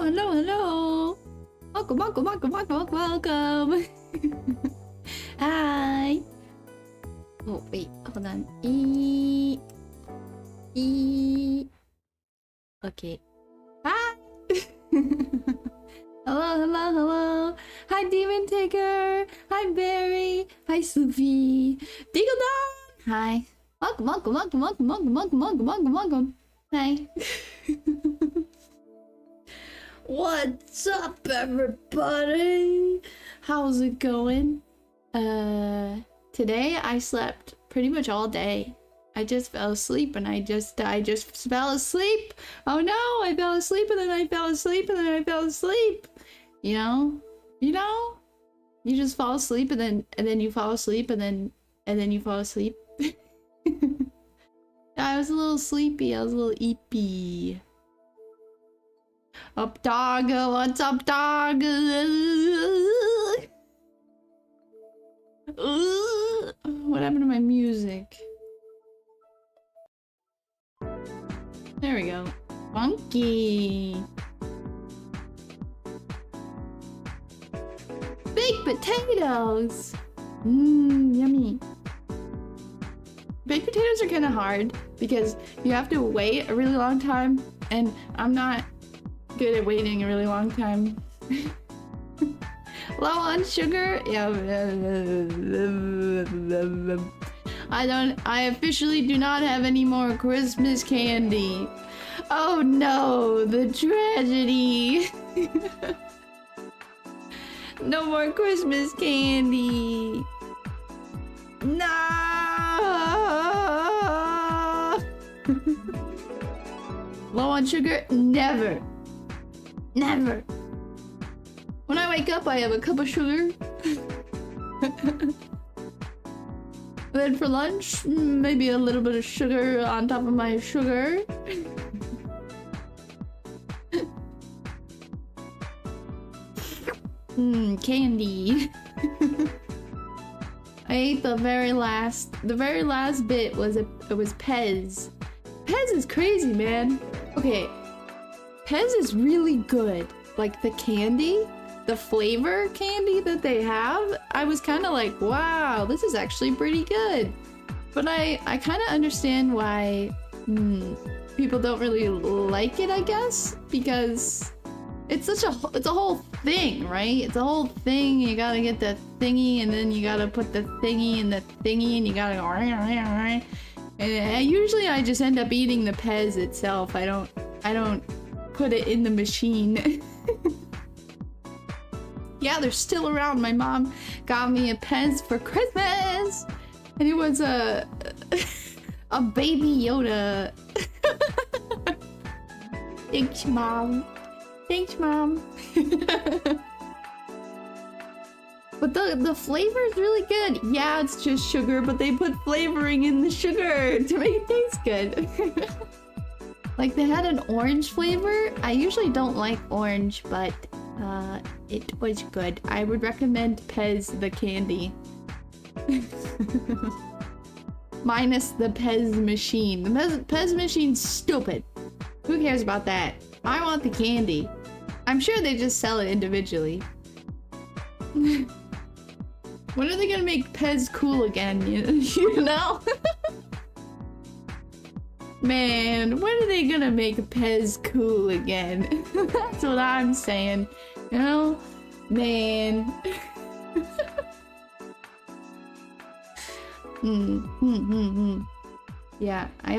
hello, hello. Welcome, welcome, welcome, welcome, welcome. Hi. Oh, wait, hold on. Okay. Hi. Hello, hello, hello. Hi, Demon Taker. Hi, Barry. Hi, Sophie. Deagle Dog. Hi. Welcome, welcome, welcome, welcome, welcome, welcome, welcome, welcome, welcome. Hi. What's up, everybody? How's it going? Today I slept pretty much all day. I just fell asleep and I just fell asleep. Oh no, I fell asleep and then I fell asleep and then I fell asleep. You know? You just fall asleep and then you fall asleep and then you fall asleep. I was a little sleepy, I was a little eepy. Up dog, what's up dog? What happened to my music? There we go. Funky. Baked potatoes. Yummy. Baked potatoes are kind of hard because you have to wait a really long time, and I'm not good at waiting a really long time. Low on sugar? Yeah. I officially do not have any more Christmas candy. Oh no, the tragedy. No more Christmas candy. No. Low on sugar? Never. Never. When I wake up, I have a cup of sugar. Then for lunch, maybe a little bit of sugar on top of my sugar. Candy. I ate the very last bit was it was Pez. Pez is crazy, man. Okay, Pez is really good. Like the candy, the flavor candy that they have, I was kind of like, wow, this is actually pretty good. But I kind of understand why people don't really like it, I guess, because it's a whole thing, right? It's a whole thing. You gotta get the thingy, and then you gotta put the thingy in the thingy, and you gotta go. And usually I just end up eating the Pez itself. I don't put it in the machine. Yeah, they're still around. My mom got me a Pez for Christmas, and it was a baby Yoda. Thanks, Mom. Thanks, Mom. But the flavor is really good. Yeah, it's just sugar, but they put flavoring in the sugar to make it taste good. Like, they had an orange flavor. I usually don't like orange, but it was good. I would recommend Pez the candy. Minus the Pez machine. The Pez machine's stupid. Who cares about that? I want the candy. I'm sure they just sell it individually. When are they gonna make Pez cool again? You know? Man, when are they gonna make Pez cool again? That's what I'm saying. You know? Man. Yeah, I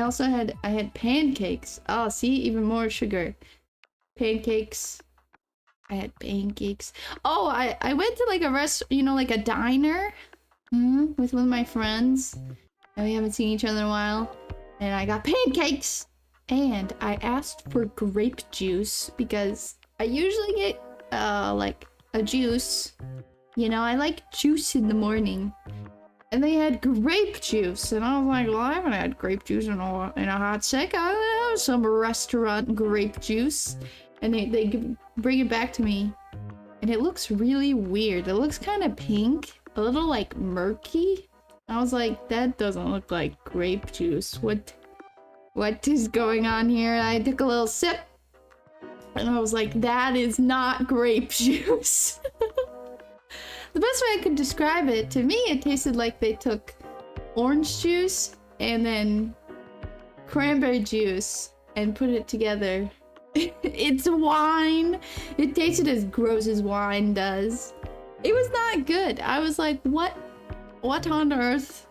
had pancakes. Oh, see, even more sugar. Pancakes. I had pancakes. Oh, I went to like a like a diner with one of my friends, and we haven't seen each other in a while, and I got pancakes, and I asked for grape juice because I usually get like a juice. You know, I like juice in the morning. And they had grape juice, and I was like, well, I haven't had grape juice in a hot sec. I don't know, some restaurant grape juice. And they bring it back to me, and it looks really weird. It looks kind of pink, a little like murky. I was like, that doesn't look like grape juice. What is going on here? I took a little sip, And I was like, that is not grape juice. The best way I could describe it, to me, it tasted like they took orange juice and then cranberry juice and put it together. It's wine. It tasted as gross as wine does. It was not good. I was like, what on earth?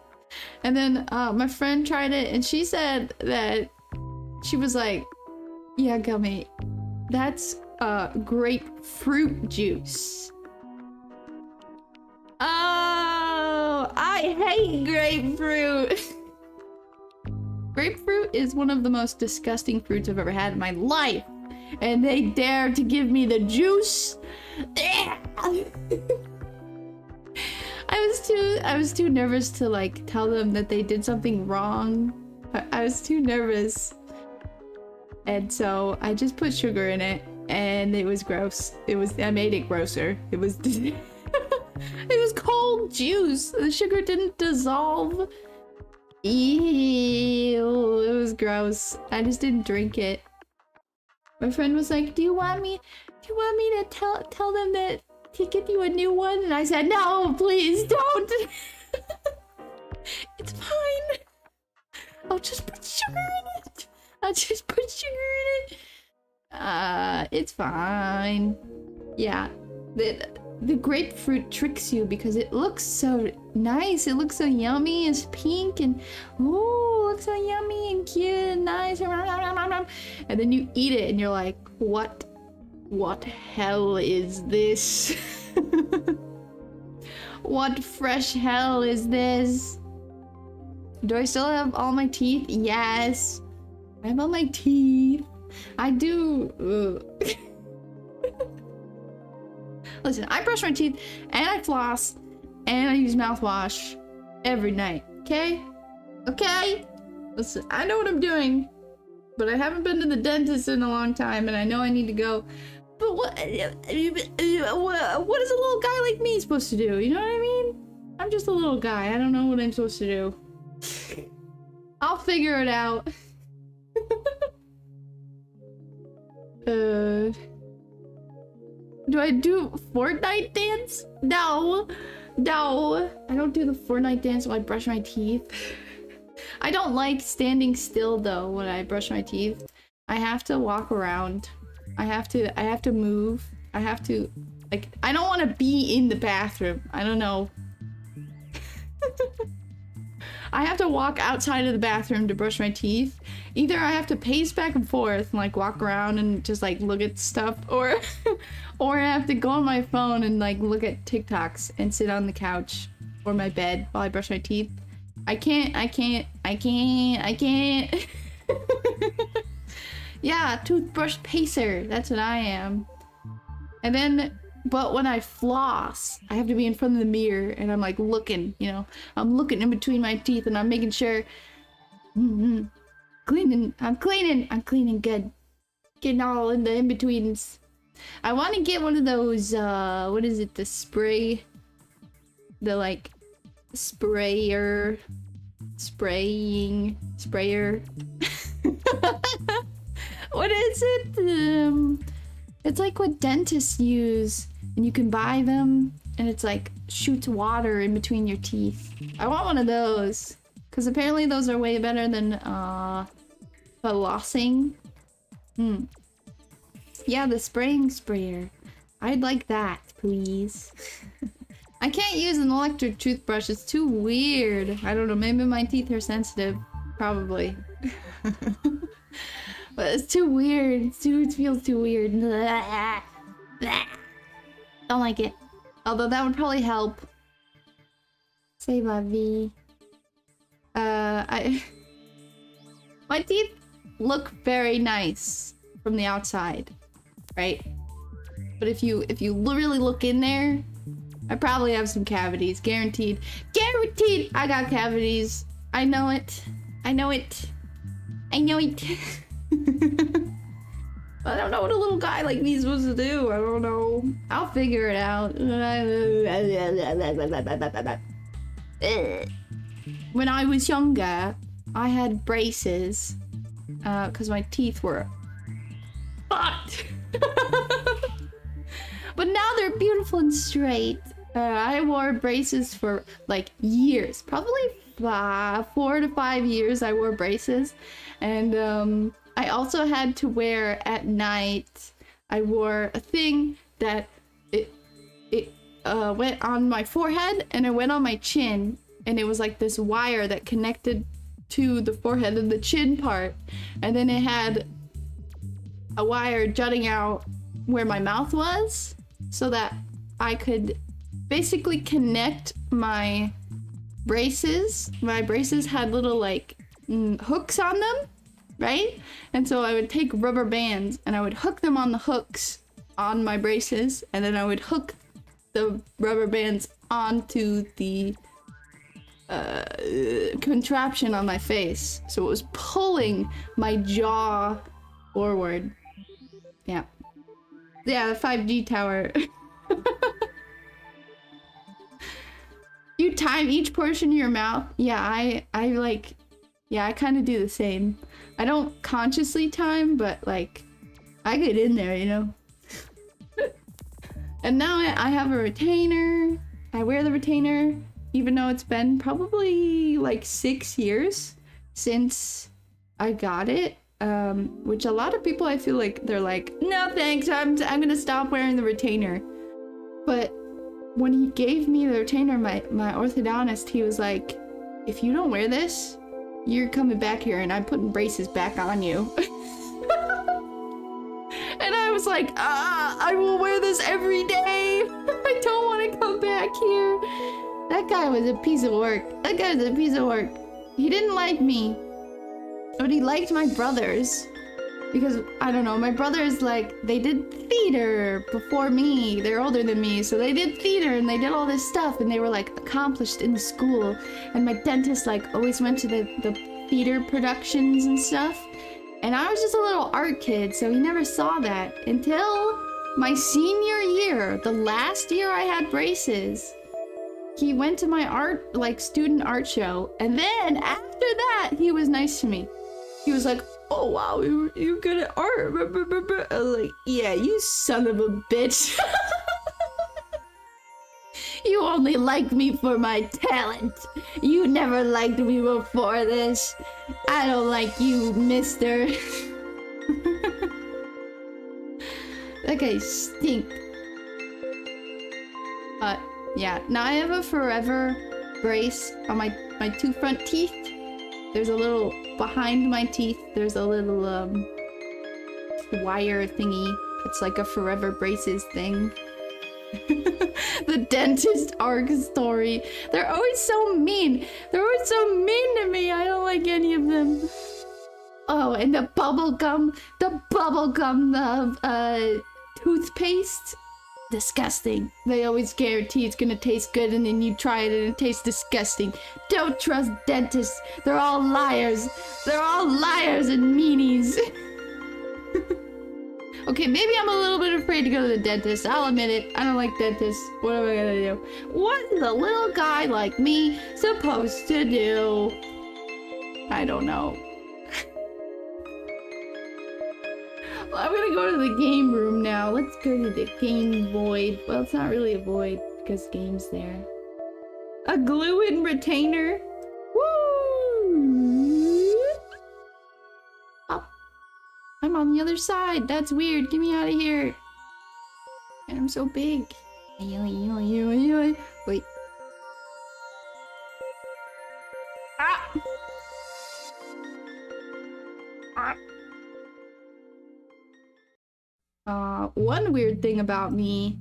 And then my friend tried it and she said that she was like, yeah, Gummy, that's grapefruit juice. Oh, I hate grapefruit. Grapefruit is one of the most disgusting fruits I've ever had in my life. And they dare to give me the juice. I was too nervous to like tell them that they did something wrong. I was too nervous. And so I just put sugar in it and it was gross. I made it grosser. It was it was cold juice. The sugar didn't dissolve. Ew, it was gross. I just didn't drink it. My friend was like, do you want me to tell them that to get you a new one? And I said, no, please don't. It's fine. I'll just put sugar in it. It's fine. Yeah, the grapefruit tricks you because it looks so nice. It looks so yummy. It's pink and ooh, looks so yummy and cute and nice. And then you eat it and you're like, what hell is this? What fresh hell is this? Do I still have all my teeth? Yes. I have all my teeth. I do. Listen, I brush my teeth and I floss and I use mouthwash every night. Okay? Okay? Listen, I know what I'm doing, but I haven't been to the dentist in a long time and I know I need to go. But what is a little guy like me supposed to do? You know what I mean? I'm just a little guy. I don't know what I'm supposed to do. I'll figure it out. Do I do Fortnite dance? No. No. I don't do the Fortnite dance while I brush my teeth. I don't like standing still though when I brush my teeth. I have to walk around. I have to move. I have to, like, I don't want to be in the bathroom. I don't know. I have to walk outside of the bathroom to brush my teeth. Either I have to pace back and forth and like walk around and just like look at stuff, or or I have to go on my phone and like look at TikToks and sit on the couch or my bed while I brush my teeth. I can't. Yeah, toothbrush pacer. That's what I am. And then, but when I floss, I have to be in front of the mirror and I'm like looking, you know, I'm looking in between my teeth and I'm making sure, cleaning, I'm cleaning good. Getting all in the in-betweens. I want to get one of those, what is it, the sprayer. What is it? It's like what dentists use, and you can buy them, and it's like shoots water in between your teeth. I want one of those, because apparently those are way better than flossing. Yeah, the spraying sprayer. I'd like that, please. I can't use an electric toothbrush. It's too weird. I don't know. Maybe my teeth are sensitive. Probably. But it's too weird. It feels too weird. Don't like it. Although that would probably help. Say la vie. My teeth look very nice from the outside, right? But if you really look in there, I probably have some cavities. Guaranteed. Guaranteed I got cavities. I know it. I know it. I know it. I don't know what a little guy like me is supposed to do. I don't know. I'll figure it out. When I was younger, I had braces because my teeth were fucked. But now they're beautiful and straight. I wore braces for like years, probably 4 to 5 years I wore braces. And I also had to wear at night, I wore a thing that it went on my forehead and it went on my chin, and it was like this wire that connected to the forehead and the chin part, and then it had a wire jutting out where my mouth was so that I could basically connect my braces. My braces had little like hooks on them, right? And so I would take rubber bands and I would hook them on the hooks on my braces, and then I would hook the rubber bands onto the contraption on my face, so it was pulling my jaw forward. Yeah, the 5G tower. You time each portion of your mouth. Yeah, I kind of do the same. I don't consciously time, but like I get in there, you know. And now I have a retainer. I wear the retainer, even though it's been probably like 6 years since I got it. Which a lot of people, I feel like they're like, no thanks, I'm gonna stop wearing the retainer. But when he gave me the retainer, my orthodontist, he was like, if you don't wear this, you're coming back here and I'm putting braces back on you. And I was like, I will wear this every day. I don't want to come back here. That guy was a piece of work. That guy was a piece of work. He didn't like me, but he liked my brothers. Because, I don't know, my brothers, like, they did theater before me. They're older than me, so they did theater and they did all this stuff, and they were, like, accomplished in the school. And my dentist, like, always went to the theater productions and stuff. And I was just a little art kid, so he never saw that until my senior year, the last year I had braces. He went to my art, like, student art show, and then after that, he was nice to me. He was like, oh wow, you're good at art. I was like, yeah, you son of a bitch. You only like me for my talent. You never liked me before this. I don't like you, mister. That guy stink. Yeah, now I have a forever brace on my two front teeth. There's a little, behind my teeth, there's a little, wire thingy. It's like a forever braces thing. The dentist arc story. They're always so mean. They're always so mean to me. I don't like any of them. Oh, and the bubble gum toothpaste. Disgusting. They always guarantee it's gonna taste good, and then you try it and it tastes disgusting. Don't trust dentists. They're all liars. They're all liars and meanies. Okay, maybe I'm a little bit afraid to go to the dentist. I'll admit it. I don't like dentists. What am I gonna do? What is a little guy like me supposed to do? I don't know. Well, I'm gonna go to the game room now. Let's go to the game void. Well, it's not really a void because game's there. A glue-in retainer. Woo! Oh, I'm on the other side. That's weird. Get me out of here. And I'm so big. Wait. One weird thing about me,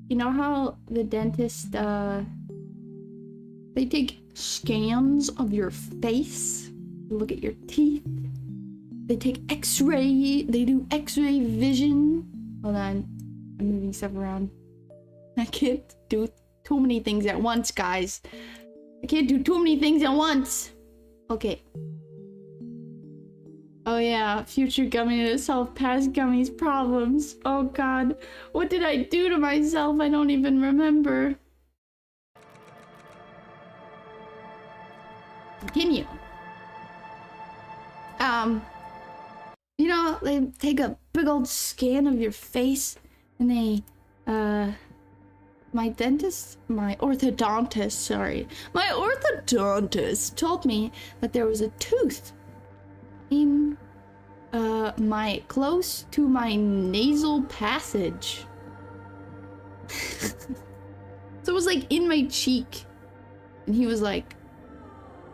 you know how the dentist, they take scans of your face, look at your teeth, they take x-ray, they do x-ray vision. Hold on, I'm moving stuff around. I can't do too many things at once, guys. I can't do too many things at once. Okay. Oh yeah, future gummy to solve past gummy's problems. Oh god, what did I do to myself? I don't even remember. Continue. You know, they take a big old scan of your face, and they, my orthodontist told me that there was a tooth in, close to my nasal passage. So it was like in my cheek, and he was like,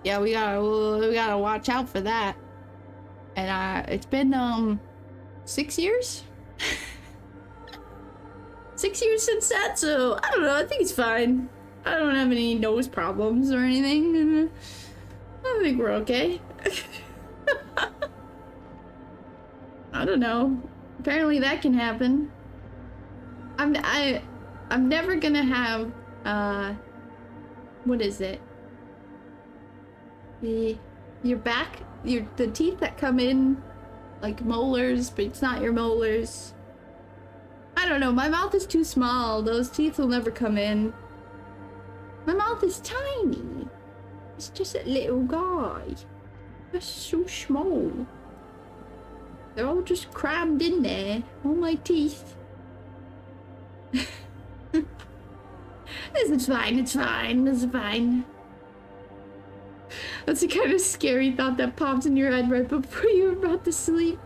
yeah, we gotta watch out for that. And it's been 6 years. 6 years since that, so I don't know, I think it's fine. I don't have any nose problems or anything. I think we're okay. I don't know. Apparently that can happen. I'm never gonna have what is it? The teeth that come in like molars, but it's not your molars. I don't know, my mouth is too small. Those teeth will never come in. My mouth is tiny. It's just a little guy. It's so small. They're all just crammed in there. All my teeth. This is fine, it's fine, this is fine. That's a kind of scary thought that pops in your head right before you're about to sleep.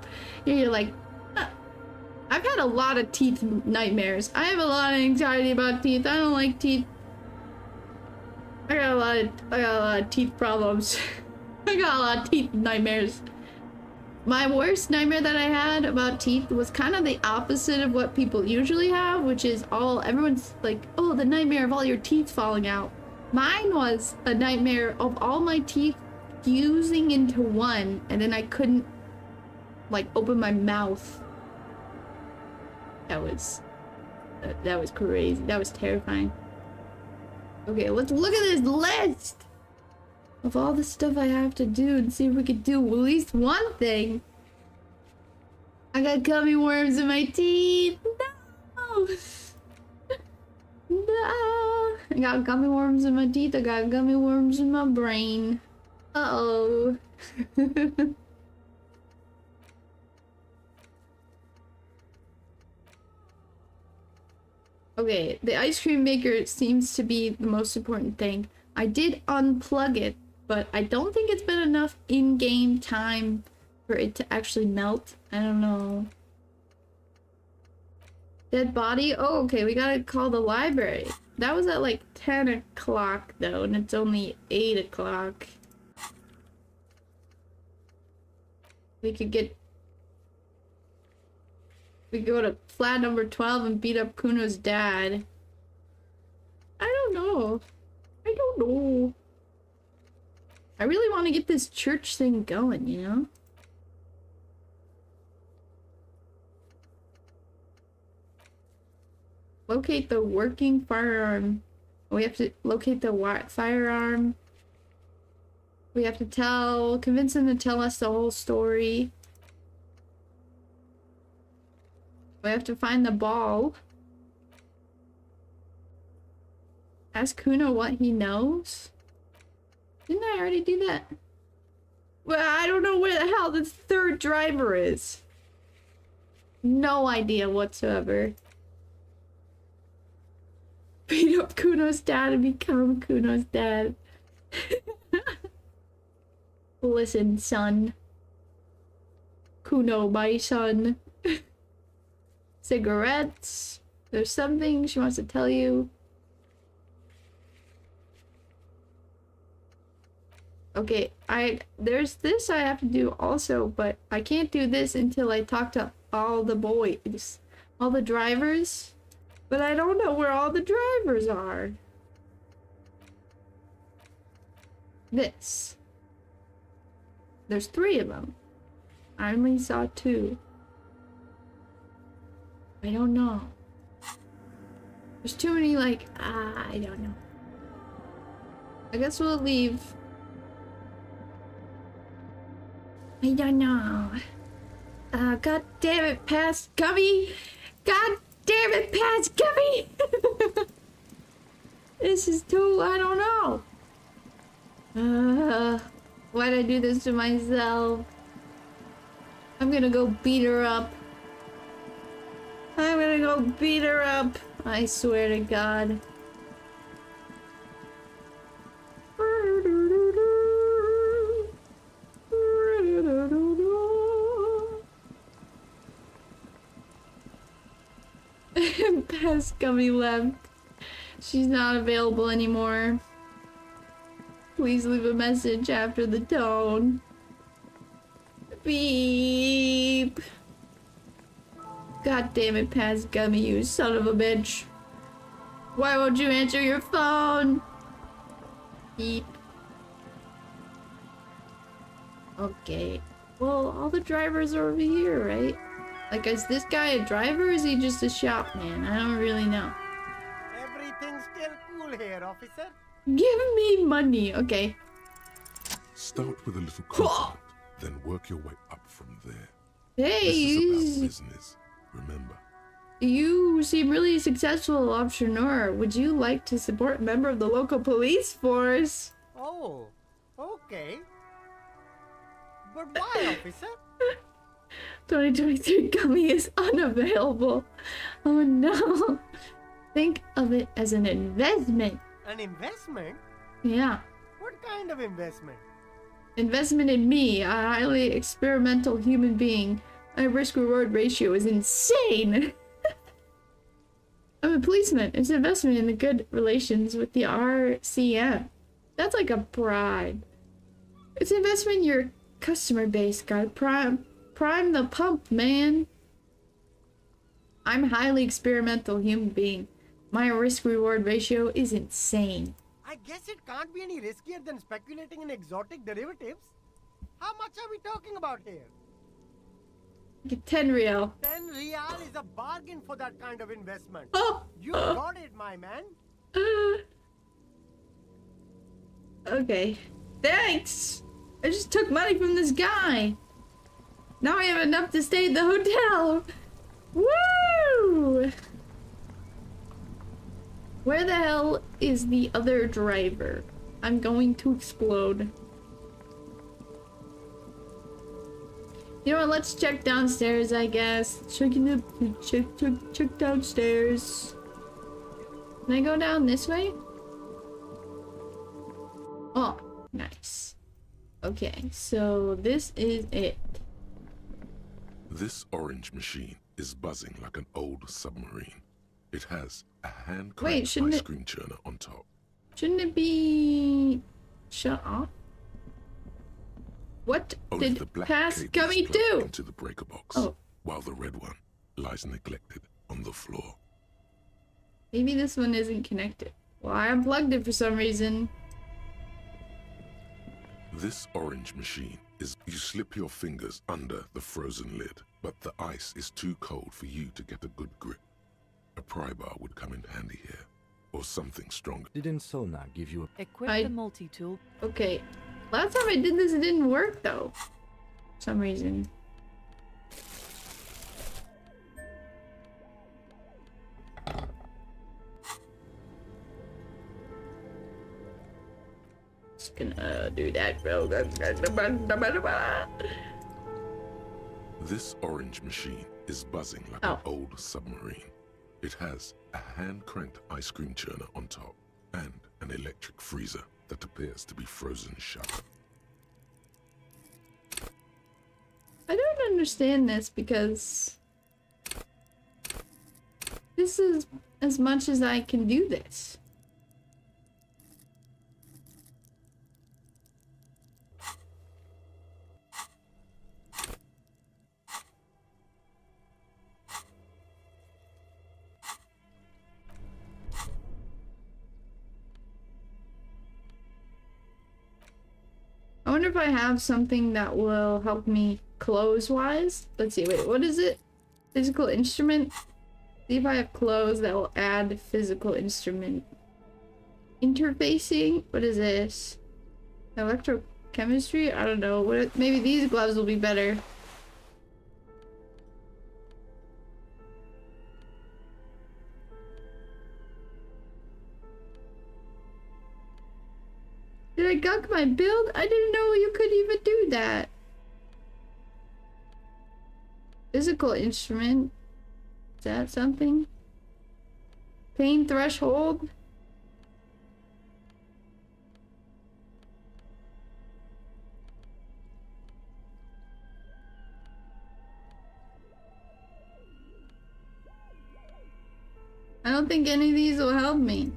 And you're like, I've had a lot of teeth nightmares. I have a lot of anxiety about teeth. I don't like teeth. I got a lot of teeth problems. I got a lot of teeth nightmares. My worst nightmare that I had about teeth was kind of the opposite of what people usually have, which is everyone's like, oh, the nightmare of all your teeth falling out. Mine was a nightmare of all my teeth fusing into one, and then I couldn't like open my mouth. That was crazy. That was terrifying. Okay, let's look at this list of all the stuff I have to do and see if we could do at least one thing. I got gummy worms in my teeth. No. No. I got gummy worms in my teeth. I got gummy worms in my brain. Uh-oh. Okay, the ice cream maker seems to be the most important thing. I did unplug it, but I don't think it's been enough in-game time for it to actually melt. I don't know. Dead body? Oh, okay, we gotta call the library. That was at like 10 o'clock though, and it's only 8 o'clock. We could go to flat number 12 and beat up Kuno's dad. I don't know. I really want to get this church thing going, you know? Locate the working firearm. We have to locate the firearm. We have to convince him to tell us the whole story. We have to find the ball. Ask Kuno what he knows. Didn't I already do that? Well, I don't know where the hell this third driver is. No idea whatsoever. Beat up Kuno's dad and become Kuno's dad. Listen, son. Kuno, my son. Cigarettes. There's something she wants to tell you. Okay, there's this I have to do also, but I can't do this until I talk to all the boys. All the drivers. But I don't know where all the drivers are. This. There's 3 of them. I only saw 2. I don't know. There's too many, like, I don't know. I guess we'll leave. I don't know. God damn it, pass Gummy! God damn it, pass Gummy! This is too, I don't know. Why'd I do this to myself? I'm gonna go beat her up. go beat her up. I swear to God. Past Gummy left. She's not available anymore. Please leave a message after the tone. Beep. God damn it, Paz Gummy, you son of a bitch. Why won't you answer your phone? Beep. Okay. Well, all the drivers are over here, right? Like, is this guy a driver or is he just a shop man? I don't really know. Everything's still cool here, officer. Give me money. Okay. Start with a little compliment, then work your way up from there. Hey, This is about business, remember. you seem really successful entrepreneur. Would you like to support a member of the local police force? Oh, okay. But why, officer? 2023 Gummy is unavailable. Oh no. Think of it as an investment. An investment? Yeah. What kind of investment? Investment in me, a highly experimental human being. My risk-reward ratio is insane. I'm a policeman. It's an investment in the good relations with the RCM. That's like a bribe. It's an investment in your customer base. Gotta prime the pump, man. I'm a highly experimental human being. My risk-reward ratio is insane. I guess it can't be any riskier than speculating in exotic derivatives. How much are we talking about here? Get 10 real. 10 real is a bargain for that kind of investment. Oh! You got it, my man. Okay. Thanks! I just took money from this guy. Now I have enough to stay at the hotel. Woo! Where the hell is the other driver? I'm going to explode. You know what? Let's check downstairs, I guess. Check downstairs. Can I go down this way? Oh, nice. Okay, so this is it. This orange machine is buzzing like an old submarine. It has a hand Wait, cranked shouldn't ice it- cream churner on top. Shouldn't it be shut off? What Only the did black Past cable Gummy is plugged do? into the breaker box, Oh. while the red one lies neglected on the floor. Maybe this one isn't connected. Well, I unplugged it for some reason. This orange machine is you slip your fingers under the frozen lid, but the ice is too cold for you to get a good grip. A pry bar would come in handy here, or something stronger. Didn't Sona give you a... Equip I- the multi-tool. Okay. Last time I did this, it didn't work though. For some reason. Just gonna do that, bro. This orange machine is buzzing like an old submarine. It has a hand-cranked ice cream churner on top and an electric freezer that appears to be frozen shut. I don't understand this because this is as much as I can do this. I wonder if I have something that will help me clothes-wise. Let's see, wait, what is it? Physical instrument? See if I have clothes that will add physical instrument. Interfacing? What is this? Electrochemistry? I don't know. What? Maybe these gloves will be better. Did I gunk my build? I didn't know you could even do that. Physical instrument. Is that something? Pain threshold? I don't think any of these will help me.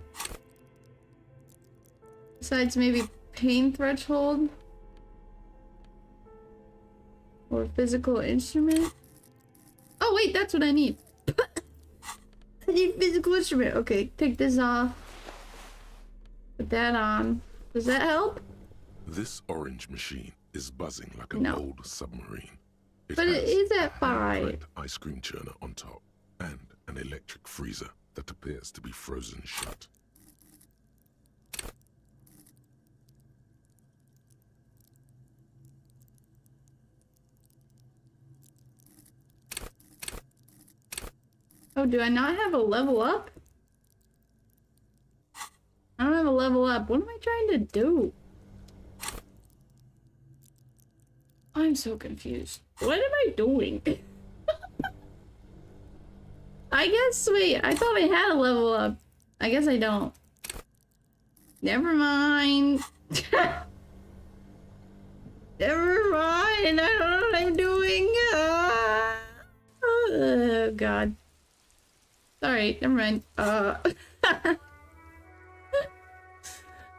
Besides maybe pain threshold? Or physical instrument? Oh wait, that's what I need. I need physical instrument. Okay, take this off. Put that on. Does that help? This orange machine is buzzing like an old submarine. But it is at a 5. hand-cranked ice cream churner on top and an electric freezer that appears to be frozen shut. Oh, do I not have a level up? I don't have a level up. What am I trying to do? I'm so confused. What am I doing? I guess, wait, I thought I had a level up. I guess I don't. Never mind. Never mind. I don't know what I'm doing. Oh, God. Sorry, never mind.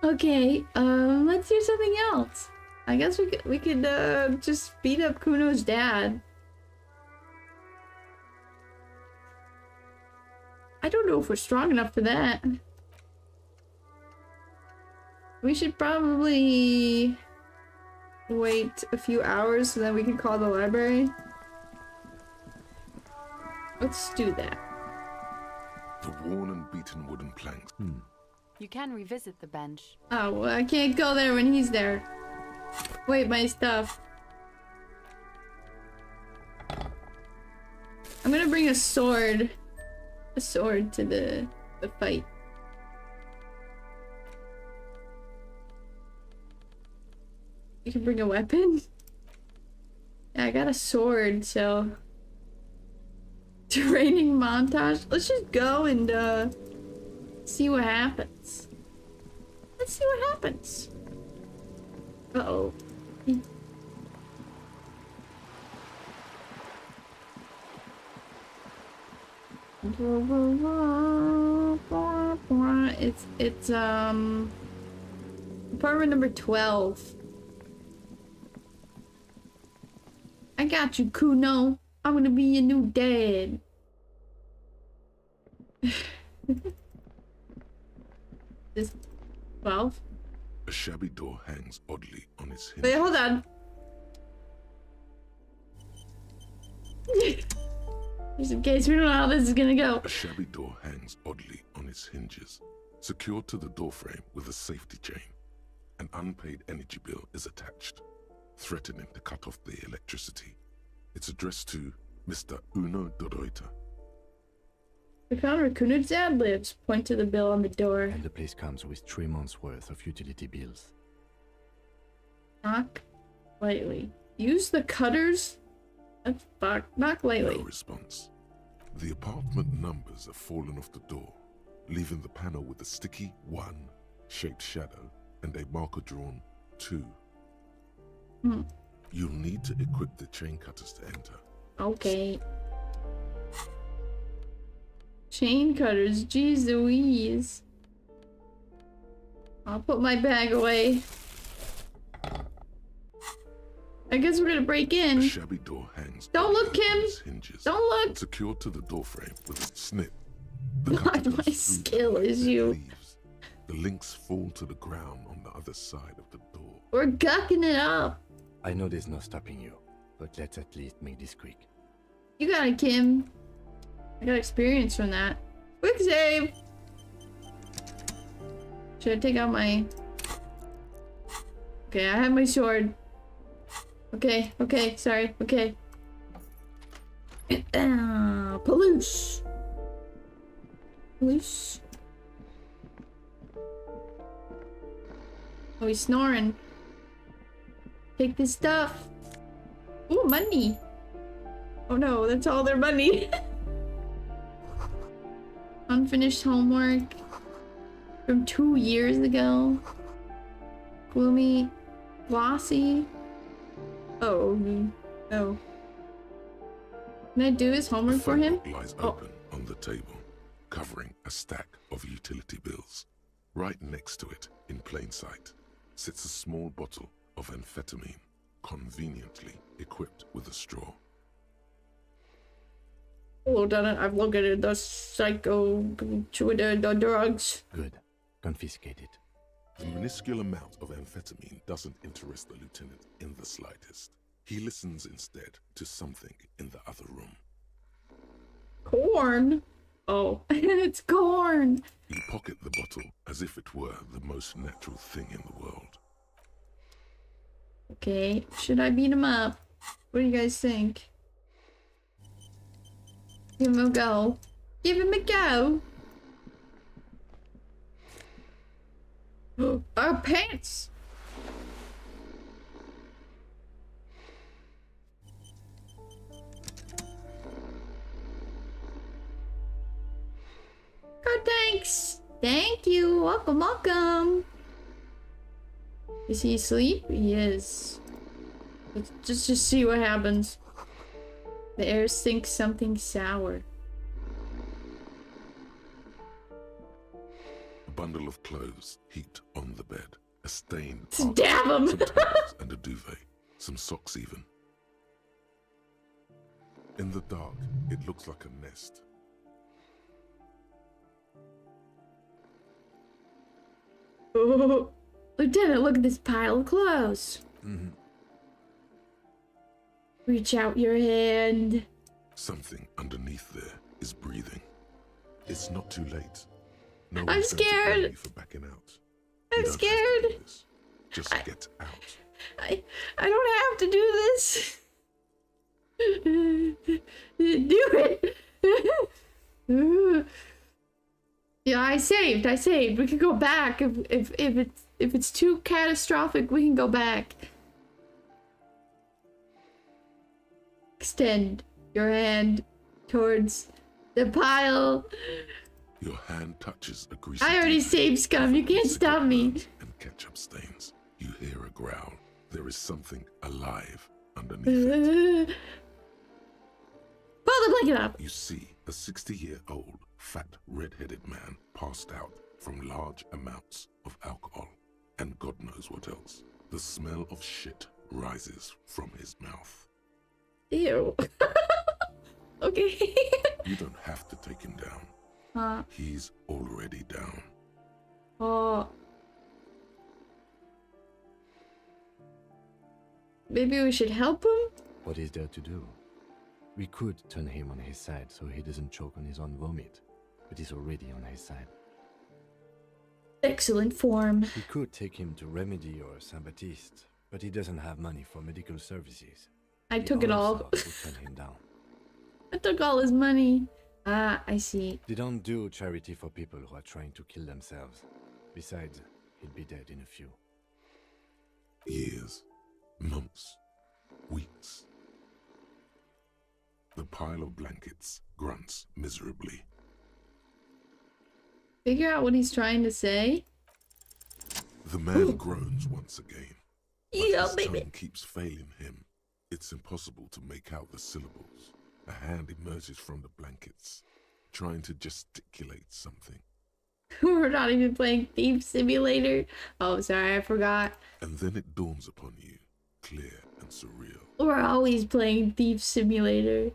Okay, let's do something else. I guess we could just beat up Kuno's dad. I don't know if we're strong enough for that. We should probably wait a few hours so that we can call the library. Let's do that. The worn and beaten wooden planks. You can revisit the bench. Oh, well, I can't go there when he's there. Wait, my stuff. I'm gonna bring a sword. A sword to the fight. You can bring a weapon? Yeah, I got a sword, so... Training montage? Let's just go and, see what happens. Let's see what happens. Uh-oh. It's apartment number 12. I got you, Kuno. I'm gonna be your new dad. This 12? A shabby door hangs oddly on its hinges. Wait, hold on. Just in case we don't know how this is gonna go. A shabby door hangs oddly on its hinges, secured to the doorframe with a safety chain. An unpaid energy bill is attached, threatening to cut off the electricity. It's addressed to Mr. Uno Doroita. We found where Kuno's dad lives. Point to the bill on the door. And the place comes with 3 months' worth of utility bills. Knock lightly. Use the cutters? That's fuck. Knock lightly. No response. The apartment numbers have fallen off the door, leaving the panel with a sticky 1 shaped shadow and a marker drawn 2. You'll need to equip the chain cutters to enter. Okay. Chain cutters, jeez Louise. I'll put my bag away. I guess we're gonna break in. A shabby door hangs. Don't look, Kim! on its hinges, Don't look! secured to the doorframe with a snip. The God, cutter my goes through skill the is wire you. and leaves. The links fall to the ground on the other side of the door. We're gucking it up. I know there's no stopping you, but let's at least make this quick. You got it, Kim. I got experience from that. Quick save! Should I take out my... Okay, I have my sword. Okay, sorry, okay. Paloosh! Paloosh. Oh, he's snoring. Take this stuff. Ooh, money. Oh no, that's all their money. unfinished homework from 2 years ago. Gloomy, glossy. Oh, no. Can I do his The homework for phone him? book lies Oh. open on the table, covering a stack of utility bills. Right next to it, in plain sight, sits a small bottle of amphetamine, conveniently equipped with a straw. Hello, Lieutenant. I've located the the drugs. Good. Confiscate it. The minuscule amount of amphetamine doesn't interest the lieutenant in the slightest. He listens instead to something in the other room. Corn? Oh, it's corn. You pocket the bottle as if it were the most natural thing in the world. Okay, should I beat him up? What do you guys think? Give him a go. Give him a go. Our pants. God, thanks. Thank you. Welcome, welcome. Is he asleep? He is. Let's just see what happens. The air sinks something sour. A bundle of clothes heaped on the bed. A stained Stab him! some towels and a duvet. Some socks even. In the dark, it looks like a nest. Oh, Lieutenant, look at this pile of clothes. Mm-hmm. Reach out your hand. Something underneath there is breathing. It's not too late. No I'm one's going to blame scared. you for backing out. I'm You don't have to do scared. this. Just get out. I don't have to do this. Do it. Yeah, I saved. We can go back if it's too catastrophic. We can go back. Extend your hand towards the pile. Your hand touches a greasy I already duvet saved scum. You can't cigarette stop me. burns and ketchup stains. You hear a growl. There is something alive underneath it. Pull the blanket up. You see a 60-year-old, fat, red-headed man passed out from large amounts of alcohol. And God knows what else. The smell of shit rises from his mouth. Ew. Okay. You don't have to take him down. He's already down. Oh. Maybe we should help him? What is there to do? We could turn him on his side so he doesn't choke on his own vomit, but he's already on his side. Excellent form. We could take him to Remedy or Saint Baptiste, but he doesn't have money for medical services. I took it all. Would turn him down. I took all his money. Ah, I see. They don't do charity for people who are trying to kill themselves. Besides, he'll be dead in a few. Years, months, weeks. The pile of blankets grunts miserably. Figure out what he's trying to say. The man groans once again. But Yeah, his baby. tongue keeps failing him. It's impossible to make out the syllables. A hand emerges from the blankets, trying to gesticulate something. We're not even playing Thief Simulator. Oh, sorry, I forgot. And then it dawns upon you, clear and surreal. We're always playing Thief Simulator.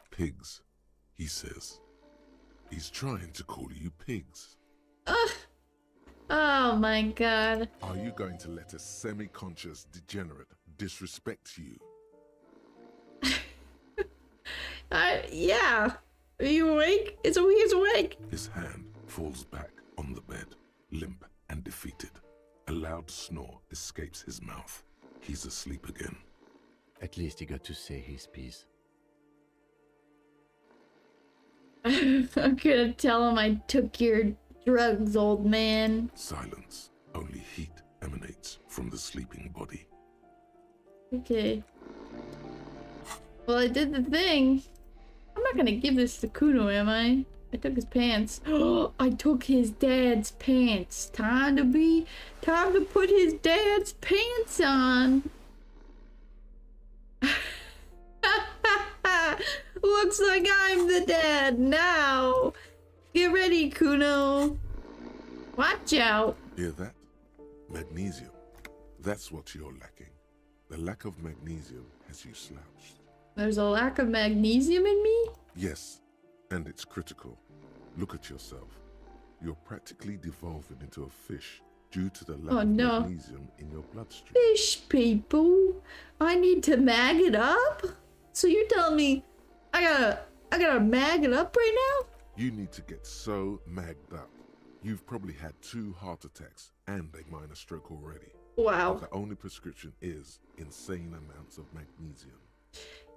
Pigs, he says. He's trying to call you pigs. Oh my god. Are you going to let a semi-conscious degenerate disrespect you? Yeah. Are you awake? He's awake. His hand falls back on the bed, limp and defeated. A loud snore escapes his mouth. He's asleep again. At least he got to say his piece. I'm gonna tell him I took your drugs, old man. Silence. Only heat emanates from the sleeping body. Okay. Well, I did the thing. I'm not gonna give this to Kuno, am I? I took his pants. Oh, I took his dad's pants. Time to put his dad's pants on. Looks like I'm the dad now. Get ready, Kuno. Watch out. Hear that? Magnesium. That's what you're lacking. The lack of magnesium has you slouched. There's a lack of magnesium in me? Yes, and it's critical. Look at yourself. You're practically devolving into a fish due to the lack of magnesium in your bloodstream. Fish people. I need to mag it up? So you're telling me I gotta mag it up right now? You need to get so magged up. You've probably had 2 heart attacks and a minor stroke already. Wow. The only prescription is insane amounts of magnesium.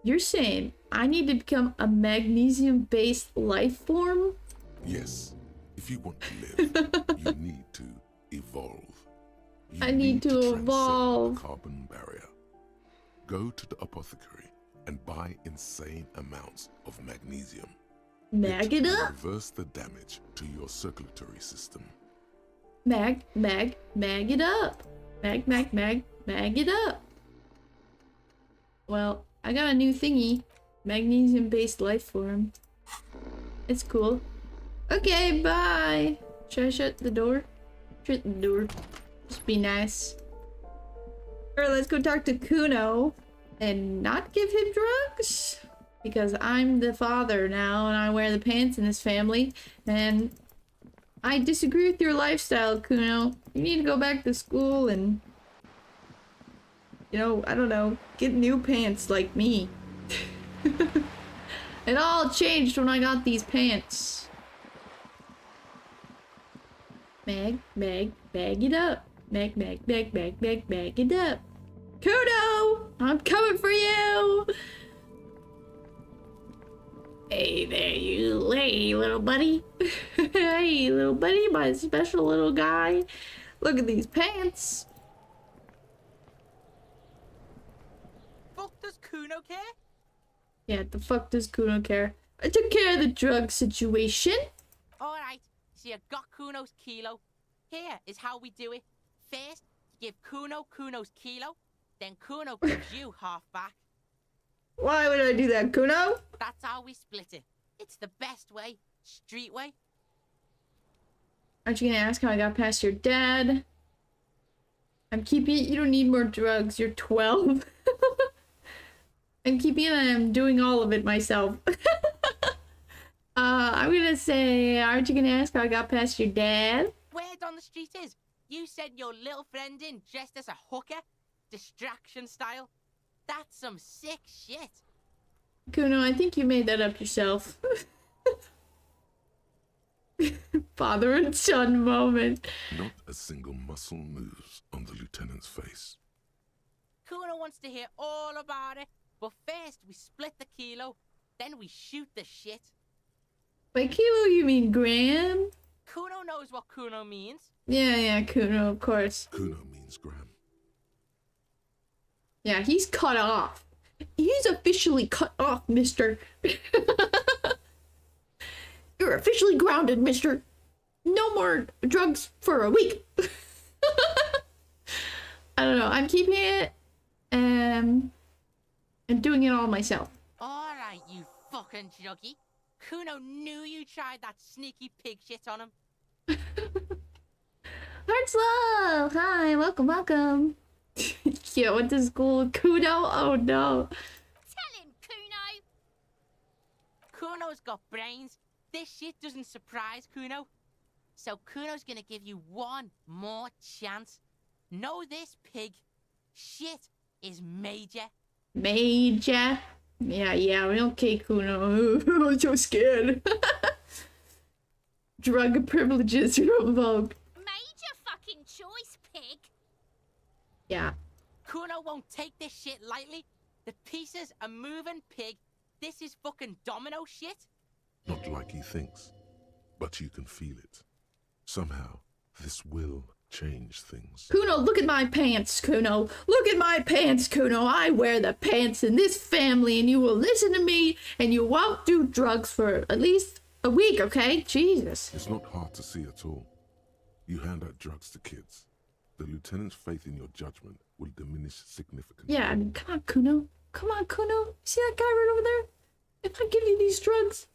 You're saying I need to become a magnesium-based life form? Yes. If you want to live, you need to evolve. You I need to transcend evolve. the carbon barrier. Go to the apothecary and buy insane amounts of magnesium. Mag it will up? Reverse the damage to your circulatory system. Mag it up. Mag it up. Well, I got a new thingy. Magnesium-based life form. It's cool. Okay, bye. Should I shut the door? Shut the door. Just be nice. Alright, let's go talk to Kuno and not give him drugs. Because I'm the father now and I wear the pants in this family. And I disagree with your lifestyle, Kuno. You need to go back to school and, you know, I don't know, get new pants like me. It all changed when I got these pants. Mag it up. Mag it up. Kuno! I'm coming for you! Hey there, you. Hey, little buddy. Hey, little buddy, my special little guy. Look at these pants. Fuck does Kuno care? Yeah, the fuck does Kuno care? I took care of the drug situation. Alright, so you got Kuno's kilo. Here is how we do it. First, you give Kuno Kuno's kilo, then Kuno gives you half back. Why would I do that, Kuno? That's how we split it. It's the best way. Street way. Aren't you gonna ask how I got past your dad? I'm keeping it. You don't need more drugs. You're 12. I'm keeping it and I'm doing all of it myself. I'm gonna say, aren't you gonna ask how I got past your dad? Word on the street is, you sent your little friend in dressed as a hooker, distraction style. That's some sick shit. Kuno, I think you made that up yourself. Father and son moment. Not a single muscle moves on the lieutenant's face. Kuno wants to hear all about it, but first we split the kilo, then we shoot the shit. By kilo, you mean gram? Kuno knows what Kuno means. Yeah, Kuno, of course. Kuno means gram. Yeah, he's cut off. He's officially cut off, mister. You're officially grounded, mister. No more drugs for a week. I don't know. I'm keeping it and doing it all myself. Alright, you fucking juggy. Kuno knew you tried that sneaky pig shit on him. Hearts love. Hi, welcome. Yeah, went to school with Kuno. Oh no. Tell him, Kuno! Kuno's got brains. This shit doesn't surprise Kuno. So Kuno's gonna give you one more chance. Know this, pig. Shit is major. Major. Yeah, okay, Kuno. I'm so scared. Drug privileges revoked. Major fucking choice, pig. Yeah. Kuno won't take this shit lightly. The pieces are moving, pig. This is fucking domino shit. Not like he thinks, but you can feel it. Somehow, this will change things. Kuno, look at my pants, Kuno. Look at my pants, Kuno. I wear the pants in this family, and you will listen to me, and you won't do drugs for at least A week, okay? Jesus. It's not hard to see at all. You hand out drugs to kids. The lieutenant's faith in your judgment will diminish significantly. Yeah, I mean, come on, Kuno. Come on, Kuno. See that guy right over there? If I give you these drugs,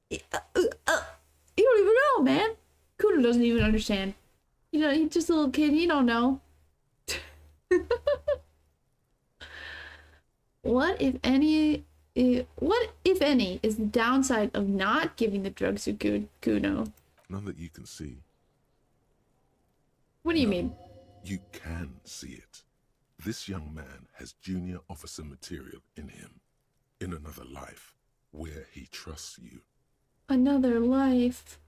you don't even know, man. Kuno doesn't even understand. You know, he's just a little kid. He don't know. What if any is the downside of not giving the drugs to Kuno? None that you can see. What do you mean? You can see it. This young man has junior officer material in him. In another life, where he trusts you. Another life.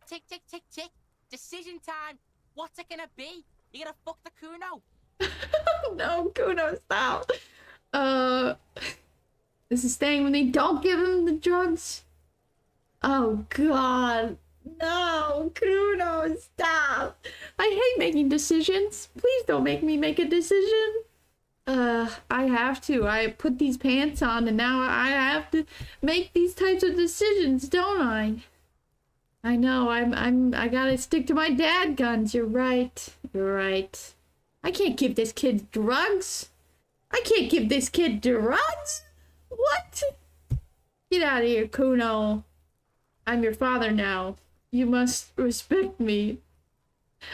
Tick, tick, tick, tick. Decision time. What's it gonna be? You gonna fuck the Kuno? No, Kuno, stop. This is staying when they don't give him the drugs. Oh God, no, Kuno, stop. I hate making decisions. Please don't make me make a decision. I have to. I put these pants on and now I have to make these types of decisions, don't I? I know, I gotta stick to my dad guns. You're right. You're right. I can't give this kid drugs. I can't give this kid drugs. What? Get out of here, Kuno. I'm your father now. You must respect me.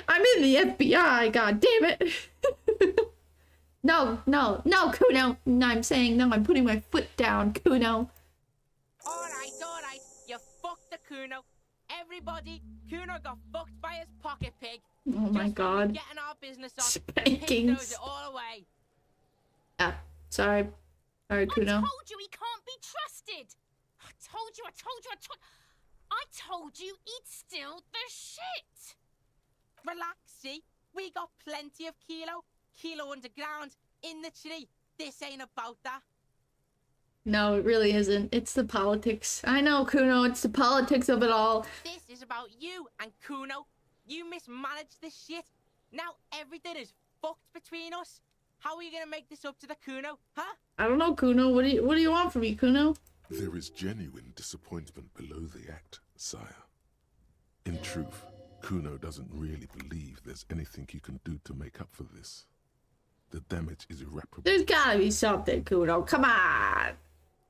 I'm in the FBI, god damn it. No, Kuno. No, I'm saying no, I'm putting my foot down, Kuno. Alright. You fucked the Kuno. Everybody, Kuno got fucked by his pocket pig. Oh my God. Getting our business on. Spankings. The pig throws it all away. Ah, sorry. Sorry, Kuno. I told you he can't be trusted. I told you. I told you he'd steal the shit. Relax, see? We got plenty of Kilo underground, in the tree. This ain't about that. No, it really isn't. It's the politics. I know, Kuno, it's the politics of it all. This is about you and Kuno. You mismanaged this shit. Now everything is fucked between us. How are you gonna make this up to the Kuno, huh? I don't know, Kuno. What do you want from me, Kuno? There is genuine disappointment below the act, sire. In truth, Kuno doesn't really believe there's anything you can do to make up for this. The damage is irreparable. There's gotta be something, Kuno. Come on.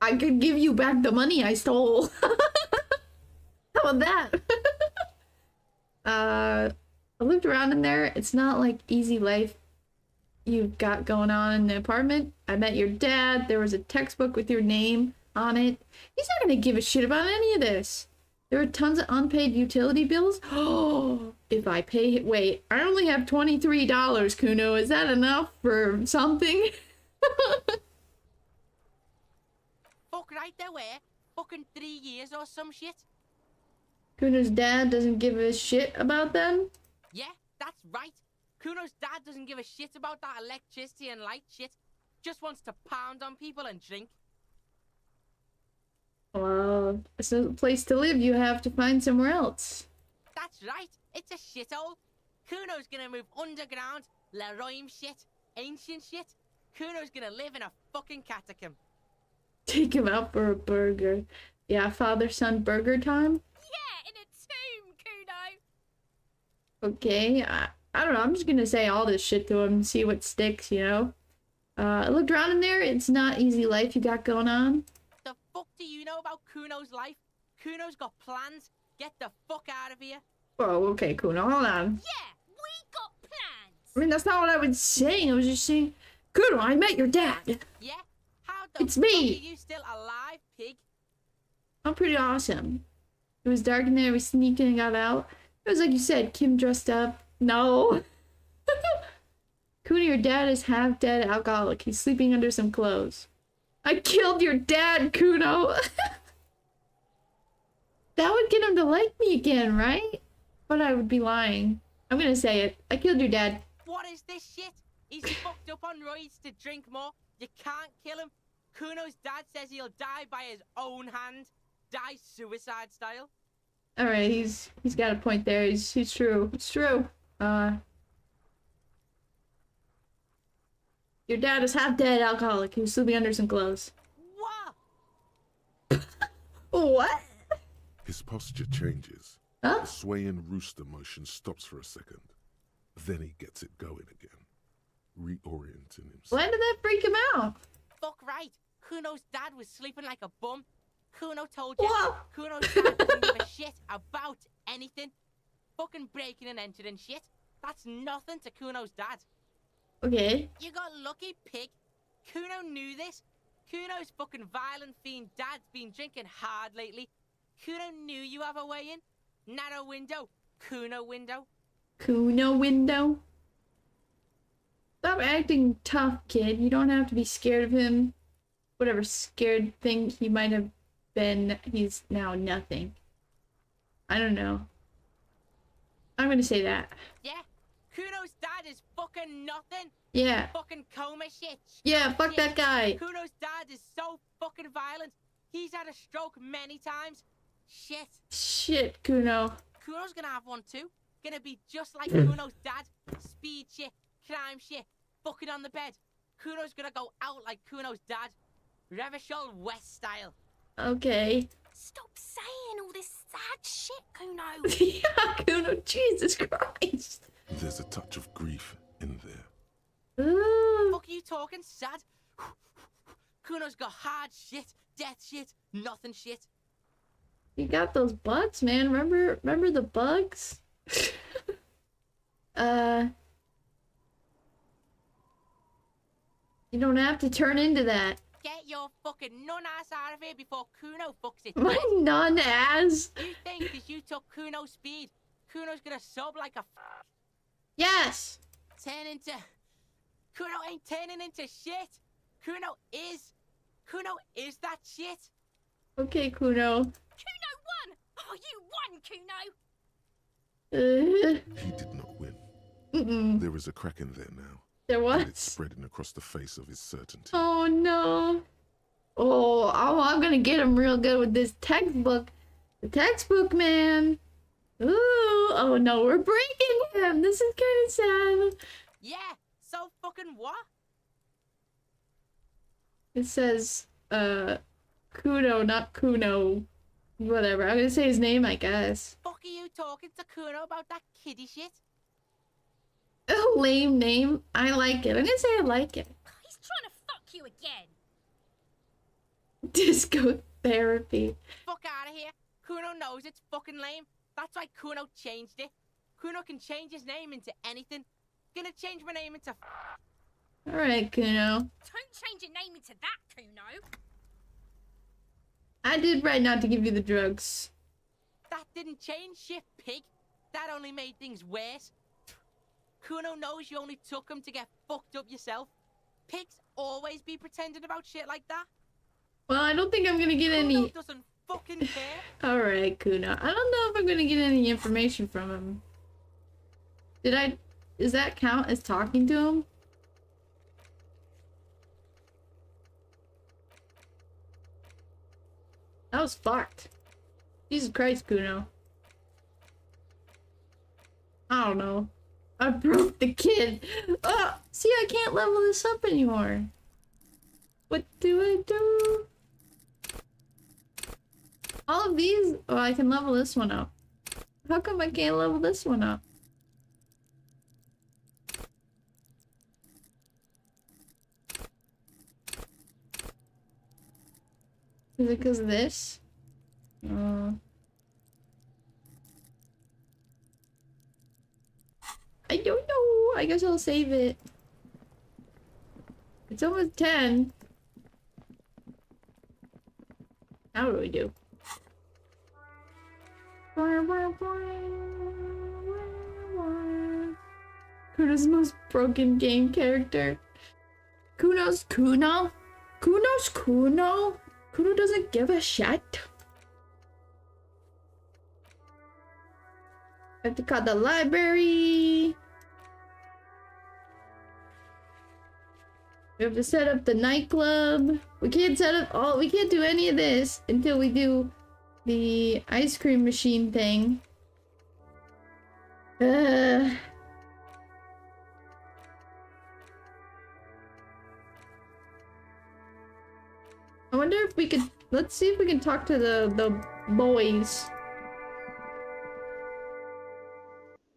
I could give you back the money I stole. How about that? I looked around in there. It's not like easy life you've got going on in the apartment. I met your dad. There was a textbook with your name on it. He's not gonna give a shit about any of this. There are tons of unpaid utility bills. Oh, if I pay it, wait, I only have $23, Kuno. Is that enough for something? Fuck right there, where? Fucking 3 years or some shit. Kuno's dad doesn't give a shit about them? Yeah, that's right. Kuno's dad doesn't give a shit about that electricity and light shit. Just wants to pound on people and drink. Well, it's a place to live. You have to find somewhere else. That's right. It's a shithole. Kuno's gonna move underground. Leroy shit. Ancient shit. Kuno's gonna live in a fucking catacomb. Take him out for a burger. Yeah, father-son burger time? Yeah, in a tomb, Kuno. Okay, I don't know. I'm just gonna say all this shit to him and see what sticks, you know? I looked around in there. It's not easy life you got going on. The fuck do you know about Kuno's life? Kuno's got plans. Get the fuck out of here. Oh, okay, Kuno, hold on. Yeah, we got plans. I mean, that's not what I was saying. I was just saying, Kuno, I met your dad. Yeah? How the It's fuck me. are you still alive, pig? I'm pretty awesome. It was dark in there. We sneaked in and got out. It was like you said, Kim dressed up. No. Kuno, your dad is half dead alcoholic. He's sleeping under some clothes. I killed your dad, Kuno. That would get him to like me again, right? But I would be lying. I'm gonna say it. I killed your dad. What is this shit? He's fucked up on roids to drink more. You can't kill him. Kuno's dad says he'll die by his own hand. Die suicide style. Alright, he's got a point there. He's true. It's true. Your dad is half dead alcoholic. He was sleeping under some clothes. What? What? His posture changes. Huh? The swaying rooster motion stops for a second. Then he gets it going again, reorienting himself. Why did that freak him out? Fuck right. Kuno's dad was sleeping like a bum. Kuno told you. Whoa. Kuno's dad doesn't give a shit about anything. Fucking breaking and entering shit. That's nothing to Kuno's dad. Okay. You got lucky, pig. Kuno knew this. Kuno's fucking violent fiend dad's been drinking hard lately. Kuno knew you have a way in. Narrow window. Kuno window. Kuno window. Stop acting tough, kid. You don't have to be scared of him. Whatever scared thing he might have been, he's now nothing. I don't know. I'm gonna say that. Yeah. Kuno's dad is fucking nothing. Yeah. Fucking coma shit. Yeah, fuck Shit. that guy. Kuno's dad is so fucking violent. He's had a stroke many times. Shit. Shit, Kuno. Kuno's gonna have one too. Gonna be just like Kuno's dad. Speed shit, crime shit, fucking on the bed. Kuno's gonna go out like Kuno's dad. Revachol West style. Okay. Stop saying all this sad shit, Kuno. Yeah, Kuno. Jesus Christ. There's a touch of grief in there. Ooh. Fuck you talking sad? Kuno's got hard shit, death shit, nothing shit. You got those bugs, man. Remember the bugs? You don't have to turn into that. Get your fucking nun ass out of here before Kuno fucks it. My dead. nun ass. You think because you took Kuno's speed, Kuno's gonna sub like a Yes. turn into... Kuno ain't turning into shit. Kuno is that shit. Okay, Kuno. Kuno won! Oh, you won, Kuno! He did not win. Mm-mm. There is a crack in there now. There And it's was. spreading across the face of his certainty. Oh no. Oh, I'm gonna get him real good with this textbook. The textbook, man. Ooh. Oh no, we're breaking him. This is kind of sad. Yeah, so fucking what? It says, Kuno, not Kuno. Whatever. I'm gonna say his name, I guess. Fuck are you talking to Kuno about that kiddie shit? A lame name. I like it. I'm gonna say I like it. He's trying to fuck you again. Disco therapy. Fuck out of here. Kuno knows it's fucking lame. That's why Kuno changed it. Kuno can change his name into anything. Gonna change my name into... Alright, Kuno. Don't change your name into that, Kuno. I did right not to give you the drugs. That didn't change shit, pig. That only made things worse. Kuno knows you only took him to get fucked up yourself. Pigs always be pretending about shit like that. Well, I don't think I'm gonna get Kuno any... doesn't fucking care. Alright, Kuno. I don't know if I'm gonna get any information from him. Does that count as talking to him? That was fucked. Jesus Christ, Kuno. I don't know. I broke the kid. Oh, see, I can't level this up anymore. What do I do? All of these... Oh, I can level this one up. How come I can't level this one up? Is it because of this? I don't know. I guess I'll save it. It's almost 10. How do we do? Kuno's most broken game character. Kuno's Kuno? Kuno's Kuno? Kuno doesn't give a shit. I have to call the library. We have to set up the nightclub. We can't set up all. We can't do any of this until we do the ice cream machine thing. I wonder if we could. Let's see if we can talk to the boys.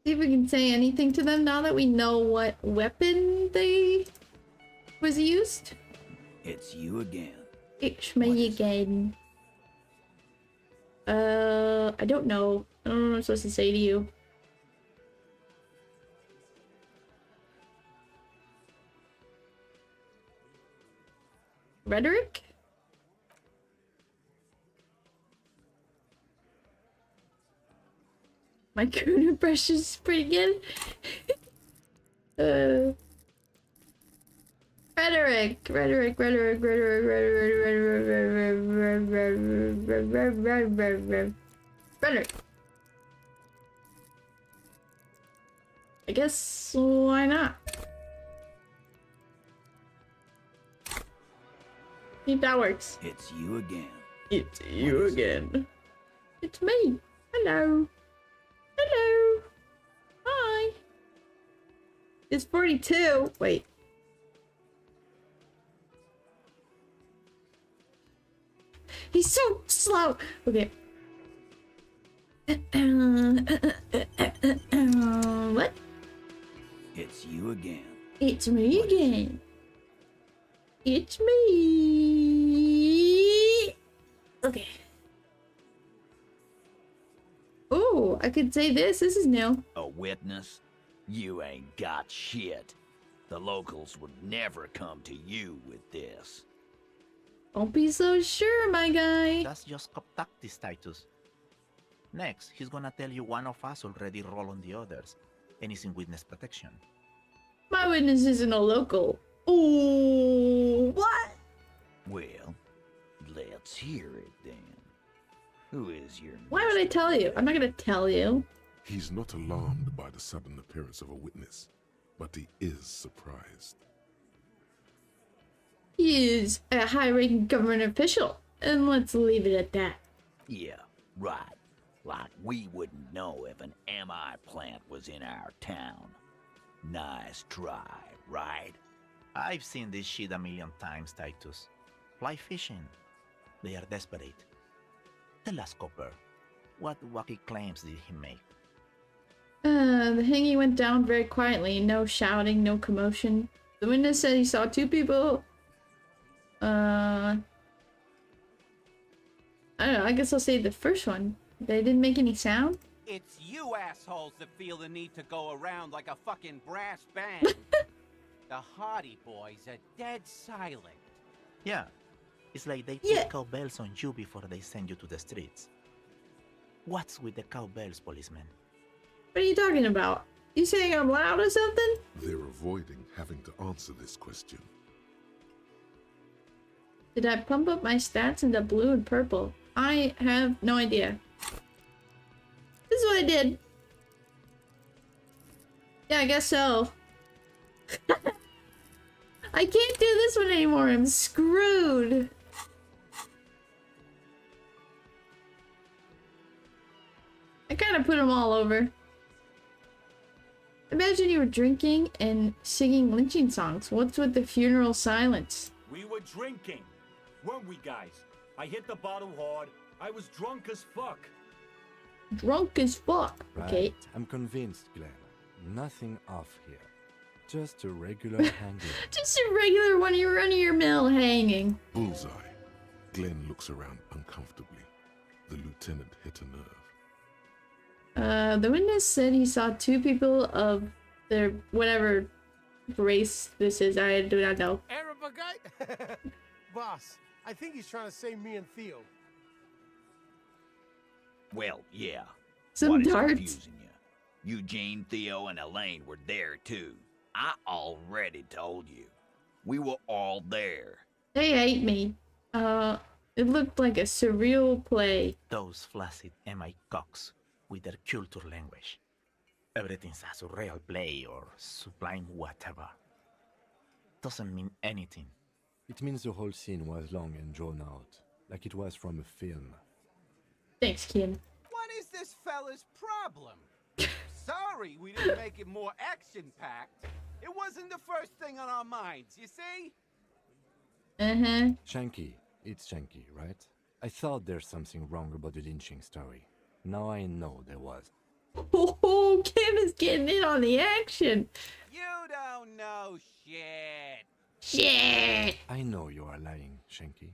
See if we can say anything to them now that we know what weapon they was used. It's you again. It's me again. I don't know. I don't know what I'm supposed to say to you. Rhetoric? My Kuno impression is pretty good. Rhetoric. I guess why not? See if that works. It's you again. It's you again. It's me. Hello. Hello. Hi. It's 42. Wait. He's so slow. Okay. What? It's you again. It's me again. It's me. Okay. Oh, I could say this. This is new. A witness? You ain't got shit. The locals would never come to you with this. Don't be so sure, my guy. That's just tactics, Titus. Next, he's gonna tell you one of us already rolled on the others, and is in witness protection. My witness isn't a local. Ooh, what? Well, let's hear it then. Who is your... Why would I tell you? I'm not gonna tell you. He's not alarmed by the sudden appearance of a witness, but he is surprised. He is a high-ranking government official, and let's leave it at that. Yeah, right. Like we wouldn't know if an MI plant was in our town. Nice try, right? I've seen this shit a million times, Titus. Fly fishing. They are desperate. Tell us, Copper, what wacky claims did he make? The hanging went down very quietly. No shouting, no commotion. The witness said he saw two people. I don't know. I guess I'll say the first one. They didn't make any sound. It's you assholes that feel the need to go around like a fucking brass band. The Hardy Boys are dead silent. Yeah, it's like they Yeah. put cowbells on you before they send you to the streets. What's with the cowbells, policeman? What are you talking about? You saying I'm loud or something? They're avoiding having to answer this question. Did I pump up my stats into blue and purple? I have no idea. This is what I did. Yeah, I guess so. I can't do this one anymore. I'm screwed. I kind of put them all over. Imagine you were drinking and singing lynching songs. What's with the funeral silence? We were drinking, weren't we, guys? I hit the bottle hard. I was drunk as fuck. Drunk as fuck. Right. Okay. I'm convinced, Glenn. Nothing off here. Just a regular hanging. Just a regular one, your run-of-your-mill hanging. Bullseye. Glenn looks around uncomfortably. The lieutenant hit a nerve. The witness said he saw two people of their whatever race this is. I do not know. Arab guy? Boss, I think he's trying to say me and Theo. Well, yeah. Some What is darts. confusing you? Eugene, Theo, and Elaine were there too. I already told you. We were all there. They hate me. It looked like a surreal play. Those flaccid MI cocks with their culture language. Everything's a surreal play or sublime whatever. Doesn't mean anything. It means the whole scene was long and drawn out, like it was from a film. Thanks, kid. What is this fella's problem? Sorry we didn't make it more action-packed. It wasn't the first thing on our minds, you see? Uh-huh. Shanky. It's Shanky, right? I thought there's something wrong about the lynching story. Now I know there was. Oh, Oh, Kim is getting in on the action. You don't know shit. Shit. I know you are lying, Shanky.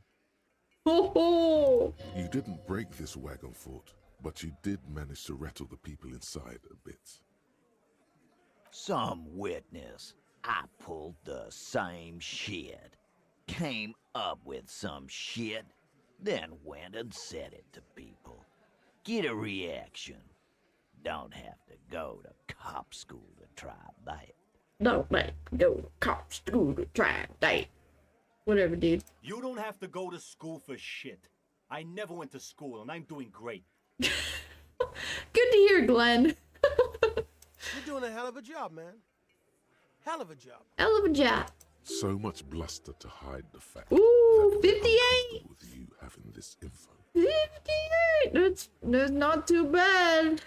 Oh. You didn't break this wagon fort, but you did manage to rattle the people inside a bit. Some witness. I pulled the same shit. Came up with some shit, then went and said it to people. Get a reaction. Don't have to go to cop school to try that. Don't let go to cop school to try that. Whatever, dude. You don't have to go to school for shit. I never went to school, and I'm doing great. Good to hear, Glenn. You're doing a hell of a job, man. Hell of a job. Hell of a job. So much bluster to hide the fact Ooh, that they're 58. uncomfortable with you having this info. 58. That's not too bad.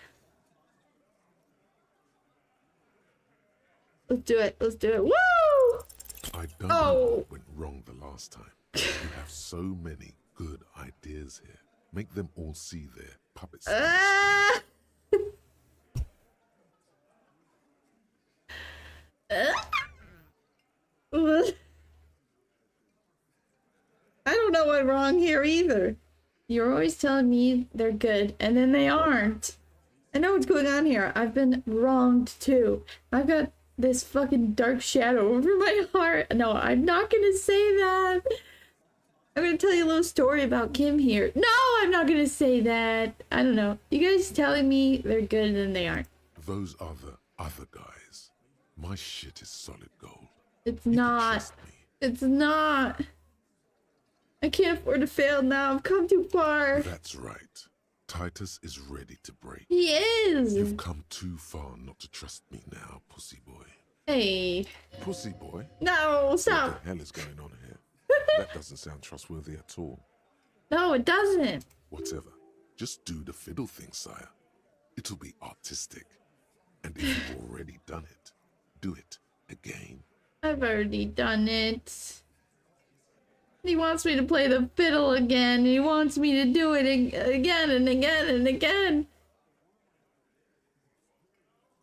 Let's do it. Let's do it. Woo! I don't know what went wrong the last time. You have so many good ideas here. Make them all see their puppets. I don't know what's wrong here either. You're always telling me they're good, and then they aren't. I know what's going on here. I've been wronged too. I've got this fucking dark shadow over my heart. No, I'm not gonna say that. I'm gonna tell you a little story about Kim here. No, I'm not gonna say that. I don't know. You guys telling me they're good and then they aren't. Those are the other guys. My shit is solid gold. It's You can not. trust me. It's not. I can't afford to fail now. I've come too far. That's right. Titus is ready to break. He is. You've come too far not to trust me now, pussy boy. Hey. Pussy boy? No, stop. What the hell is going on here? That doesn't sound trustworthy at all. No, it doesn't. Whatever. Just do the fiddle thing, sire. It'll be artistic. And if you've already done it, do it again. I've already done it. He wants me to play the fiddle again. He wants me to do it again and again and again.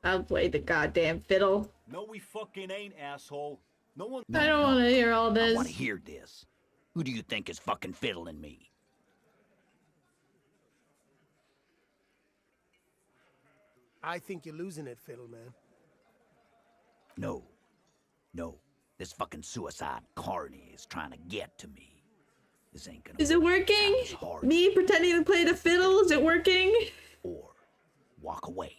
I'll play the goddamn fiddle. No, we fucking ain't, asshole. No one. I don't want to hear all I this. want to hear this. Who do you think is fucking fiddling me? I think you're losing it, Fiddle, man. No. No. This fucking suicide carny is trying to get to me. This ain't gonna Is it working? as hard Me pretending to play the fiddle? Is it working? or walk away.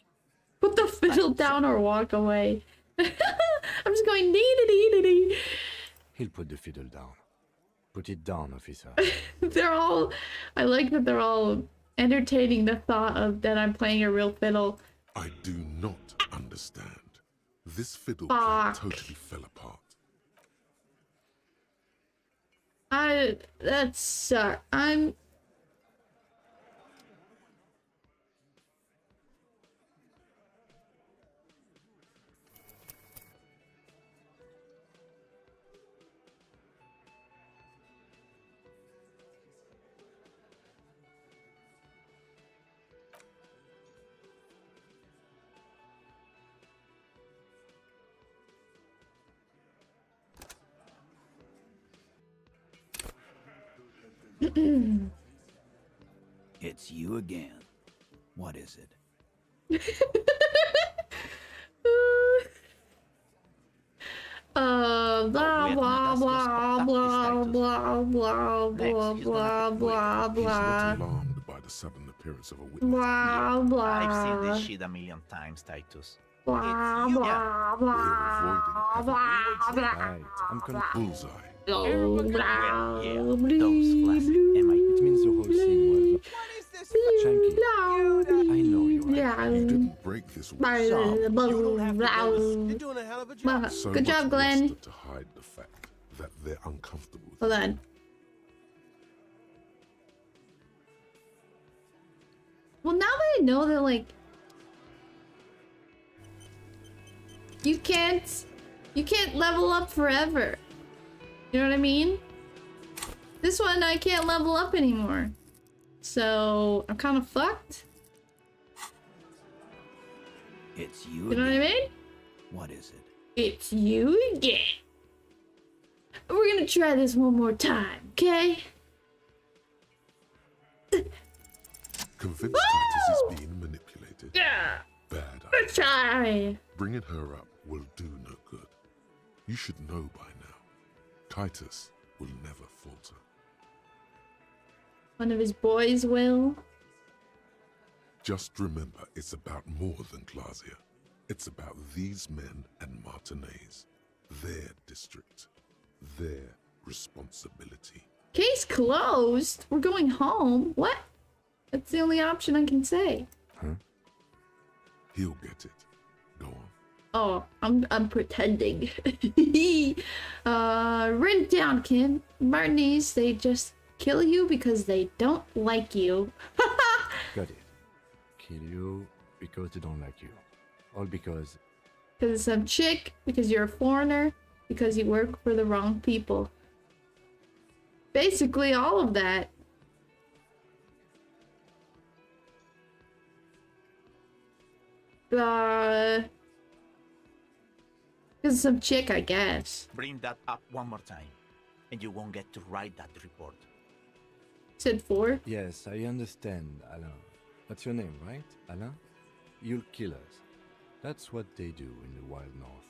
Put the fiddle down or walk away. I'm just going dee dee dee dee. He'll put the fiddle down. Put it down, officer. They're all. I like that they're all entertaining the thought of that I'm playing a real fiddle. I do not understand. This fiddle Fuck. play totally fell apart. That sucks. I'm. It's you again. What is it? Blah blah wait, blah no, that's blah just blah blah blah Next, blah he's gonna blah have to blah He's not blah alarmed by the sudden appearance of a witness. blah blah. I've seen this shit a million times, Titus. Blah you. blah blah blah blah. Right, I'm confused. Bullseye. Blah Well, blah yeah, blah those flasks. Am I? It means the whole scene was... What is this? Shanky, I know you are. You didn't break this wagon. You're doing a hell of a job. So Good job, much Glenn. bluster to hide the fact that they're uncomfortable with Hold you. on. Well, now that I know that, like, you can't level up forever. You know what I mean? This one, I can't level up anymore. So, I'm kind of fucked. It's you You know again. what I mean? What is it? It's you again. We're gonna try this one more time, okay? Convinced Titus is being manipulated. Yeah. Bad Let's idea. try. Bringing her up will do no good. You should know by now. Titus will never falter. One of his boys will. Just remember, it's about more than Glasia. It's about these men and Martinez. Their district. Their responsibility. Case closed. We're going home. What? That's the only option I can say. Huh? He'll get it. Go on. Oh, I'm pretending. Written down, Kim. Martinez, they just kill you because they don't like you. Got it. Kill you because they don't like you. All because Because it's some chick, because you're a foreigner, because you work for the wrong people. Basically, all of that. Because some chick, I guess. Bring that up one more time, and you won't get to write that report. Said 4. yes, I understand, Alain. That's your name, right, Alain? You'll kill us. That's what they do in the wild north.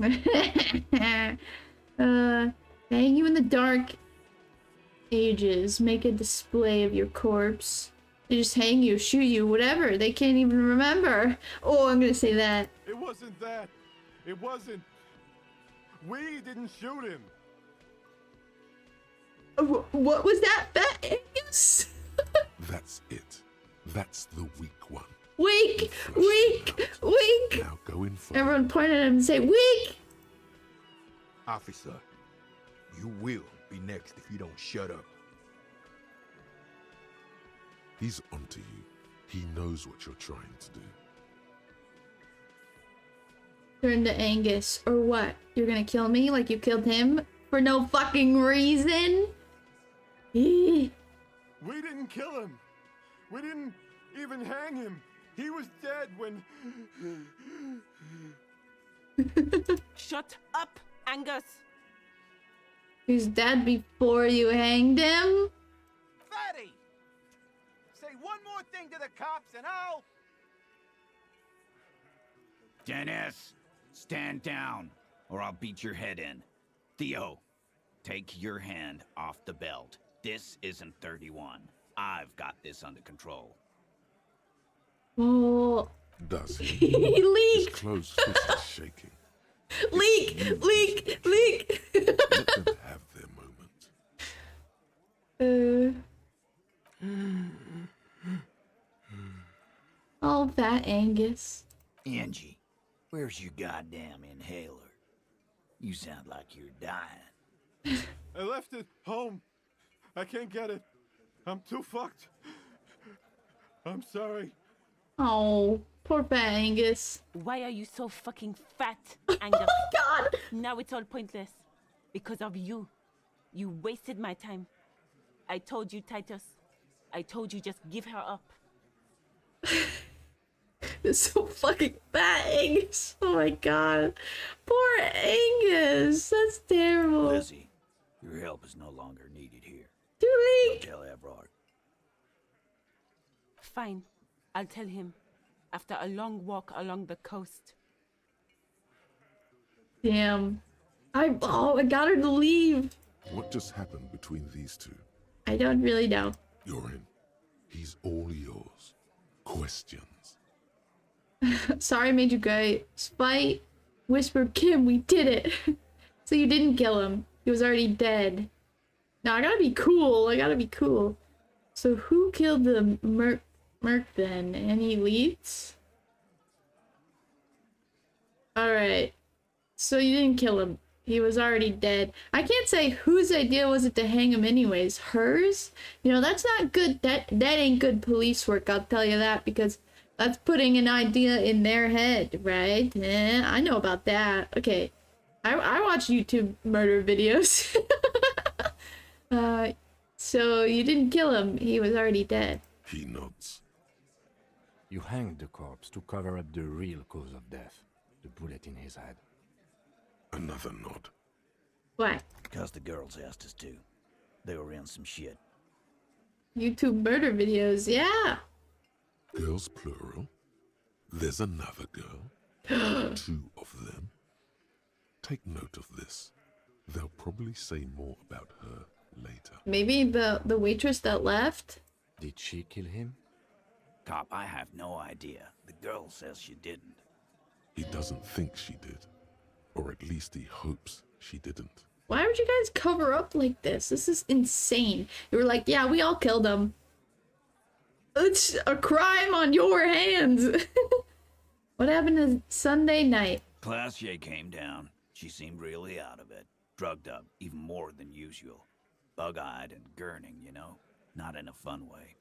Hang you in the dark ages, make a display of your corpse. They just hang you, shoot you, whatever. They can't even remember. Oh, I'm gonna say that. It wasn't that. It wasn't. We didn't shoot him. What was that? Fat Angus? That's it. That's the weak one. Weak! Weak! Weak! Now go in front. Everyone point at him and say, weak! Officer, you will be next if you don't shut up. He's onto you. He knows what you're trying to do. Turn to Angus. Or what? You're gonna kill me like you killed him? For no fucking reason? We didn't kill him. We didn't even hang him. He was dead when... Shut up, Angus. He's dead before you hanged him? Fatty! Say one more thing to the cops and I'll... Dennis, stand down, or I'll beat your head in. Theo, take your hand off the belt. This isn't 31. I've got this under control. Oh. Does he? He leaked! His closed fist is shaking. Leak! Leak! Leak! Let them have their moment. Oh, fat Angus. Angie, where's your goddamn inhaler? You sound like you're dying. I left it home. I can't get it. I'm too fucked. I'm sorry. Oh, poor fat Angus. Why are you so fucking fat, Angus? Oh my god! Now it's all pointless. Because of you. You wasted my time. I told you, Titus. I told you just give her up. It's so fucking fat Angus. Oh my god. Poor Angus. That's terrible. Lizzie, your help is no longer needed here. Too late. Tell Everard. Fine. I'll tell him. After a long walk along the coast. Damn. I got her to leave. What just happened between these two? I don't really know. You're in. He's all yours. Questions. Sorry I made you guys fight. Whispered, Kim, we did it. So you didn't kill him. He was already dead. Now I gotta be cool. I gotta be cool. So who killed the Merc then? Any leads? Alright. So you didn't kill him. He was already dead. I can't say whose idea was it to hang him anyways. Hers? You know, that's not good. That ain't good police work, I'll tell you that, because that's putting an idea in their head, right? I know about that. Okay. I watch YouTube murder videos. So you didn't kill him. He was already dead. He nods. You hanged the corpse to cover up the real cause of death, the bullet in his head. Another nod. Why? Because the girls asked us to. They were in some shit. YouTube murder videos, yeah. Girls plural. There's another girl. 2 of them. Take note of this. They'll probably say more about her later. Maybe the waitress that left? Did she kill him? Cop, I have no idea. The girl says she didn't. He doesn't think she did. Or at least he hopes she didn't. Why would you guys cover up like this? This is insane. You were like, yeah, we all killed him. It's a crime on your hands. What happened to Sunday night? Classier came down. She seemed really out of it. Drugged up, even more than usual. Bug-eyed and gurning, you know? Not in a fun way.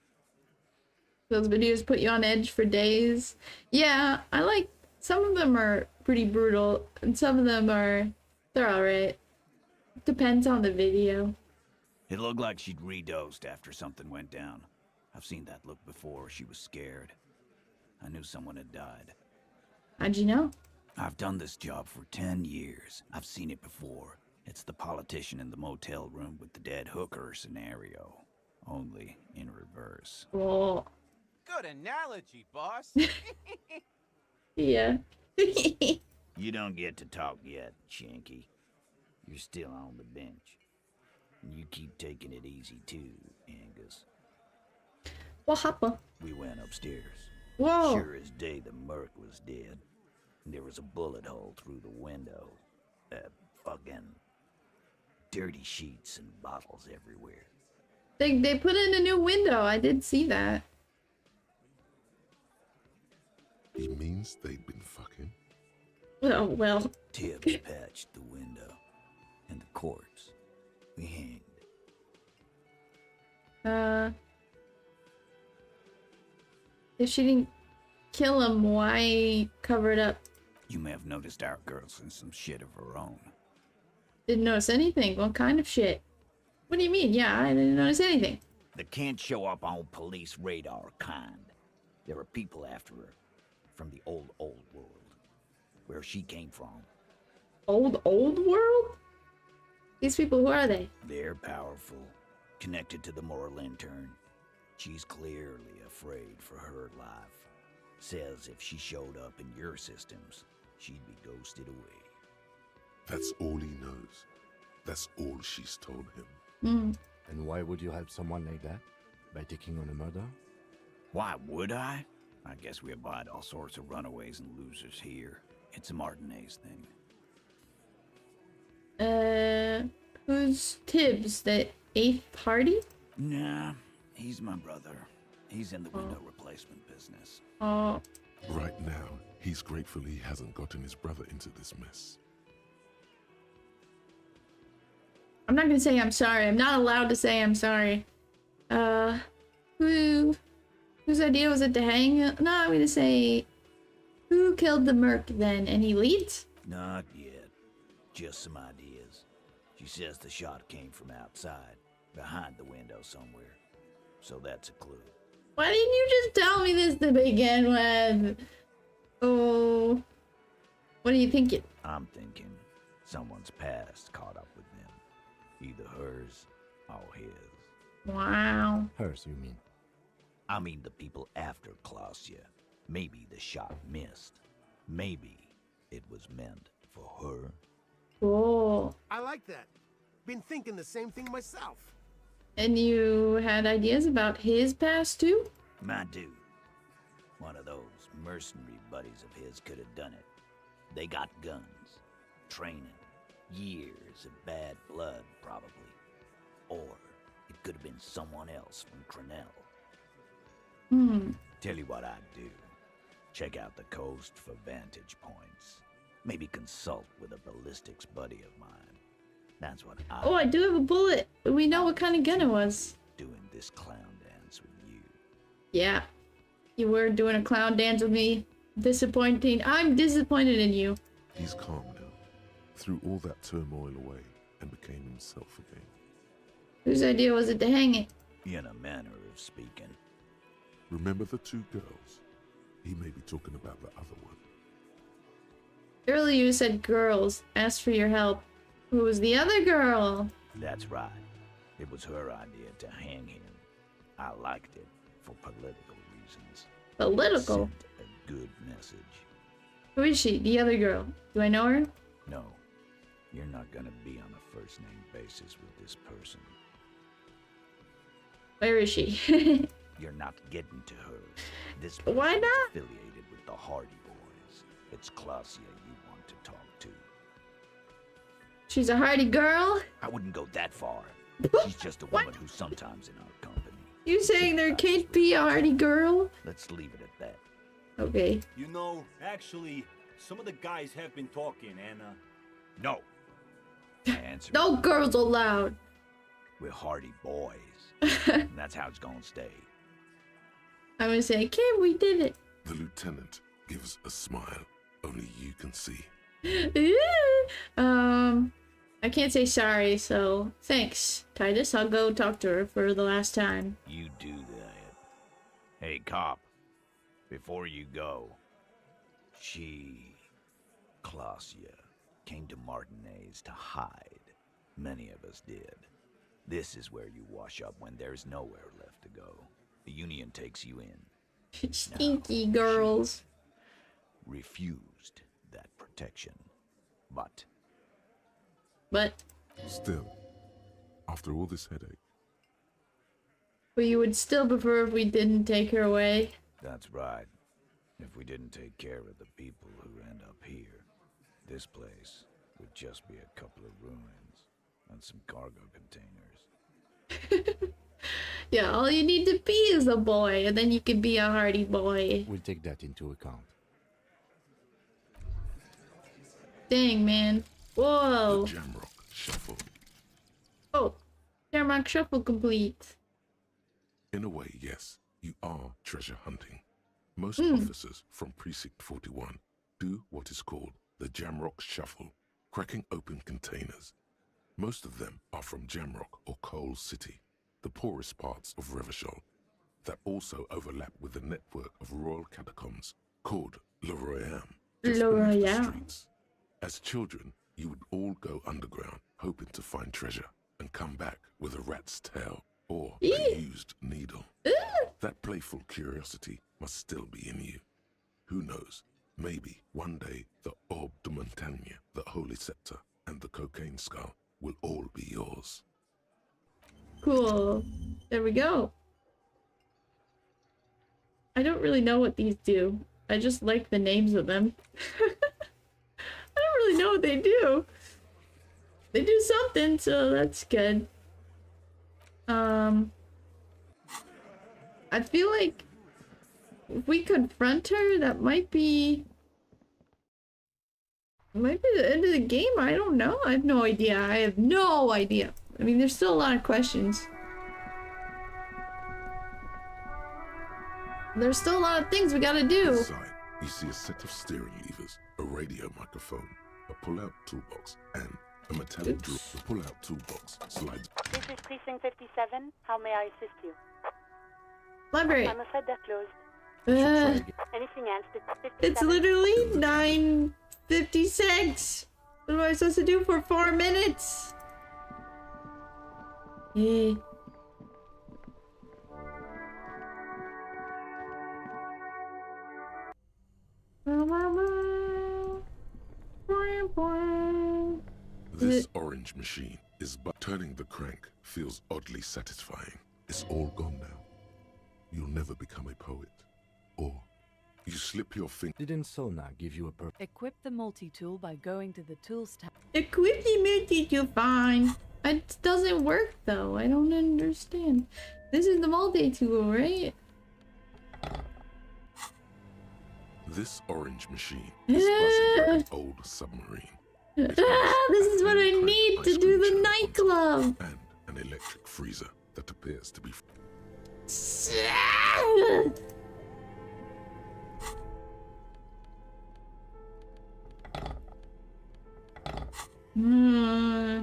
Those videos put you on edge for days. Yeah, I like... Some of them are pretty brutal, and some of them are... They're alright. Depends on the video. It looked like she'd redosed after something went down. I've seen that look before. She was scared. I knew someone had died. How'd you know? I've done this job for 10 years. I've seen it before. It's the politician in the motel room with the dead hooker scenario. Only in reverse. Whoa. Good analogy, boss. Yeah. You don't get to talk yet, Shanky. You're still on the bench. And you keep taking it easy too, Angus. What happened? We went upstairs. Whoa. Sure as day the Merc was dead. And there was a bullet hole through the window. Fucking dirty sheets and bottles everywhere. They put in a new window. I did see that. He means they'd been fucking. Oh, well. Tibbs patched the window. And the corpse. We hanged. If she didn't kill him, why cover it up? You may have noticed our girl's in some shit of her own. Didn't notice anything. What kind of shit? What do you mean? Yeah, I didn't notice anything. That can't show up on police radar kind. There are people after her. From the old world. Where she came from. Old world? These people, who are they? They're powerful. Connected to the moral intern. She's clearly afraid for her life. Says if she showed up in your systems, she'd be ghosted away. That's all he knows. That's all she's told him. And why would you help someone like that? By taking on a murder? Why would I? I guess we abide all sorts of runaways and losers here. It's a Martinez thing. Who's Tibbs? The 8th party? Nah, he's my brother. He's in the window replacement business. Oh. Right now, he's grateful he hasn't gotten his brother into this mess. I'm not gonna say I'm sorry. I'm not allowed to say I'm sorry. Whose idea was it to hang? No, I'm gonna say... Who killed the Merc then? Any leads? Not yet. Just some ideas. She says the shot came from outside, behind the window somewhere. So that's a clue. Why didn't you just tell me this to begin with? Oh... What are you thinking? I'm thinking someone's past caught up with them. Either hers or his. Wow. Hers, you mean? I mean the people after Klausya. Maybe the shot missed. Maybe it was meant for her. Cool. I like that. Been thinking the same thing myself. And you had ideas about his past too? My dude. One of those mercenary buddies of his could have done it. They got guns, training, years of bad blood, probably. Or it could have been someone else from Crenell. Tell you what I'd do. Check out the coast for vantage points. Maybe consult with a ballistics buddy of mine. That's what I do have a bullet. We know what kind of gun it was. Doing this clown dance with you. Yeah. You were doing a clown dance with me. Disappointing. I'm disappointed in you. He's calm now. Threw all that turmoil away and became himself again. Whose idea was it to hang it? In a manner of speaking. Remember the 2 girls? He may be talking about the other one. Earlier you said girls. Asked for your help. Who was the other girl? That's right. It was her idea to hang him. I liked it for political reasons. Political? Sent a good message. Who is she? The other girl. Do I know her? No, you're not gonna be on a first-name basis with this person. Where is she? You're not getting to her. This Why person is not? affiliated with the Hardy Boys. It's Claudia you want to talk to. She's a hardy girl? I wouldn't go that far. She's just a What? woman who's sometimes in our company. You saying there can't be a hardy girl? Let's leave it at that. Okay. You know, actually, some of the guys have been talking, and No. My answer No is girls allowed. we're Hardy Boys. And that's how it's gonna stay. I'm gonna say, Kim, we did it. The lieutenant gives a smile only you can see. I can't say sorry, so thanks, Titus. I'll go talk to her for the last time. You do that. Hey, cop. Before you go, Claudia, came to Martinez to hide. Many of us did. This is where you wash up when there's nowhere left to go. The Union takes you in. Stinky girls. Refused that protection. But Still, after all this headache, But you would still prefer if we didn't take her away. that's right. If we didn't take care of the people who end up here, this place would just be a couple of ruins and some cargo containers. Yeah, all you need to be is a boy, and then you can be a hardy boy. We'll take that into account. Dang, man. Whoa. the Jamrock Shuffle. Oh, Jamrock Shuffle complete. In a way, yes, you are treasure hunting. Most officers from Precinct 41 do what is called the Jamrock Shuffle, cracking open containers. Most of them are from Jamrock or Coal City, the poorest parts of Revachol, that also overlap with the network of royal catacombs called Le Royaume, just Le beneath the Royaume. streets. As children, you would all go underground, hoping to find treasure, and come back with a rat's tail or a used needle. That playful curiosity must still be in you. Who knows? Maybe one day the Orbe de Montagne, the Holy Scepter, and the Cocaine Skull will all be yours. Cool. There we go. I don't really know what these do. I just like the names of them. I don't really know what they do. They do something, so that's good. I feel like if we confront her, that might be the end of the game. I don't know. I have no idea. I have no idea. I mean, there's still a lot of questions. There's still a lot of things we gotta do. Inside, you see a set of steering levers, a radio microphone, a pull-out toolbox, and a metallic drill. The pull-out toolbox slides. This is Precinct 57. How may I assist you? Library. I'm afraid they're closed. Anything else? It's literally 9:56. What am I supposed to do for 4 minutes? Yeah. This orange machine is but turning the crank feels oddly satisfying. It's all gone now. You'll never become a poet. Or you slip your finger. Didn't Sona give you a Equip the multi-tool by going to the Tools tab. Equip the multi-tool, fine. It doesn't work though. I don't understand. This is the multi-tool, right? This orange machine is buzzing like an old submarine. This is what I need to do the nightclub. And an electric freezer that appears to be. I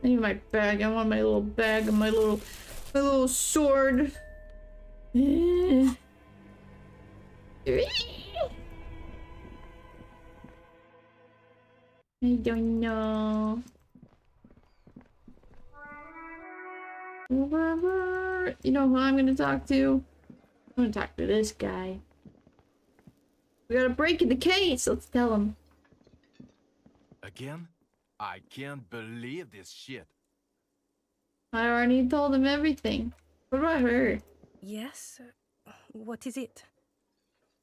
need my bag. I want my little bag and my little sword. I don't know. You know who I'm gonna talk to? I'm gonna talk to this guy. We got a break in the case. Let's tell him. Again? I can't believe this shit. I already told him everything. What about her? Yes? What is it?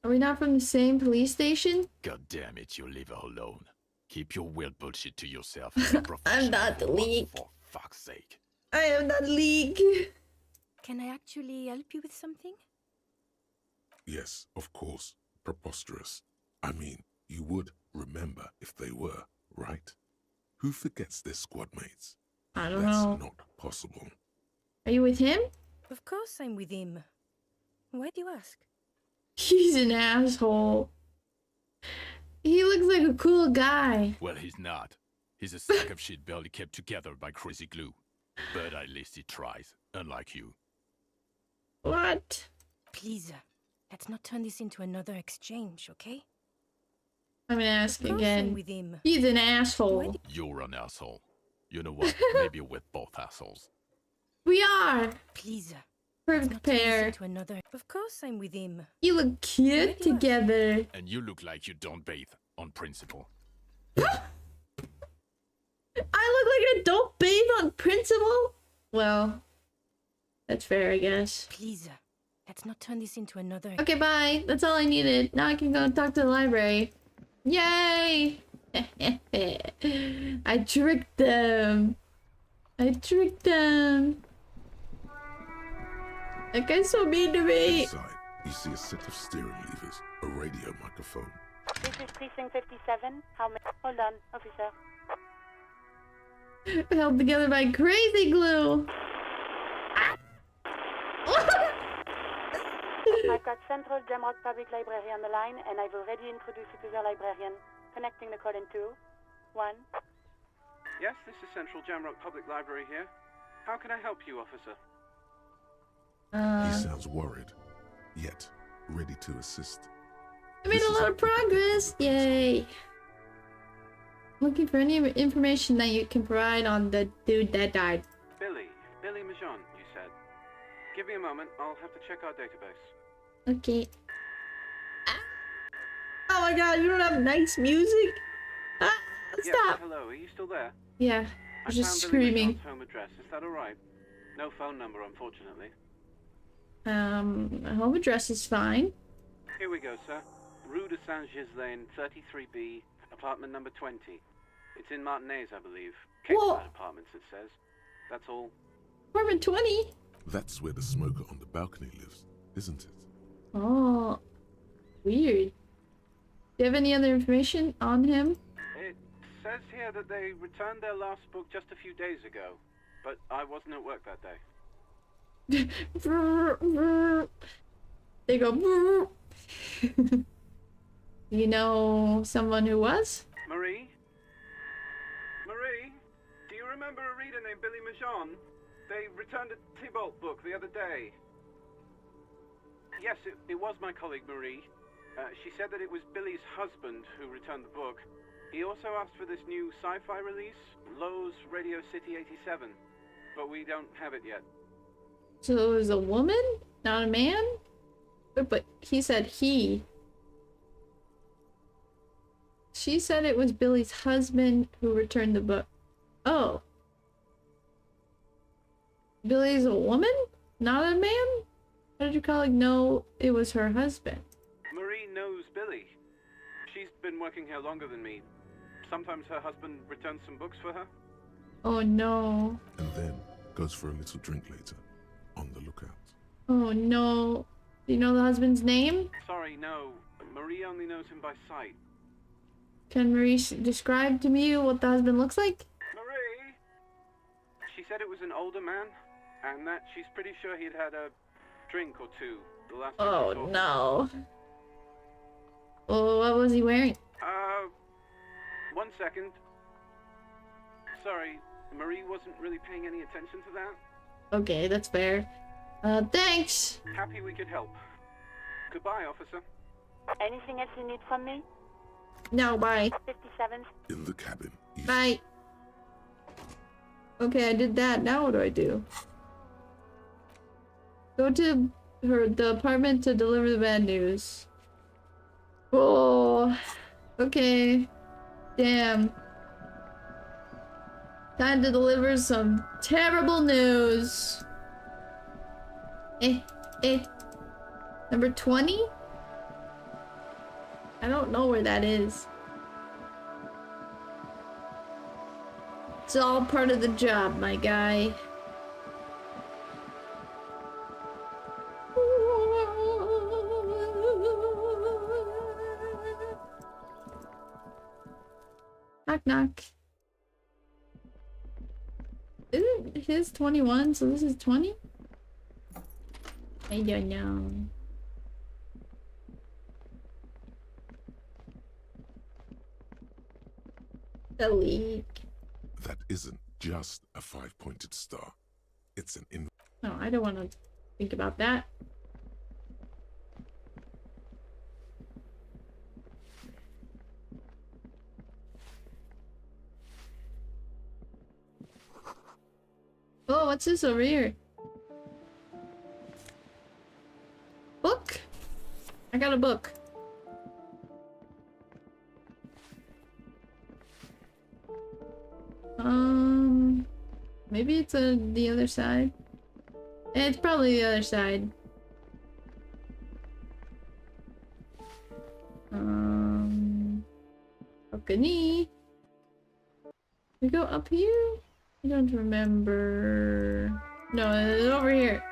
Are we not from the same police station? God damn it, you leave her alone. Keep your weird bullshit to yourself. And be I'm professional not the for once, league. For fuck's sake. I am not league. Can I actually help you with something? Yes, of course. Preposterous. I mean, you would remember if they were, right? Who forgets their squad mates? I don't That's know. not possible. Are you with him? Of course I'm with him. Why do you ask? He's an asshole. He looks like a cool guy. Well, he's not. He's a sack of shit barely kept together by crazy glue. But at least he tries, unlike you. What? Please, let's not turn this into another exchange, okay? I'm gonna ask Of course again. I'm with him. He's an asshole. You're an asshole. You know what? Maybe we're both assholes. We are. Please. Perfect pair. Into another. Of course I'm with him. You look cute together. And you look like you don't bathe, on principle. I look like I don't bathe on principle? Well, that's fair, I guess. Please, let's not turn this into another. Okay, bye. That's all I needed. Now I can go talk to the library. Yay! I tricked them. I tricked them. That guy's so mean to me. Inside, you see a set of steering levers, a radio microphone. This is precinct 57. How many? Hold on, officer. Held together by crazy glue. I've got Central Jamrock Public Library on the line, and I've already introduced you to the librarian. Connecting the call in 2, 1. Yes, this is Central Jamrock Public Library here. How can I help you, officer? He sounds worried, yet ready to assist. I made a lot of progress. Yay. Looking for any information that you can provide on the dude that died. Billy Majon, you said. Give me a moment, I'll have to check our database. Okay. Oh my god, you don't have nice music? Ah, Yes, stop. hello, are you still there? Yeah, I I'm just found Billy screaming. Majon's home address, is that alright? No phone number, unfortunately. My home address is fine. Here we go, sir. Rue de Saint-Ghislain, 33B, apartment number 20. It's in Martinez, I believe. Cape-side apartments, it says. That's all. Apartment 20? That's where the smoker on the balcony lives, isn't it? Oh, weird. Do you have any other information on him? It says here that they returned their last book just a few days ago, but I wasn't at work that day. They go. You know someone who was? Marie? Marie? Do you remember a reader named Billy Majon? They returned a Tybalt book the other day. Yes, it was my colleague Marie. She said that it was Billy's husband who returned the book. He also asked for this new sci-fi release, Lowe's Radio City 87, but we don't have it yet. So it was a woman, not a man? But he said he. She said it was Billy's husband who returned the book. Oh. Billy's a woman? Not a man? How did your colleague know it was her husband? Marie knows Billy. She's been working here longer than me. Sometimes her husband returns some books for her. Oh no. And then goes for a little drink later. On the lookout. Oh no. Do you know the husband's name? Sorry, no. Marie only knows him by sight. Can Marie describe to me what the husband looks like? Marie! She said it was an older man, and that she's pretty sure he'd had a drink or two the last time she saw Oh him. no. Oh, what was he wearing? 1 second. Sorry, Marie wasn't really paying any attention to that. Okay, that's fair. Thanks. Happy we could help. Goodbye, officer. Anything else you need from me? No, bye. 57. In the cabin. Bye. Okay, I did that. Now what do I do? Go to the apartment to deliver the bad news. Oh, okay. Damn. Time to deliver some terrible news. Number 20? I don't know where that is. It's all part of the job, my guy. Knock knock. Isn't his 21, so this is 20? I don't know. The leak. That isn't just a 5-pointed star. It's an No, I don't want to think about that. Oh, what's this over here? Book? I got a book. Maybe it's the other side. It's probably the other side. Balcony. We go up here? I don't remember. No, it's over here.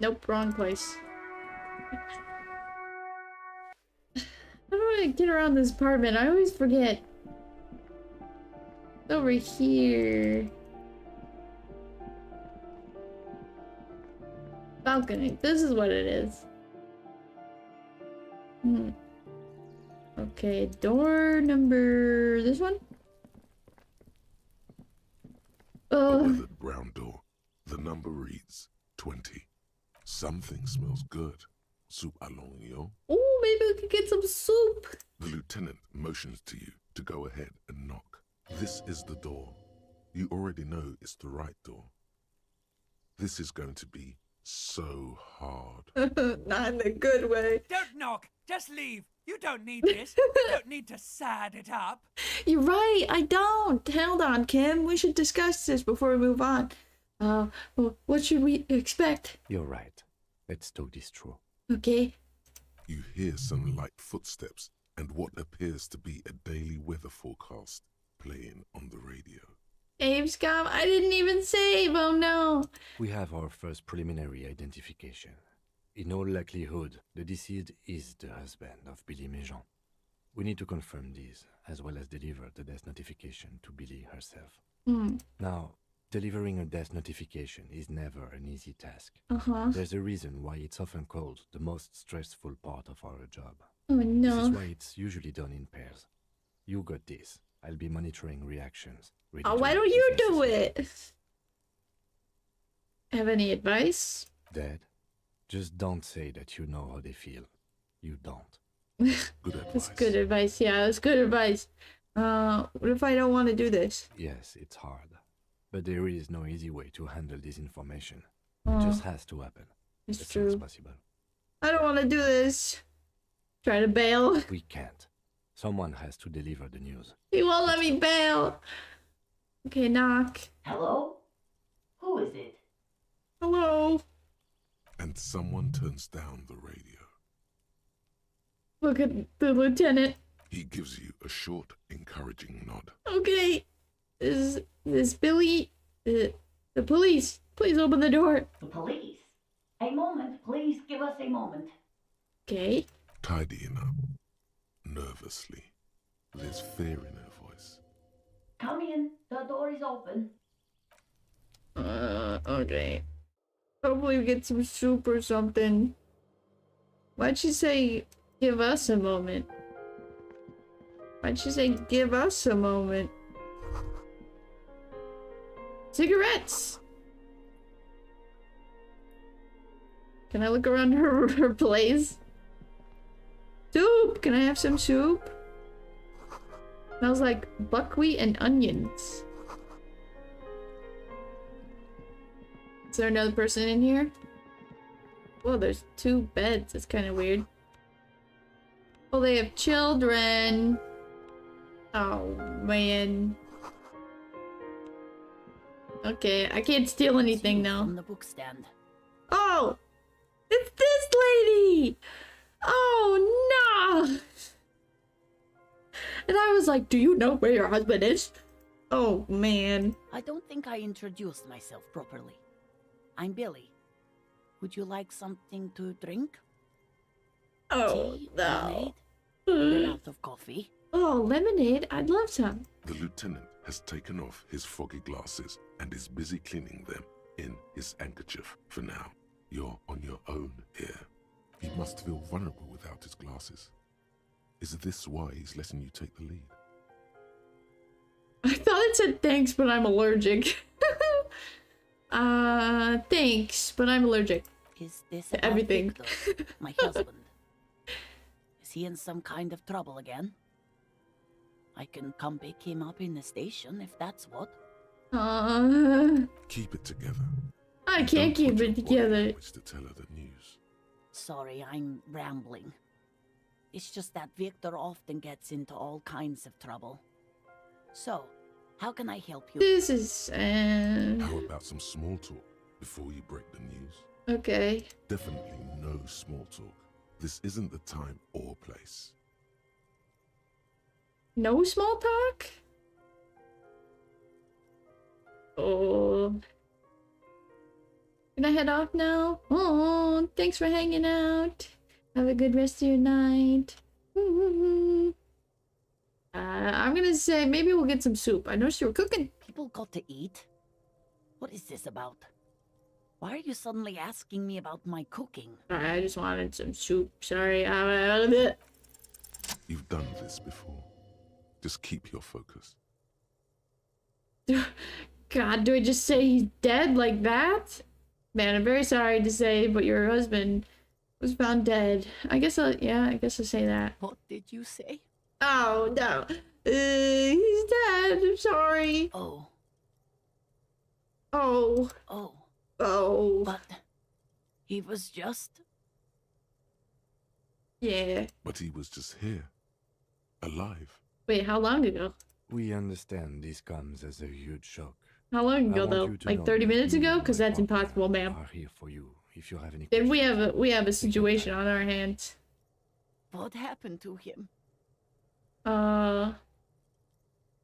Nope, wrong place. How do I get around this apartment? I always forget. It's over here. Balcony. This is what it is. Okay, door number... this one? A weathered brown door. The number reads 20. Something smells good. Soup à l'oignon. Oh, maybe we could get some soup. The lieutenant motions to you to go ahead and knock. This is the door. You already know it's the right door. This is going to be so hard. Not in a good way. Don't knock. Just leave. You don't need this. You don't need to sad it up. You're right. I don't. Hold on, Kim. We should discuss this before we move on. What should we expect? You're right. Let's talk this through. Okay. You hear some light footsteps and what appears to be a daily weather forecast playing on the radio. Avescom, I didn't even save. Oh no. We have our first preliminary identification. In all likelihood, the deceased is the husband of Billy Méjean. We need to confirm this, as well as deliver the death notification to Billy herself. Now, delivering a death notification is never an easy task. There's a reason why it's often called the most stressful part of our job. Oh no. This is why it's usually done in pairs. You got this. I'll be monitoring reactions. Why don't you do it? Have any advice? Dad, just don't say that you know how they feel. You don't. Good advice. That's good advice. Yeah, that's good advice. What if I don't want to do this? Yes, it's hard. But there is no easy way to handle this information. It just has to happen. It's as soon as true. possible. I don't want to do this. Try to bail. We can't. Someone has to deliver the news. He won't let me bail. Okay, knock. Hello? Who is it? Hello. And someone turns down the radio. Look at the lieutenant. He gives you a short, encouraging nod. Okay. Is this Billy? The police. Please open the door. The police? A moment, please give us a moment. Okay. Tidying up. Nervously. There's fear in her voice. Come in, the door is open. Okay. Hopefully we get some soup or something. Why'd she say give us a moment? Why'd she say give us a moment? Cigarettes! Can I look around her place? Soup! Can I have some soup? Smells like buckwheat and onions. Is there another person in here? Whoa, there's 2 beds. That's kind of weird. Oh, they have children. Oh, man. Okay, I can't steal anything now. From the book stand. Oh! It's this lady! Oh, no! And I was like, do you know where your husband is? Oh, man. I don't think I introduced myself properly. I'm Billy. Would you like something to drink? Oh, Tea? no. Lemonade? We're out of coffee. Oh, lemonade? I'd love some. The lieutenant has taken off his foggy glasses and is busy cleaning them in his handkerchief for now. You're on your own here. He must feel vulnerable without his glasses. Is this why he's letting you take the lead? I thought it said thanks, but I'm allergic. Thanks, but I'm allergic. Is this to everything? Victor, my husband? Is he in some kind of trouble again? I can come pick him up in the station if that's what. Keep it together. I can't keep it together. To tell her the news. Sorry, I'm rambling. It's just that Victor often gets into all kinds of trouble. So, how can I help you? This is How about some small talk before you break the news? okay. Definitely no small talk. This isn't the time or place. No small talk? Oh. Can I head off now? Oh, thanks for hanging out. Have a good rest of your night. I'm gonna say maybe we'll get some soup. I noticed you were cooking. People got to eat? What is this about? Why are you suddenly asking me about my cooking? I just wanted some soup. Sorry. You've done this before. Just keep your focus. God, do I just say he's dead like that? Man, I'm very sorry to say, but your husband was found dead. I guess I'll say that. What did you say? Oh, no. He's dead. I'm sorry. Oh. Oh. Oh. Oh. But he was just... Yeah. But he was just here. Alive. Wait, how long ago? We understand this comes as a huge shock. How long ago, though? Like 30 minutes ago? Because that's impossible, ma'am. Are here for you if you have any Then we have a situation on our hands. What happened to him?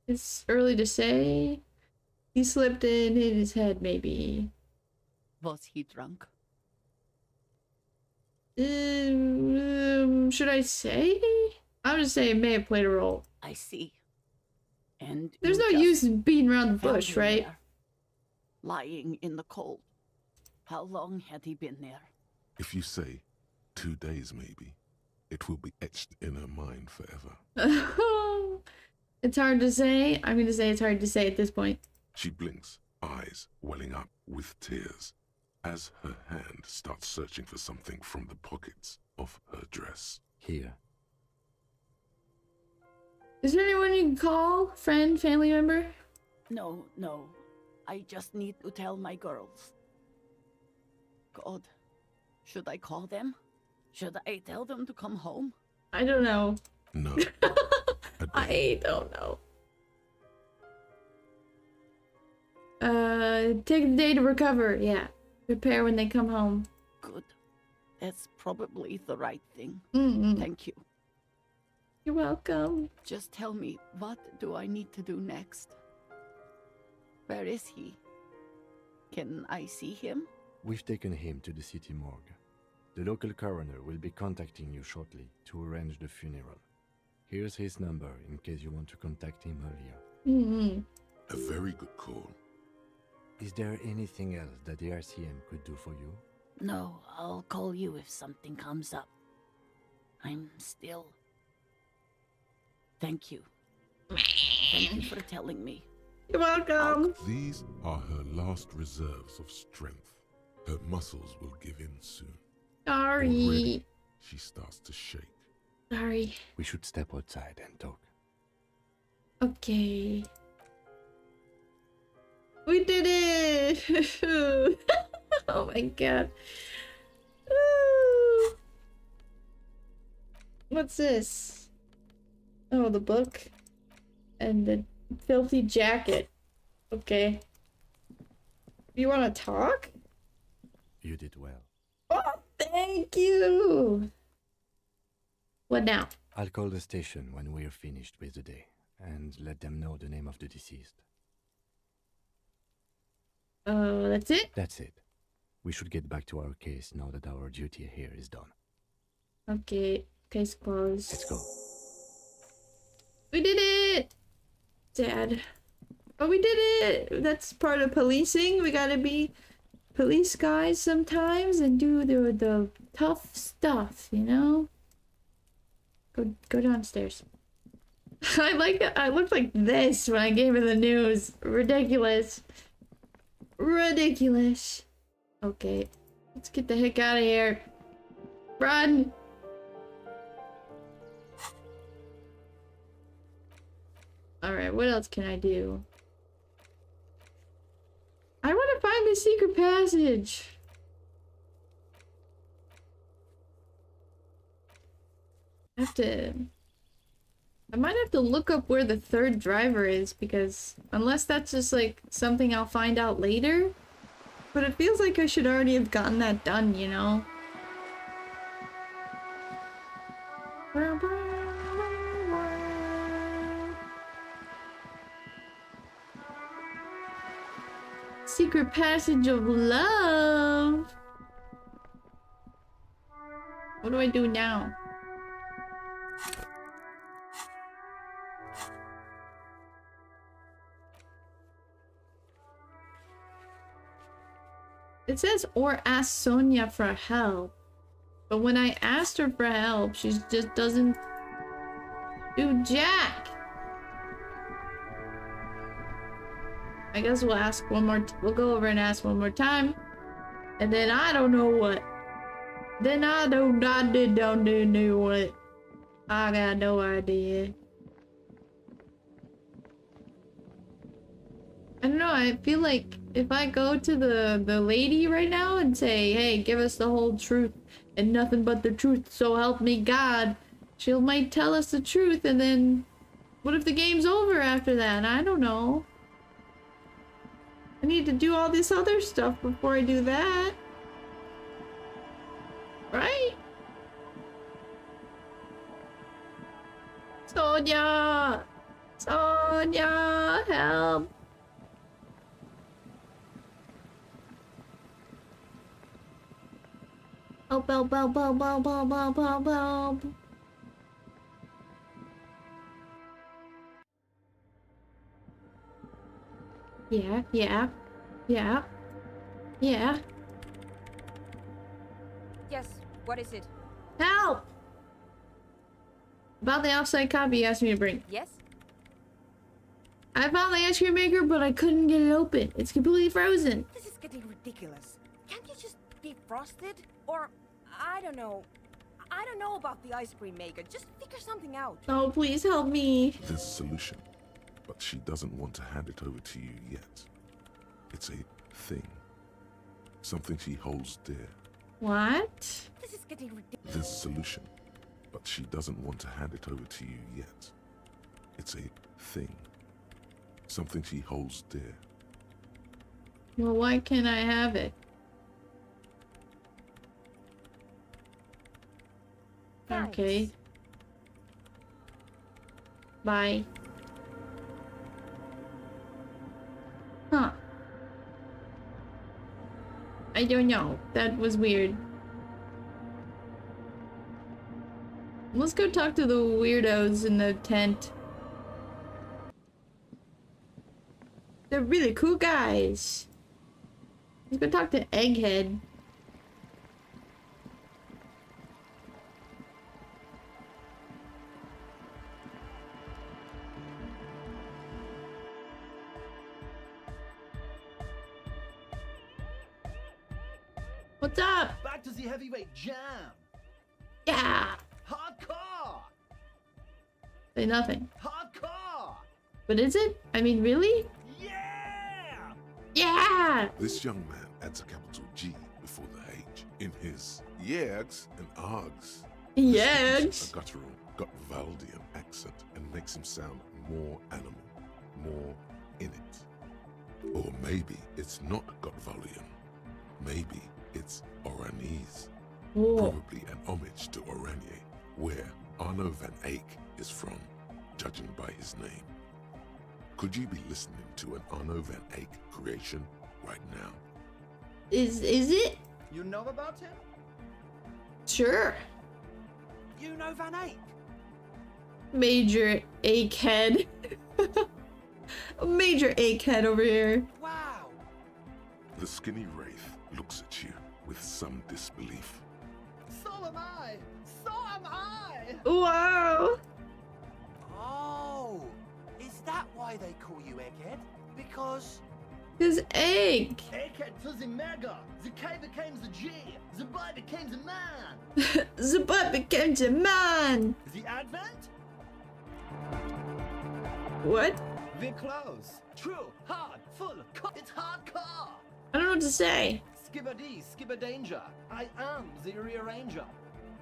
It's early to say. He slipped and hit his head, maybe. Was he drunk? Should I say? I would just say it may have played a role. I see. And there's no use in beating around the bush, right? There, lying in the cold. How long had he been there? If you say 2 days, maybe, it will be etched in her mind forever. It's hard to say. I'm gonna say it's hard to say at this point. She blinks, eyes welling up with tears, as her hand starts searching for something from the pockets of her dress. Here. Is there anyone you can call? Friend, family member? No. I just need to tell my girls. God, should I call them? Should I tell them to come home? I don't know. No. I don't know. Take the day to recover. Yeah. Prepare when they come home. Good. That's probably the right thing. Thank you. You're welcome. Just tell me, what do I need to do next? Where is he? Can I see him? We've taken him to the city morgue. The local coroner will be contacting you shortly to arrange the funeral. Here's his number in case you want to contact him earlier. A very good call. Is there anything else that the RCM could do for you? No, I'll call you if something comes up. I'm still... Thank you. Thank you for telling me. You're welcome. These are her last reserves of strength. Her muscles will give in soon. Sorry. Already, she starts to shake. Sorry. We should step outside and talk. Okay. We did it! Oh my god. Woo. What's this? Oh, the book. And the filthy jacket. Okay. You wanna talk? You did well. Oh, thank you! What now? I'll call the station when we're finished with the day and let them know the name of the deceased. That's it? That's it. We should get back to our case now that our duty here is done. Okay, case closed. Let's go. We did it! Dad. Oh, we did it! That's part of policing. We gotta be police guys sometimes and do the tough stuff, you know? Go downstairs. I like it. I looked like this when I gave her the news. Ridiculous. Ridiculous. Okay. Let's get the heck out of here. Run! Alright, what else can I do? I want to find the secret passage. I might have to look up where the third driver is, because unless that's just like something I'll find out later. But it feels like I should already have gotten that done, you know? Secret passage of love. What do I do now? It says, or ask Sonia for help. But when I asked her for help, she just doesn't do jack. I guess we'll ask one more. We'll go over and ask one more time. And then I don't know what. Then I don't know what. I got no idea. I don't know, I feel like if I go to the lady right now and say, hey, give us the whole truth and nothing but the truth, so help me God, she might tell us the truth, and then what if the game's over after that? I don't know. I need to do all this other stuff before I do that. Right? Sonia! Sonia, help! Help, help, help, help, help, help, help, help, help. Yeah, yeah, yeah, yeah. Yes, what is it? Help! About the offside copy you asked me to bring. Yes? I found the ice cream maker, but I couldn't get it open. It's completely frozen. This is getting ridiculous. Can't you just defrost it? Or, I don't know. I don't know about the ice cream maker. Just figure something out. Oh, please help me. There's a solution, but she doesn't want to hand it over to you yet. It's a thing. Something she holds dear. What? This is getting ridiculous. There's a solution, but she doesn't want to hand it over to you yet. It's a thing. Something she holds dear. Well, why can't I have it? Thanks. Okay. Bye. Huh. I don't know. That was weird. Let's go talk to the weirdos in the tent. They're really cool guys. Let's go talk to Egghead. What's up? Back to the heavyweight jam. Yeah. Hardcore. Say nothing. Hardcore. But is it? I mean, really? Yeah. Yeah. This young man adds a capital G before the H in his yegs and args. Yegs. A guttural Gotvaldian accent and makes him sound more animal, more in it. Or maybe it's not Gotvaldian. Maybe it's Oranese. Probably an homage to Oranje, where Arno van Eyck is from, judging by his name. Could you be listening to an Arno van Eyck creation right now? Is it? You know about him? Sure. You know Van Eyck? Major achehead. A major achehead over here. Wow. The skinny wraith looks at you with some disbelief. So am I. So am I. Wow. Oh, is that why they call you Egghead? Because his egg. Egghead to the mega. The K became the G. The boy became the man. The boy became the man. The Advent? What? We're close. True, hard, full, it's hardcore. I don't know what to say. Skibbity, skibberdanger. I am the rearranger.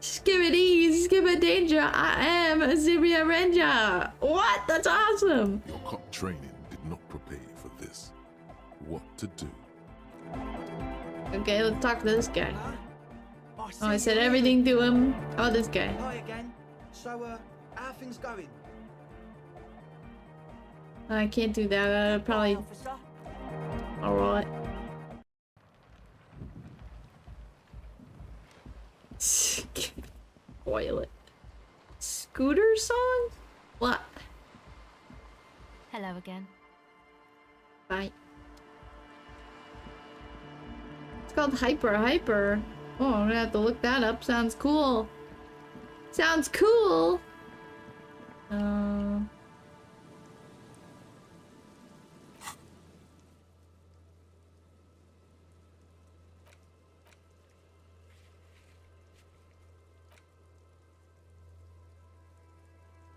Skibbity, skibberdanger. I am a Zibia Ranger. What? That's awesome. Your cop training did not prepare you for this. What to do? Okay, let's talk to this guy. Oh, I said everything to him. Oh, this guy. Hi again. So, how are things going? I can't do that. Probably. Alright. Toilet. Scooter song? What? Hello again. Bye. It's called Hyper. Oh, I'm gonna have to look that up. Sounds cool. Sounds cool.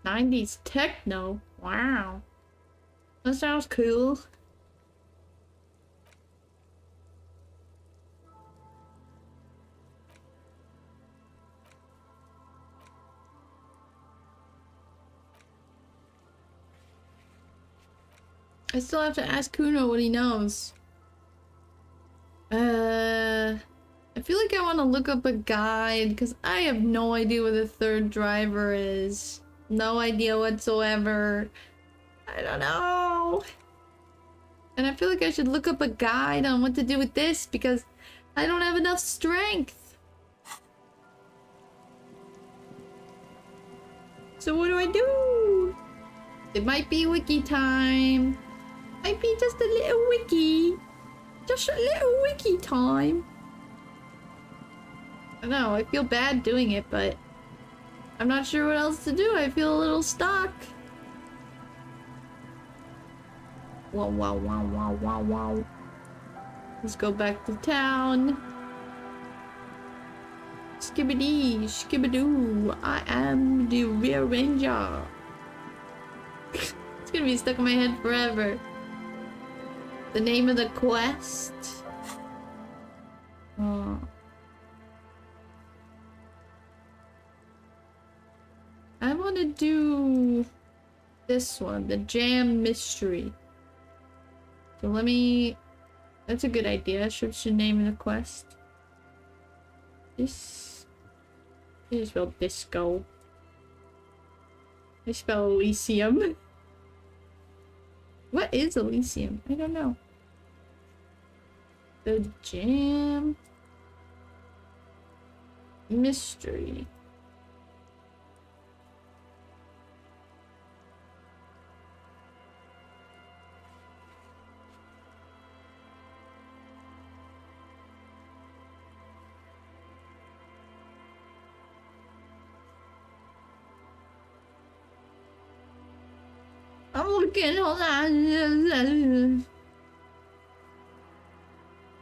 90s techno. Wow. That sounds cool. I still have to ask Kuno what he knows. I feel like I want to look up a guide because I have no idea where the third driver is. No idea whatsoever. I don't know. And I feel like I should look up a guide on what to do with this because I don't have enough strength. So what do I do? It might be wiki time. Might be just a little wiki. Just a little wiki time. I know, I feel bad doing it, but I'm not sure what else to do. I feel a little stuck. Wow, wow, wow, wow, wow, wow. Let's go back to town. Skibbity, skibbidoo. I am the rear ranger. It's gonna be stuck in my head forever. The name of the quest. I want to do this one, the jam mystery. So let me. That's a good idea. Should name the quest. This. I spell disco. I spell Elysium. What is Elysium? I don't know. The jam mystery. I'm looking, hold on.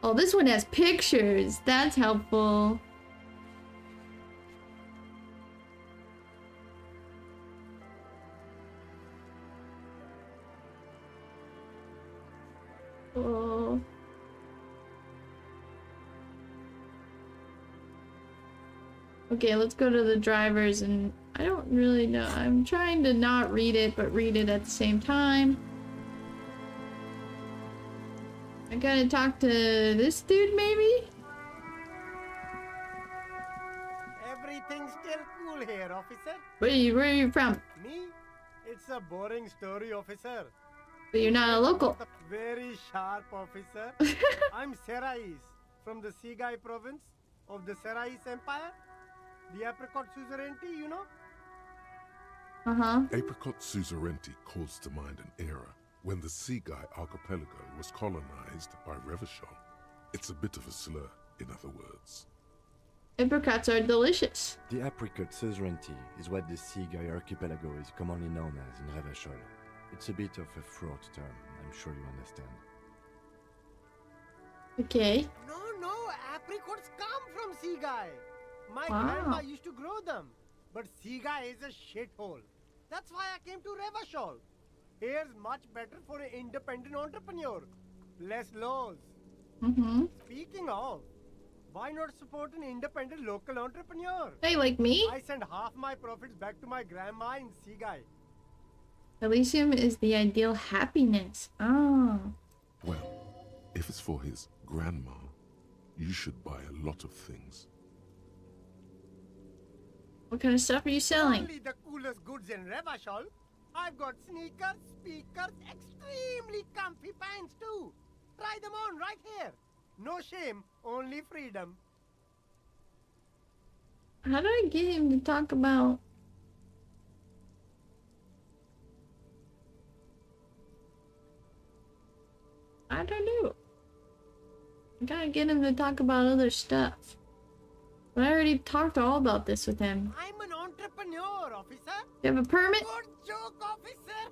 Oh, this one has pictures. That's helpful. Oh. Okay, let's go to the drivers, and I don't really know. I'm trying to not read it, but read it at the same time. I gotta talk to this dude, maybe? Everything's still cool here, officer. Where are you from? Me? It's a boring story, officer. But you're not a local. Very sharp, officer. I'm Serais, from the Sigai province of the Serais Empire. The apricot suzerainty, you know? Uh-huh. Apricot suzerainty calls to mind an era when the Sigai archipelago was colonized by Revachol. It's a bit of a slur, in other words. Apricots are delicious. The apricot suzerainty is what the Sigai archipelago is commonly known as in Revachol. It's a bit of a fraught term, I'm sure you understand. Okay. No, apricots come from Sigai. My Wow. grandma used to grow them. But Sigai is a shithole. That's why I came to Revachol. Here's much better for an independent entrepreneur. Less laws. Mm-hmm. Speaking of, why not support an independent local entrepreneur? Hey, like me? I send half my profits back to my grandma in Sigai. Elysium is the ideal happiness. Oh. Well, if it's for his grandma, you should buy a lot of things. What kind of stuff are you selling? Only the coolest goods in Revachol. I've got sneakers, speakers, extremely comfy pants too. Try them on right here. No shame, only freedom. How do I get him to talk about... I don't know. I gotta get him to talk about other stuff. But I already talked all about this with him. I'm an entrepreneur, officer. You have a permit? Good joke, officer.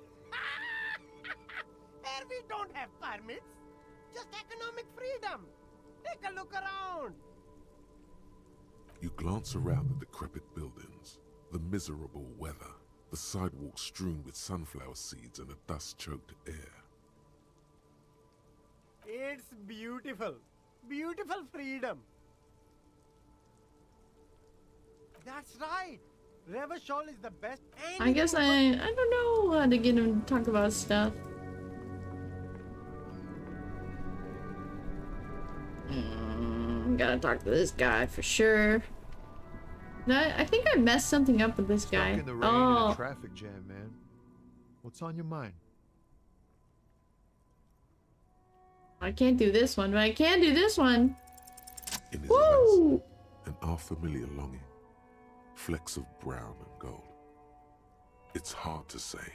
Here we don't have permits. Just economic freedom. Take a look around. You glance around the decrepit buildings, the miserable weather, the sidewalks strewn with sunflower seeds and a dust-choked air. It's beautiful. Beautiful freedom. That's right. Revachol is the best. I guess I don't know how to get him to talk about stuff. Gotta talk to this guy for sure. No, I think I messed something up with this guy. Stuck in the rain in a traffic jam, man. What's on your mind? I can't do this one, but I can do this one. In his Woo! eyes, an unfamiliar longing. Flecks of brown and gold. It's hard to say.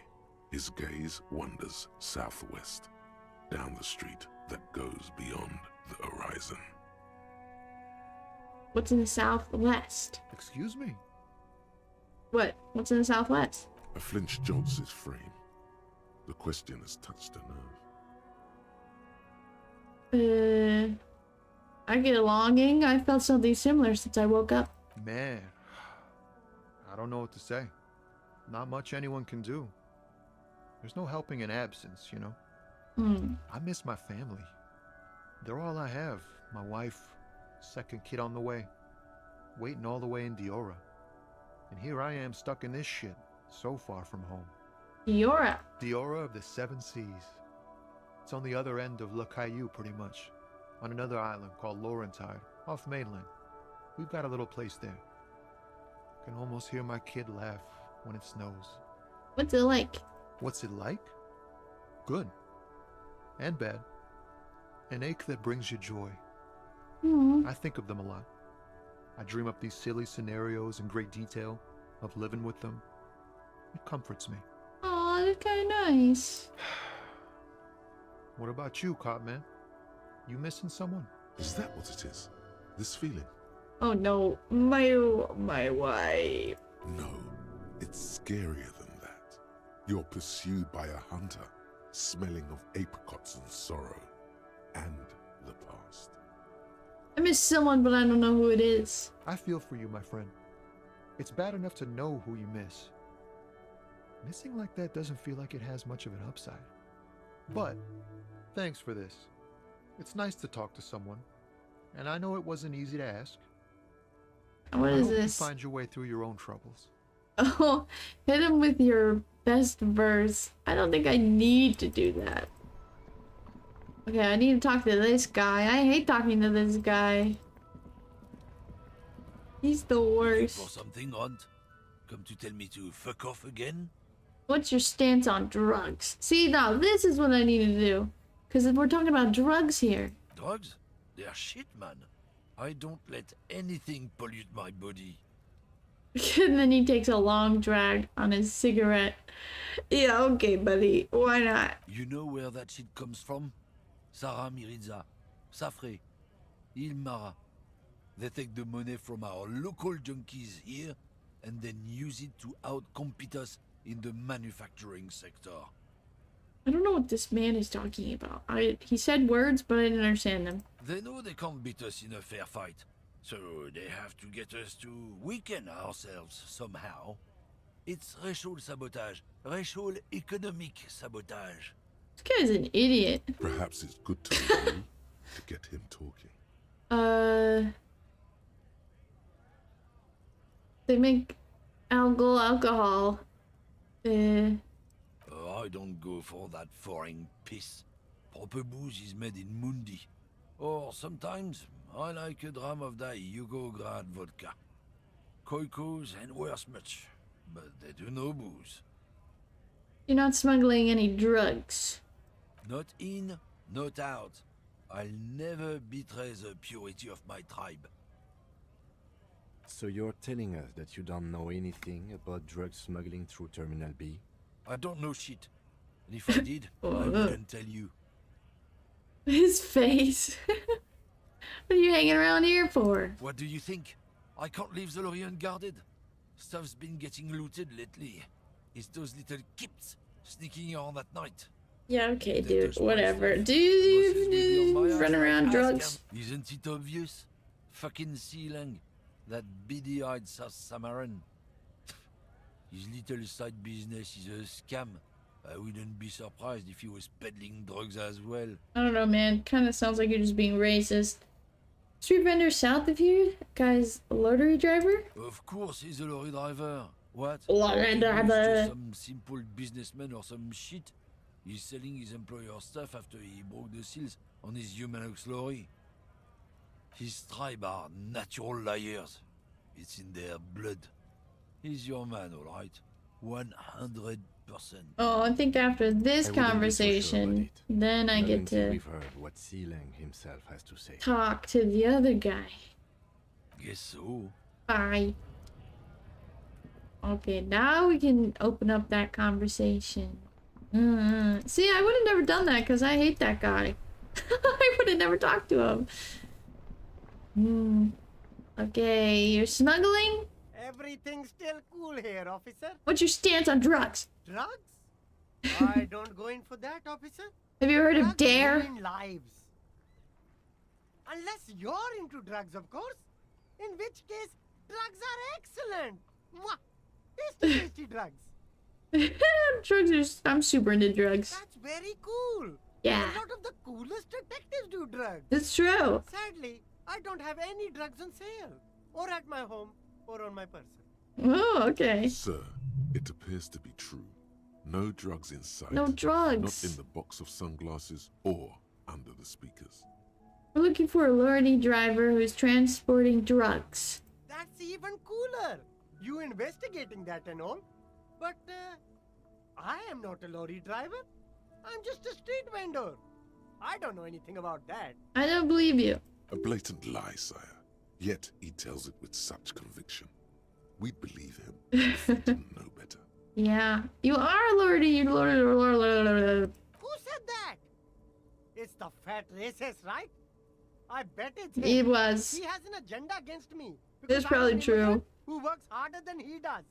His gaze wanders southwest, down the street that goes beyond the horizon. What's in the southwest? Excuse me? What? What's in the southwest? A flinch jolts his frame. The question has touched a nerve. I get a longing. I felt something similar since I woke up. Man, I don't know what to say. Not much anyone can do. There's no helping in absence, you know? I miss my family. They're all I have. My wife, second kid on the way, waiting all the way in Diora. And here I am stuck in this shit, so far from home. Diora? Diora of the Seven Seas. It's on the other end of Le Caillou, pretty much. On another island called Laurentide, off mainland. We've got a little place there. Can almost hear my kid laugh when it snows. What's it like? What's it like? Good. And bad. An ache that brings you joy. I think of them a lot. I dream up these silly scenarios in great detail of living with them. It comforts me. Oh, that's kind of nice. What about you, Copman? You missing someone? Is that what it is? This feeling? Oh no, my wife. No, it's scarier than that. You're pursued by a hunter, smelling of apricots and sorrow, and the past. I miss someone, but I don't know who it is. I feel for you, my friend. It's bad enough to know who you miss. Missing like that doesn't feel like it has much of an upside. But, thanks for this. It's nice to talk to someone. And I know it wasn't easy to ask. What is I hope this? you find your way through your own troubles. Oh, hit him with your best verse. I don't think I need to do that. Okay, I need to talk to this guy. I hate talking to this guy. He's the worst. For something, Aunt? Come to tell me to fuck off again? What's your stance on drugs? See, now this is what I need to do. Because we're talking about drugs here. Drugs? They're shit, man. I don't let anything pollute my body. And then he takes a long drag on his cigarette. Yeah, okay, buddy. Why not? You know where that shit comes from? Sarah Miriza, Safre, Ilmara. They take the money from our local junkies here and then use it to outcompete us in the manufacturing sector. I don't know what this man is talking about. He said words, but I didn't understand them. They know they can't beat us in a fair fight, so they have to get us to weaken ourselves somehow. It's racial sabotage, racial economic sabotage. This guy's an idiot. Perhaps it's good to agree to get him talking. They make alcohol. I don't go for that foreign piss. Proper booze is made in Mundi. Or sometimes, I like a dram of that Yugograd vodka. Koikos and worse much, but they do no booze. You're not smuggling any drugs. Not in, not out. I'll never betray the purity of my tribe. So you're telling us that you don't know anything about drug smuggling through Terminal B? I don't know shit. And if I did, I wouldn't tell you. His face. What are you hanging around here for? What do you think? I can't leave the lorry unguarded. Stuff's been getting looted lately. It's those little kips sneaking around at night. Yeah, okay, dude. Whatever. Do you run around drugs? Isn't it obvious? Fucking Sealang. That beady-eyed South Samaran. His little side business is a scam. I wouldn't be surprised if he was peddling drugs as well. I don't know, man. Kind of sounds like you're just being racist. Street vendor south of here? Guy's a lottery driver? Of course he's a lorry driver. What? Lorry driver. Some simple businessman or some shit. He's selling his employer stuff after he broke the seals on his Humanox lorry. His tribe are natural liars. It's in their blood. He's your man, all right. 100%. Oh, I think after this I wouldn't be so sure conversation, about it. then I Not get until to we've heard what Sealang himself has to say. talk to the other guy. Guess so. Bye. Okay, now we can open up that conversation. See, I would have never done that because I hate that guy. I would have never talked to him. Okay, you're smuggling? Everything's still cool here, officer. What's your stance on drugs? Drugs? I don't go in for that, officer. Have you heard of Drugs DARE? ruin lives. Unless you're into drugs, of course. In which case, drugs are excellent. Mwah! Tasty, tasty drugs. I'm super into drugs. That's very cool. Yeah. A lot of the coolest detectives do drugs. It's true. Sadly, I don't have any drugs on sale. Or at my home, or on my person. Oh, okay. Sir, it appears to be true. No drugs inside. No drugs. Not in the box of sunglasses or under the speakers. We're looking for a lorry driver who's transporting drugs. That's even cooler. You investigating that and all. But, I am not a lorry driver. I'm just a street vendor. I don't know anything about that. I don't believe you. A blatant lie, sire. Yet he tells it with such conviction. We'd believe him if we didn't know better. Yeah, you are a lordy. Who said that? It's the fat racist, right? I bet it's him. It was. He has an agenda against me. It's probably true. Who works harder than he does.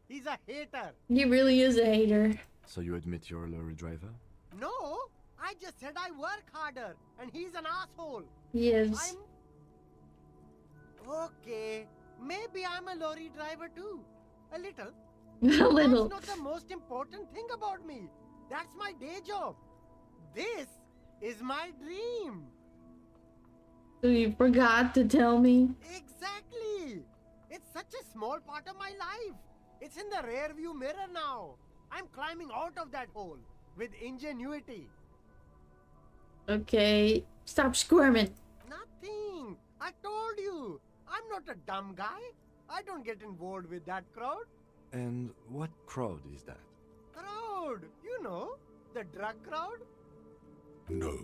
He's a hater. He really is a hater. So you admit you're a lorry driver? No, I just said I work harder, and he's an asshole. He is. Okay, maybe I'm a lorry driver too. A little. A little. That's not the most important thing about me. That's my day job. This is my dream. So you forgot to tell me? Exactly. It's such a small part of my life. It's in the rear view mirror now. I'm climbing out of that hole with ingenuity. Okay, stop squirming. Nothing. I told you. I'm not a dumb guy. I don't get involved with that crowd. And what crowd is that? Crowd. You know, the drug crowd. No,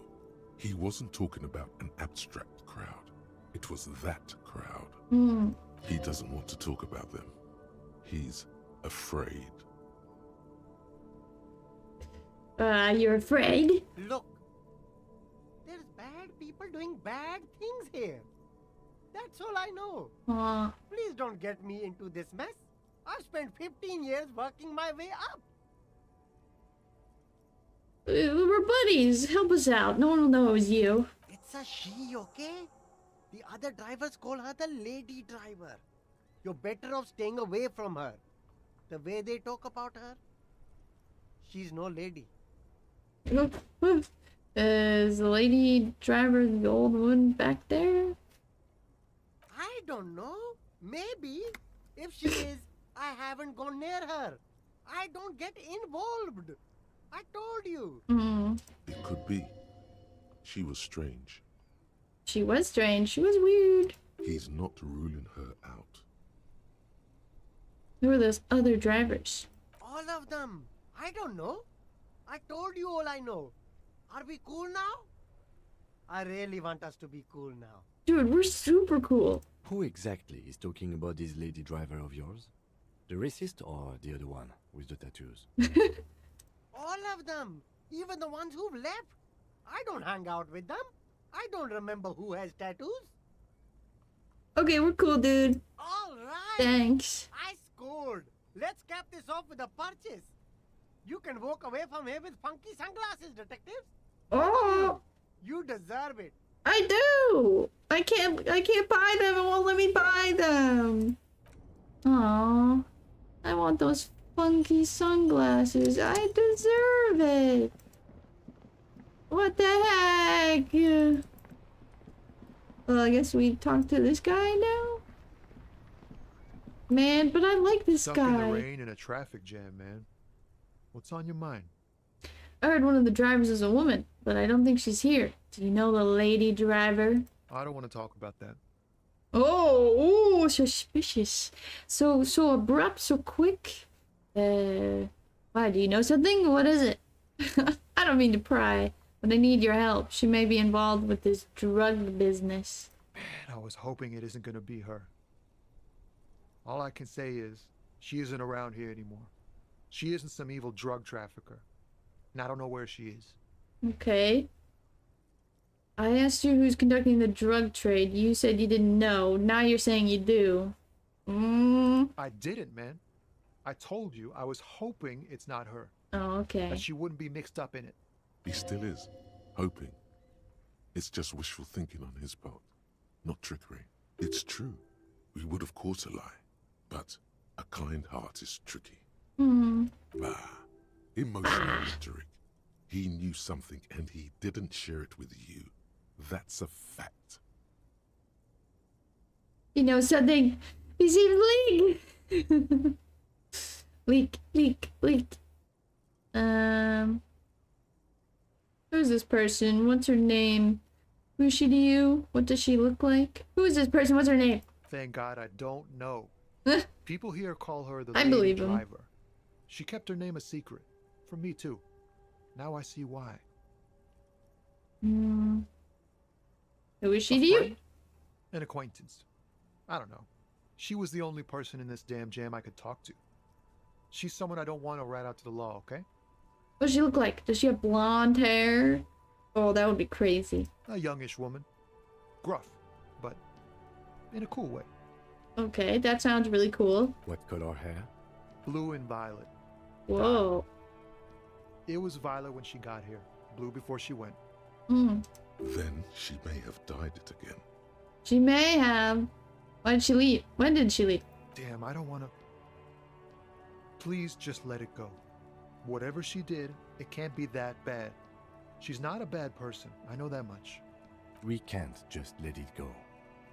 he wasn't talking about an abstract crowd. It was that crowd. He doesn't want to talk about them. He's afraid. You're afraid? Look, there's bad people doing bad things here. That's all I know. Please don't get me into this mess. I've spent 15 years working my way up. We're buddies. Help us out. No one will know it was you. It's a she, okay? The other drivers call her the lady driver. You're better off staying away from her. The way they talk about her, she's no lady. Is the lady driver the old one back there? I don't know. Maybe. If she is, I haven't gone near her. I don't get involved. I told you. It could be. She was strange. She was strange. She was weird. He's not ruling her out. Who are those other drivers? All of them. I don't know. I told you all I know. Are we cool now? I really want us to be cool now. Dude, we're super cool. Who exactly is talking about this lady driver of yours? The racist or the other one with the tattoos? All of them. Even the ones who've left. I don't hang out with them. I don't remember who has tattoos. Okay, we're cool, dude. All right. Thanks. I scored. Let's cap this off with a purchase. You can walk away from here with funky sunglasses, detectives. Oh! You deserve it. I do. I can't buy them. It won't let me buy them. Aw. I want those funky sunglasses. I deserve it. What the heck? Well, I guess we talk to this guy now? Man, but I like this Stuck guy. in the rain in a traffic jam, man. What's on your mind? I heard one of the drivers is a woman, but I don't think she's here. Do you know the lady driver? I don't want to talk about that. Oh, suspicious. So abrupt, so quick. Why, do you know something? What is it? I don't mean to pry, but I need your help. She may be involved with this drug business. Man, I was hoping it isn't going to be her. All I can say is, she isn't around here anymore. She isn't some evil drug trafficker. And I don't know where she is. Okay. I asked you who's conducting the drug trade. You said you didn't know. Now you're saying you do. I didn't, man. I told you I was hoping it's not her. Oh, okay. That she wouldn't be mixed up in it. He still is. Hoping. It's just wishful thinking on his part. Not trickery. It's true. We would of course a lie. But a kind heart is tricky. Bah. Emotional rhetoric. He knew something and he didn't share it with you. That's a fact. You know something? You see leak. leak. Who's this person? What's her name? Who's she to you? What does she look like? Who is this person? What's her name? Thank God I don't know. People here call her the I lady believe him. driver. She kept her name a secret. From me too. Now I see why. Who is she to you? An acquaintance. I don't know. She was the only person in this damn jam I could talk to. She's someone I don't want to rat out to the law, okay? What does she look like? Does she have blonde hair? Oh, that would be crazy. A youngish woman. Gruff, but in a cool way. Okay, that sounds really cool. What color hair? Blue and violet. Whoa. It was violet when she got here. Blue before she went. Then she may have dyed it again. She may have. Why did she leave? When did she leave? Damn, I don't want to... Please just let it go. Whatever she did, it can't be that bad. She's not a bad person. I know that much. We can't just let it go.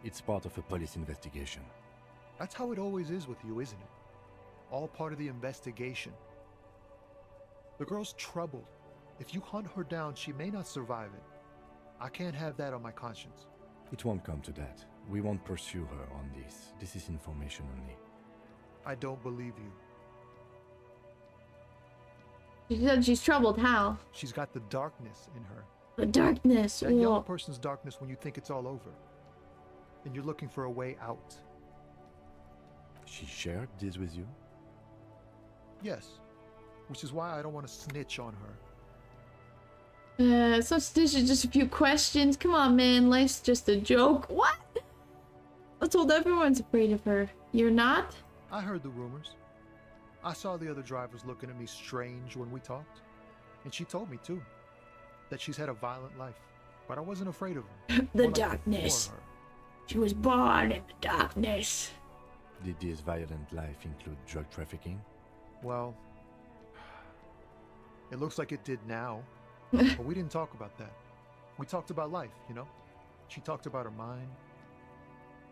It's part of a police investigation. That's how it always is with you, isn't it? All part of the investigation. The girl's troubled. If you hunt her down, she may not survive it. I can't have that on my conscience. It won't come to that. We won't pursue her on this. This is information only. I don't believe you. She said she's troubled. How? She's got the darkness in her. The darkness. That young person's darkness when you think it's all over. And you're looking for a way out. She shared this with you? Yes. Which is why I don't want to snitch on her. So this is just a few questions. Come on, man. Life's just a joke. What? I told everyone's afraid of her. You're not? I heard the rumors. I saw the other drivers looking at me strange when we talked. And she told me, too, that she's had a violent life. But I wasn't afraid of her. The darkness. She was born in the darkness. Did this violent life include drug trafficking? Well, it looks like it did now. But we didn't talk about that. We talked about life, you know? She talked about her mind.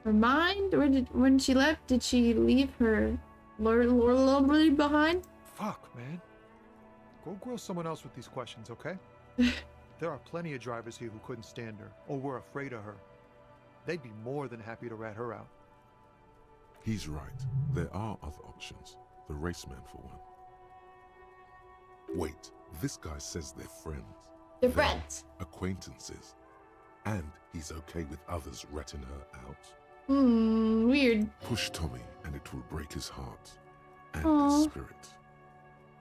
Her mind? When she left, did she leave her lord behind? Fuck, man. Go grill someone else with these questions, okay? There are plenty of drivers here who couldn't stand her, or were afraid of her. They'd be more than happy to rat her out. He's right. There are other options. The raceman, for one. Wait, this guy says they're friends. They're friends. Acquaintances. And he's okay with others ratting her out. Weird. Push Tommy and it will break his heart. And Aww. his spirit.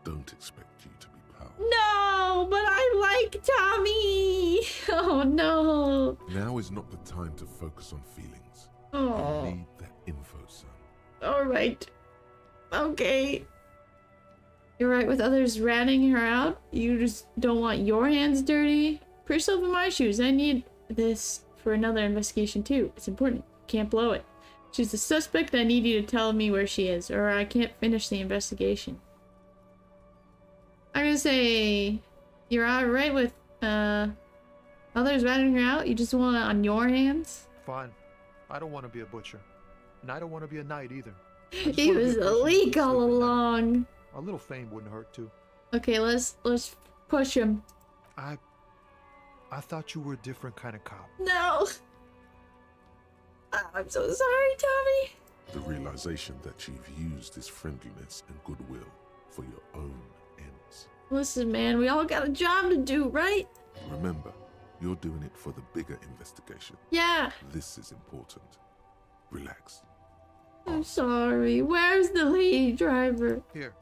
Don't expect you to be pals. No, but I like Tommy. Oh, no. Now is not the time to focus on feelings. Oh. You need that info, son. All right. Okay. You're right with others ratting her out. You just don't want your hands dirty. Put yourself in my shoes. I need this for another investigation too. It's important. Can't blow it. She's the suspect. I need you to tell me where she is, or I can't finish the investigation. I'm gonna say you're alright with others ratting her out. You just want it on your hands. Fine. I don't want to be a butcher. And I don't want to be a knight either. He was a leak all along. A little fame wouldn't hurt too. Okay, let's push him. I thought you were a different kind of cop. No. I'm so sorry, Tommy. The realization that you've used his friendliness and goodwill for your own ends. Listen, man, we all got a job to do, right? Remember, you're doing it for the bigger investigation. Yeah. This is important. Relax. I'm sorry. Where's the lady driver? Here.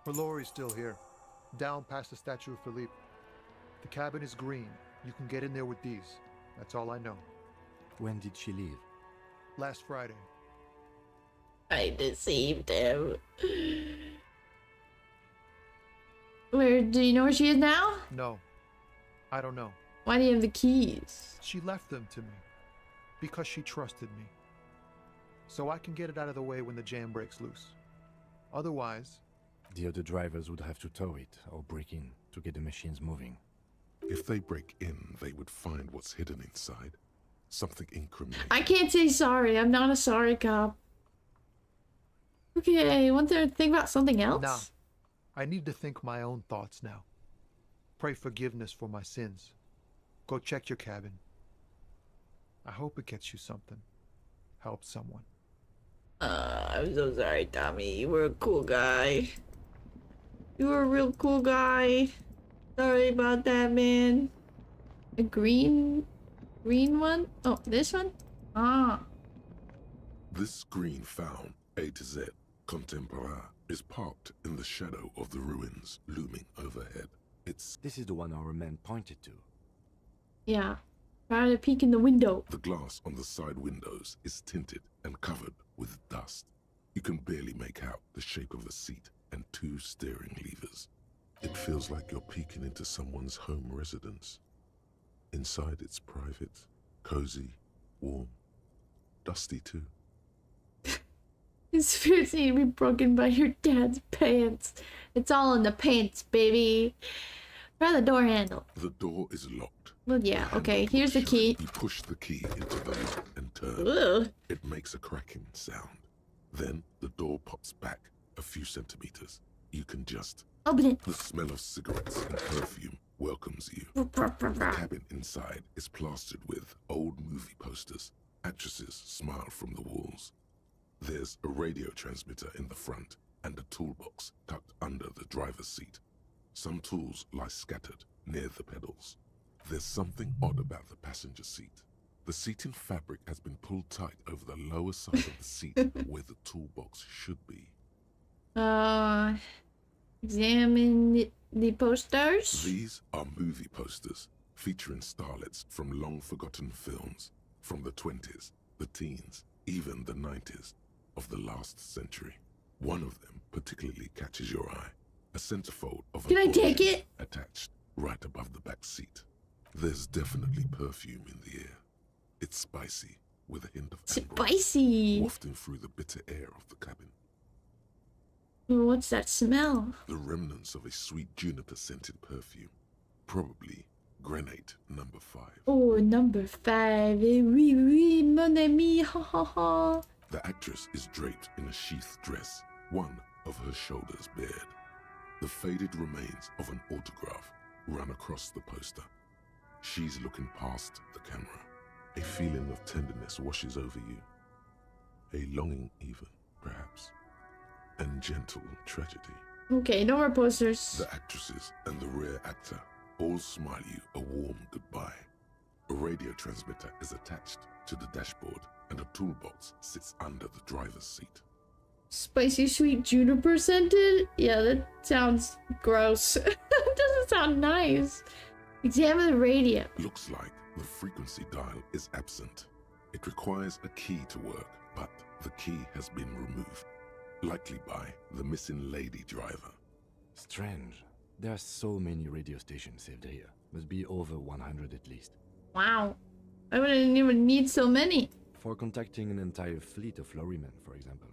Her lorry's still here. Down past the statue of Philippe. The cabin is green. You can get in there with these. That's all I know. When did she leave? Last Friday. I deceived him. Where, do you know where she is now? No. I don't know. Why do you have the keys? She left them to me. Because she trusted me. So I can get it out of the way when the jam breaks loose. Otherwise... The other drivers would have to tow it or break in to get the machines moving. If they break in, they would find what's hidden inside. Something incriminating. I can't say sorry. I'm not a sorry cop. Okay, want to think about something else? Nah. I need to think my own thoughts now. Pray forgiveness for my sins. Go check your cabin. I hope it gets you something. Help someone. I'm so sorry, Tommy. You were a cool guy. You were a real cool guy. Sorry about that, man. A green one? Oh, this one? Ah. This green found, A to Z, contemporaire, is parked in the shadow of the ruins looming overhead. This is the one our man pointed to. Yeah. Try to peek in the window. The glass on the side windows is tinted and covered with dust. You can barely make out the shape of a seat and 2 steering levers. It feels like you're peeking into someone's home residence. Inside it's private, cozy, warm, dusty too. His spirits need to be broken by your dad's pants. It's all in the pants, baby. Try the door handle. The door is locked. Well, yeah, okay, here's the key. You push the key into the lock and turn. Ugh. It makes a cracking sound. Then the door pops back a few centimeters. You can just open it. The smell of cigarettes and perfume welcomes you. The cabin inside is plastered with old movie posters. Actresses smile from the walls. There's a radio transmitter in the front and a toolbox tucked under the driver's seat. Some tools lie scattered near the pedals. There's something odd about the passenger seat. The seating fabric has been pulled tight over the lower side of the seat where the toolbox should be. Examine the posters. These are movie posters featuring starlets from long-forgotten films from the 20s, the teens, even the 90s of the last century. One of them particularly catches your eye. A centerfold of a Can I take it? Attached right above the back seat. There's definitely perfume in the air. It's spicy with a hint of spicy wafting through the bitter air of the cabin. What's that smell? The remnants of a sweet juniper-scented perfume. Probably grenade number 5. Oh, number 5. Oui, oui, mon ami. Ha ha ha. The actress is draped in a sheathed dress, one of her shoulders bared. The faded remains of an autograph run across the poster. She's looking past the camera. A feeling of tenderness washes over you. A longing even, perhaps. And gentle tragedy. Okay, no more posters. The actresses and the rare actor all smile you a warm goodbye. A radio transmitter is attached to the dashboard and a toolbox sits under the driver's seat. Spicy sweet juniper scented? Yeah, that sounds gross. That doesn't sound nice. Examine the radio. Looks like the frequency dial is absent. It requires a key to work, but the key has been removed. Likely by the missing lady driver. Strange. There are so many radio stations saved here. Must be over 100 at least. Wow. I wouldn't even need so many. For contacting an entire fleet of lorrymen, for example.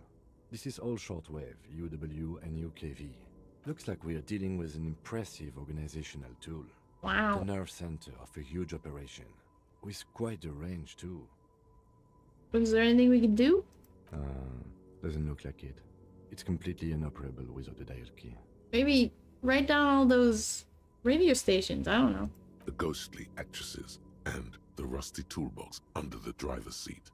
This is all shortwave, UW and UKV. Looks like we are dealing with an impressive organizational tool. Wow. The nerve center of a huge operation. With quite a range too. Is there anything we can do? Doesn't look like it. It's completely inoperable without a dial key. Maybe write down all those radio stations. I don't know. The ghostly actresses and the rusty toolbox under the driver's seat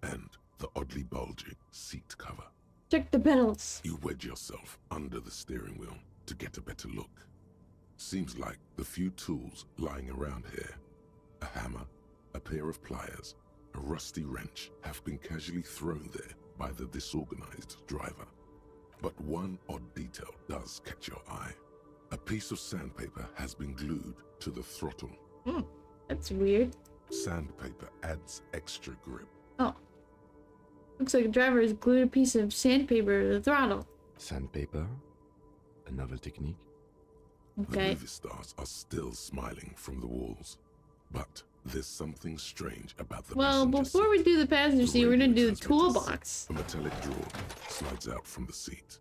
and the oddly bulging seat cover. Check the pedals. You wedge yourself under the steering wheel to get a better look. Seems like the few tools lying around here, a hammer, a pair of pliers, a rusty wrench, have been casually thrown there by the disorganized driver. But one odd detail does catch your eye. A piece of sandpaper has been glued to the throttle. That's weird. Sandpaper adds extra grip. Oh. Looks like a driver has glued a piece of sandpaper to the throttle. Sandpaper? A novel technique? The Okay. movie stars are still smiling from the walls. But there's something strange about the Well, passenger before we do the passenger seat, we're gonna do the toolbox. A metallic drawer slides out from the seat.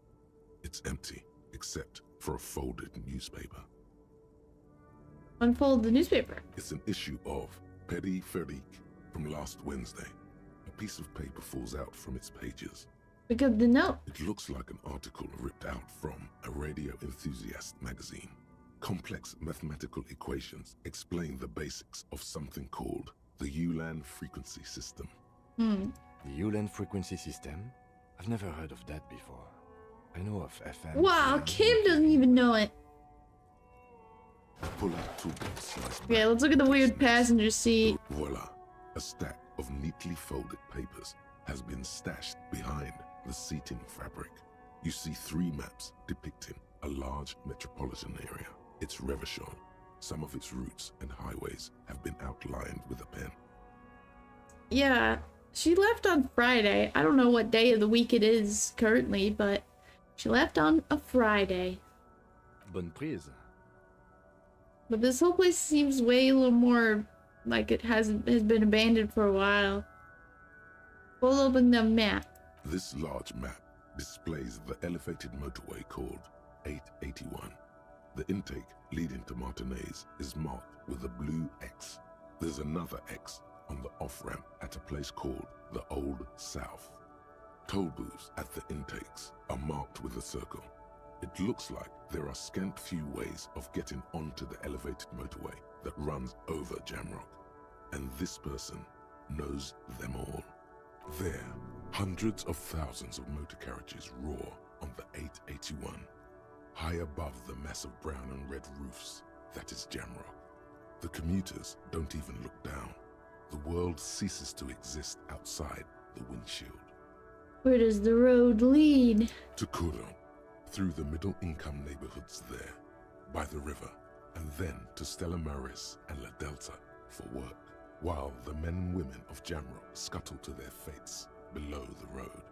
It's empty, except for a folded newspaper. Unfold the newspaper. It's an issue of Petit Feric from last Wednesday. A piece of paper falls out from its pages. Pick up the note. It looks like an article ripped out from a radio enthusiast magazine. Complex mathematical equations explain the basics of something called the Ulan frequency system. The Ulan frequency system? I've never heard of that before. I know of FM. Wow, Kim doesn't even know it. Pull out toolbox slice Okay, let's look at the weird passenger seat. Voila! A stack of neatly folded papers has been stashed behind the seating fabric. You see 3 maps depicting a large metropolitan area. It's Revachol. Some of its routes and highways have been outlined with a pen. Yeah, she left on Friday. I don't know what day of the week it is currently, but she left on a Friday. Bonne prise. But this whole place seems way a little more like it has been abandoned for a while. Pull open the map. This large map displays the elevated motorway called 881. The intake leading to Martinez is marked with a blue X. There's another X on the off-ramp at a place called the Old South. Toll booths at the intakes are marked with a circle. It looks like there are scant few ways of getting onto the elevated motorway that runs over Jamrock, and this person knows them all. There, hundreds of thousands of motor carriages roar on the 881, high above the massive brown and red roofs that is Jamrock. The commuters don't even look down. The world ceases to exist outside the windshield. Where does the road lead? To Kuro, through the middle-income neighborhoods there, by the river, and then to Stella Maris and La Delta for work, while the men and women of Jamrock scuttle to their fates below the road.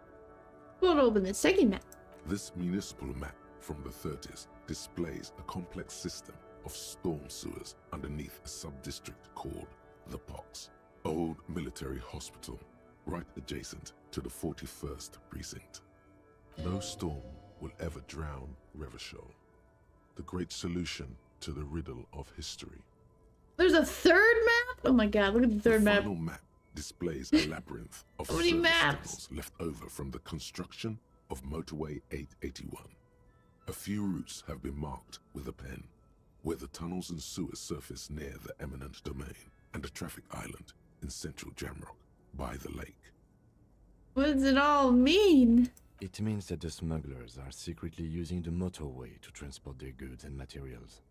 We'll open the second map. This municipal map from the 30s displays a complex system of storm sewers underneath a sub-district called the Pox, old military hospital, right adjacent to the 41st precinct. No storm will ever drown Revachol, the great solution to the riddle of history. There's a third map? Oh my god, look at the third map. The final map displays a labyrinth of How many service maps? tunnels left over from the construction of Motorway 881. A few routes have been marked with a pen, where the tunnels and sewers surface near the eminent domain and a traffic island in central Jamrock by the lake. What does it all mean? It means that the smugglers are secretly using the motorway to transport their goods and materials.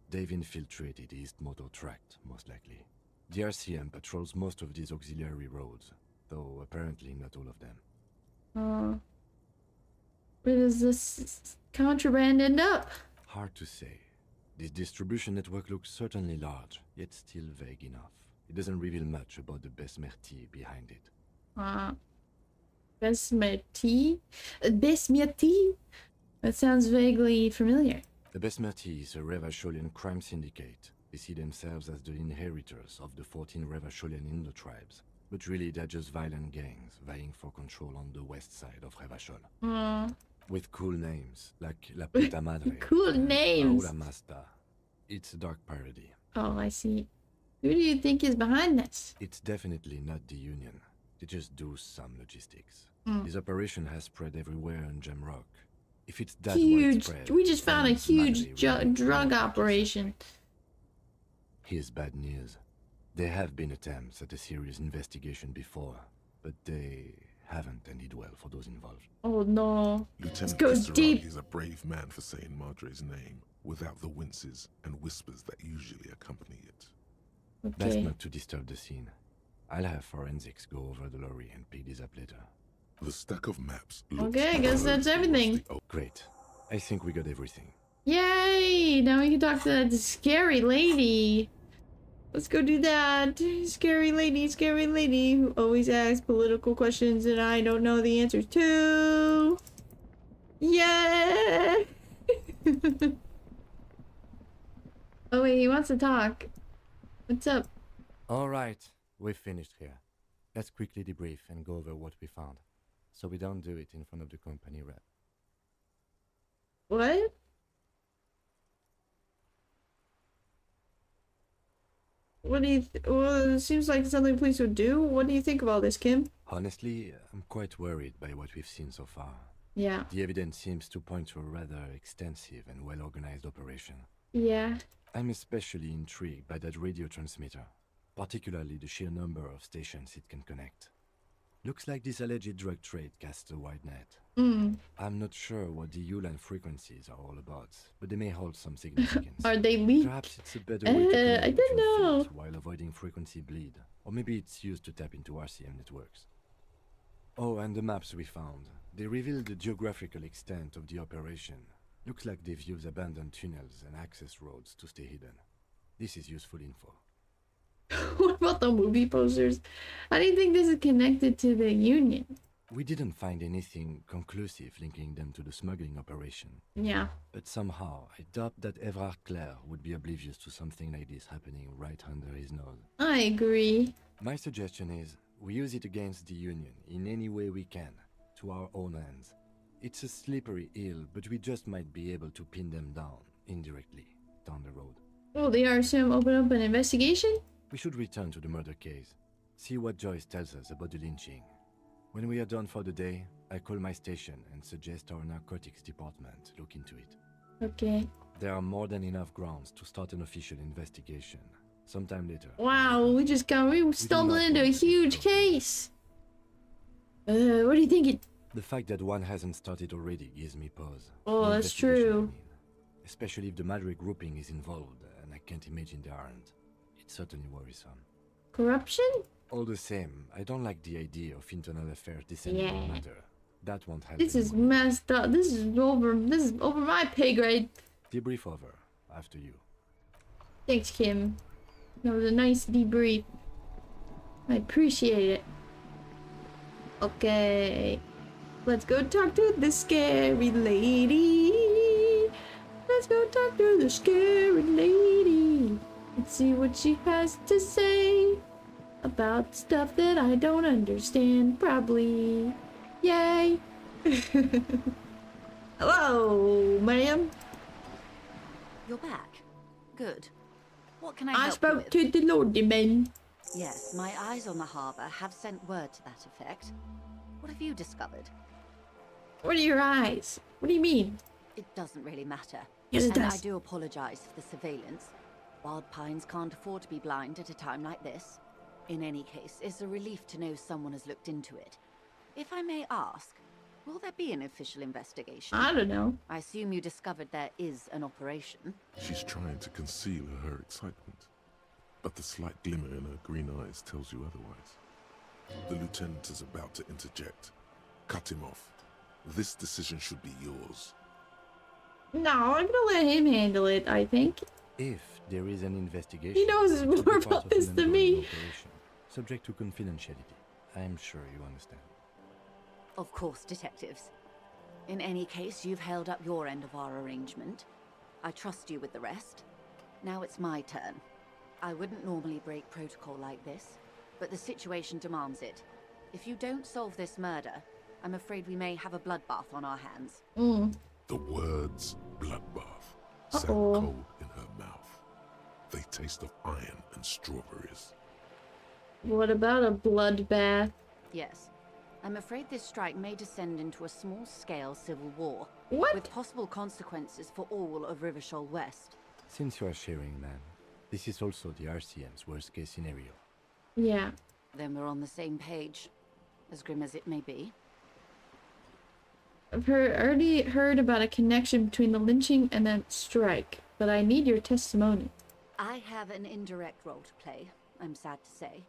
They've infiltrated East Motor Tract, most likely. The RCM patrols most of these auxiliary roads, though apparently not all of them. Where does this contraband end up? Hard to say. This distribution network looks certainly large, yet still vague enough. It doesn't reveal much about the Besmerti behind it. Besmerti? Besmerti? That sounds vaguely familiar. The Besmerti is a Revacholian crime syndicate. They see themselves as the inheritors of the 14 Revacholian Indo-tribes. But really, they're just violent gangs vying for control on the west side of Revachol. With cool names, like La Puta Madre. Cool names! Paula Masta. It's a dark parody. Oh, I see. Who do you think is behind this? It's definitely not the Union. They just do some logistics. Mm. This operation has spread everywhere in Jamrock. If it's that Huge. widespread, We just found a then it's huge madly drug operation. Here's bad news. There have been attempts at a serious investigation before, but they haven't ended well for those involved. Oh no. Lieutenant Let's go deep. is a brave man for saying Madre's name without the winces and whispers that usually accompany it. Best not to disturb the scene. I'll have forensics go over the lorry and pick this up later. The stack of maps looks Okay, I guess that's everything. Great. I think we got everything. Yay! Now we can talk to that scary lady. Let's go do that. Scary lady who always asks political questions that I don't know the answers to. Yeah! Oh wait, he wants to talk. What's up? Alright, we've finished here. Let's quickly debrief and go over what we found, so we don't do it in front of the company rep. What? What do you well, it seems like something police would do. What do you think of all this, Kim? Honestly, I'm quite worried by what we've seen so far. Yeah. The evidence seems to point to a rather extensive and well-organized operation. Yeah. I'm especially intrigued by that radio transmitter, particularly the sheer number of stations it can connect. Looks like this alleged drug trade casts a wide net. I'm not sure what the Uline frequencies are all about, but they may hold some significance. Are they leaked? Perhaps it's a better way to connect I don't know. fields while avoiding frequency bleed, or maybe it's used to tap into RCM networks. Oh, and the maps we found. They reveal the geographical extent of the operation. Looks like they've used abandoned tunnels and access roads to stay hidden. This is useful info. What about the movie posters? How do you think this is connected to the Union? We didn't find anything conclusive linking them to the smuggling operation. Yeah. But somehow, I doubt that Everard Clare would be oblivious to something like this happening right under his nose. I agree. My suggestion is, We use it against the Union in any way we can, to our own ends. It's a slippery hill, but we just might be able to pin them down, indirectly, down the road. Oh, the RCM open up an investigation? We should return to the murder case. See what Joyce tells us about the lynching. When we are done for the day, I call my station and suggest our narcotics department look into it. Okay. There are more than enough grounds to start an official investigation. Sometime later. Wow, we stumbled into a huge case. What do you think? The fact that one hasn't started already gives me pause. Oh, that's true. Especially if the Madrid grouping is involved, and I can't imagine they aren't. It's certainly worrisome. Corruption? All the same, I don't like the idea of internal affairs descending on the matter. That won't happen. This is messed up. This is over my pay grade. Debrief over. After you. Thanks, Kim. That was a nice debrief. I appreciate it. Okay. Let's go talk to the scary lady. Let's go talk to the scary lady. And see what she has to say about stuff that I don't understand, probably. Yay! Hello, ma'am. You're back. Good. What can I help you spoke with? to the Lordy man. Yes, my eyes on the harbour have sent word to that effect. What have you discovered? What are your eyes? What do you mean? It doesn't really matter. Yes, it and does. I do apologise for the surveillance. Wild Pines can't afford to be blind at a time like this. In any case, it's a relief to know someone has looked into it. If I may ask, will there be an official investigation? I don't know. I assume you discovered there is an operation. She's trying to conceal her excitement, but the slight glimmer in her green eyes tells you otherwise. The lieutenant is about to interject. Cut him off. This decision should be yours. No, I'm gonna let him handle it, I think. If there is an investigation, He knows it will be more part about of this an than ongoing me. operation, subject to confidentiality. I'm sure you understand. Of course, detectives. In any case, you've held up your end of our arrangement. I trust you with the rest. Now it's my turn. I wouldn't normally break protocol like this, but the situation demands it. If you don't solve this murder, I'm afraid we may have a bloodbath on our hands. The words bloodbath sat cold in her mouth. They taste of iron and strawberries. What about a bloodbath? Yes. I'm afraid this strike may descend into a small-scale civil war. What? With possible consequences for all of Rivershoal West. Since you are sharing, ma'am, this is also the RCM's worst-case scenario. Yeah. Then we're on the same page, as grim as it may be. I've already heard about a connection between the lynching and that strike, but I need your testimony. I have an indirect role to play, I'm sad to say.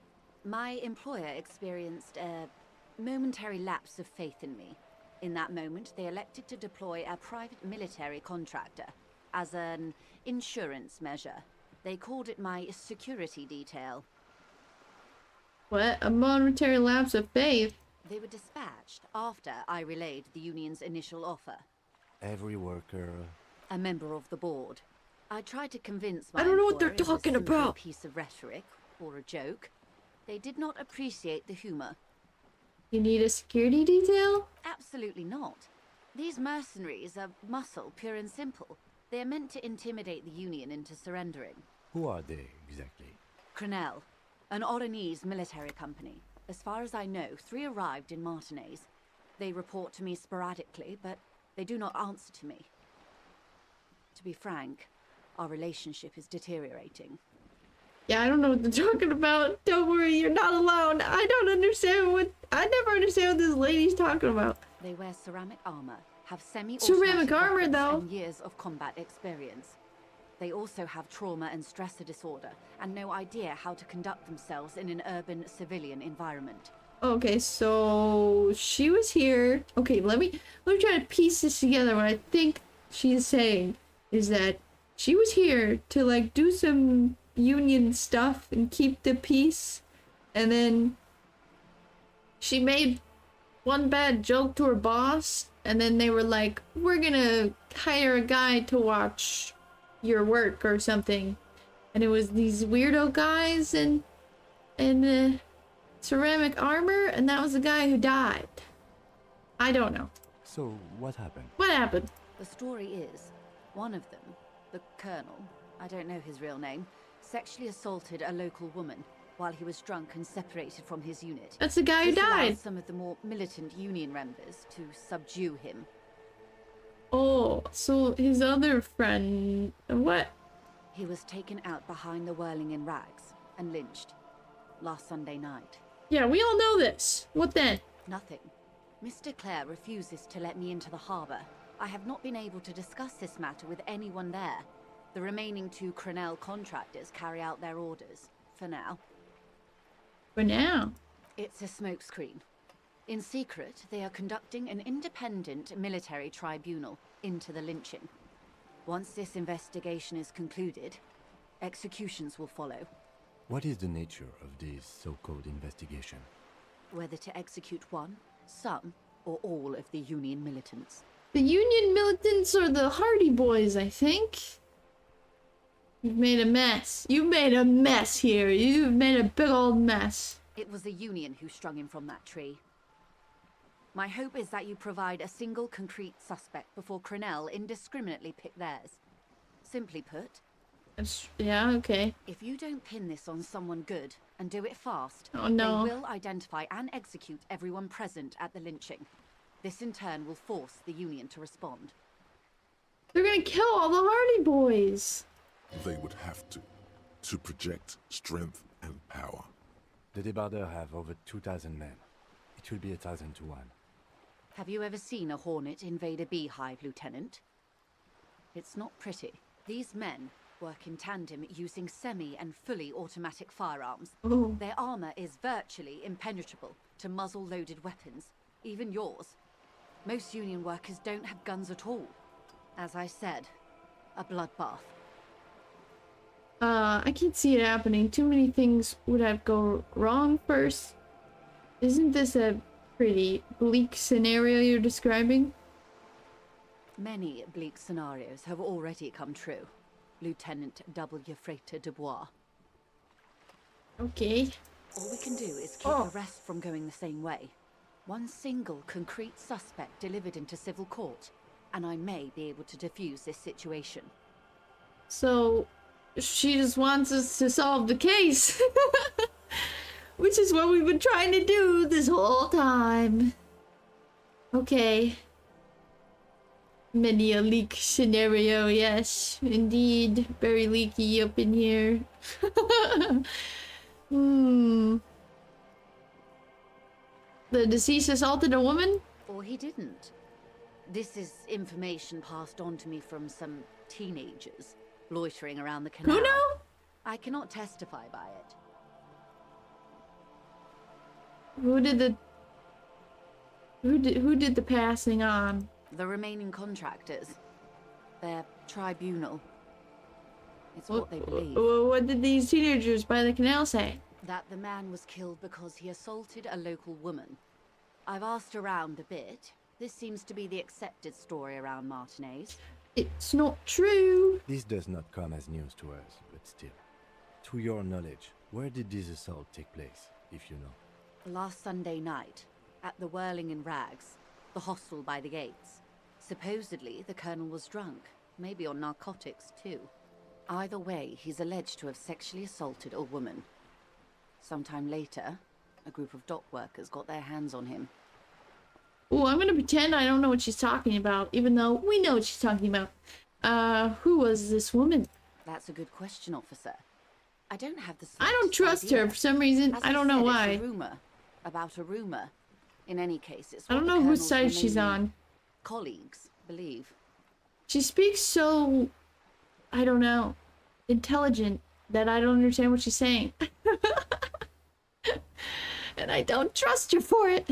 My employer experienced a momentary lapse of faith in me. In that moment, they elected to deploy a private military contractor as an insurance measure. They called it my security detail. What? A momentary lapse of faith? They were dispatched after I relayed the union's initial offer. Every worker... A member of the board. I tried to convince my I don't know what they're employer it was talking simply about. A piece of rhetoric or a joke. They did not appreciate the humor. You need a security detail? Absolutely not. These mercenaries are muscle, pure and simple. They are meant to intimidate the Union into surrendering. Who are they, exactly? Crenell, an Oranese military company. As far as I know, 3 arrived in Martinez. They report to me sporadically, but they do not answer to me. To be frank, our relationship is deteriorating. Yeah, I don't know what they're talking about. Don't worry, you're not alone. I never understand what this lady's talking about. They wear ceramic armor, have Ceramic armor, weapons, though. and years of combat experience. They also have trauma and stressor disorder, and no idea how to conduct themselves in an urban civilian environment. Okay, so she was here. Okay, let me try to piece this together. What I think she's saying is that she was here to like do some union stuff and keep the peace, and then she made one bad joke to her boss, and then they were like, we're gonna hire a guy to watch your work or something. And it was these weirdo guys, and ceramic armor, and that was the guy who died. I don't know. So, what happened? What happened? The story is, one of them, the Colonel, I don't know his real name, sexually assaulted a local woman while he was drunk and separated from his unit. That's the guy who This allowed died. some of the more militant Union members to subdue him. Oh, so his other friend... What? He was taken out behind the whirling in rags and lynched last Sunday night. Yeah, we all know this. What then? Nothing. Mr. Clare refuses to let me into the harbour. I have not been able to discuss this matter with anyone there. The remaining 2 Crenell contractors carry out their orders, for now. For now? It's a smokescreen. In secret, they are conducting an independent military tribunal into the lynching. Once this investigation is concluded, executions will follow. What is the nature of this so-called investigation? Whether to execute one, some, or all of the Union militants. The Union militants are the Hardy Boys, I think. You've made a mess. You've made a mess here. You've made a big old mess. It was the Union who strung him from that tree. My hope is that you provide a single concrete suspect before Crenell indiscriminately pick theirs. Simply put, yeah, okay. if you don't pin this on someone good and do it fast, Oh, no. they will identify and execute everyone present at the lynching. This in turn will force the Union to respond. They're gonna kill all the Hardy Boys. They would have to project strength and power. The Debardeurs have over 2,000 men. It will be 1,000 to 1. Have you ever seen a Hornet invade a beehive, Lieutenant? It's not pretty. These men work in tandem using semi and fully automatic firearms. Ooh. Their armor is virtually impenetrable to muzzle-loaded weapons, even yours. Most Union workers don't have guns at all. As I said, a bloodbath. I can't see it happening. Too many things would have go wrong first. Isn't this a pretty bleak scenario you're describing? Many bleak scenarios have already come true, Lieutenant W. Frater Dubois. Okay. All we can do is keep the rest from going the same way. One single concrete suspect delivered into civil court, and I may be able to defuse this situation. So, she just wants us to solve the case. Which is what we've been trying to do this whole time. Okay. Many a leak scenario, yes. Indeed. Very leaky up in here. The deceased assaulted a woman? Or he didn't. This is information passed on to me from some teenagers loitering around the canal. Who know? I cannot testify by it. Who did the passing on? The remaining contractors. Their tribunal. It's what they believe. What did these teenagers by the canal say? That the man was killed because he assaulted a local woman. I've asked around a bit. This seems to be the accepted story around Martinez. It's not true. This does not come as news to us, but still. To your knowledge, where did this assault take place, if you know? Last Sunday night, at the Whirling in Rags, the hostel by the gates. Supposedly, the Colonel was drunk, maybe on narcotics too. Either way, he's alleged to have sexually assaulted a woman. Sometime later, a group of dock workers got their hands on him. Oh, I'm gonna pretend I don't know what she's talking about, even though we know what she's talking about. Who was this woman? That's a good question, officer. I don't have the I don't trust her for some reason. As I don't know said, why. It's a rumor about a rumor. In any case, it's I what don't the know whose Colonel's side she's remaining on. colleagues believe. She speaks so, I don't know, intelligent that I don't understand what she's saying. And I don't trust her for it.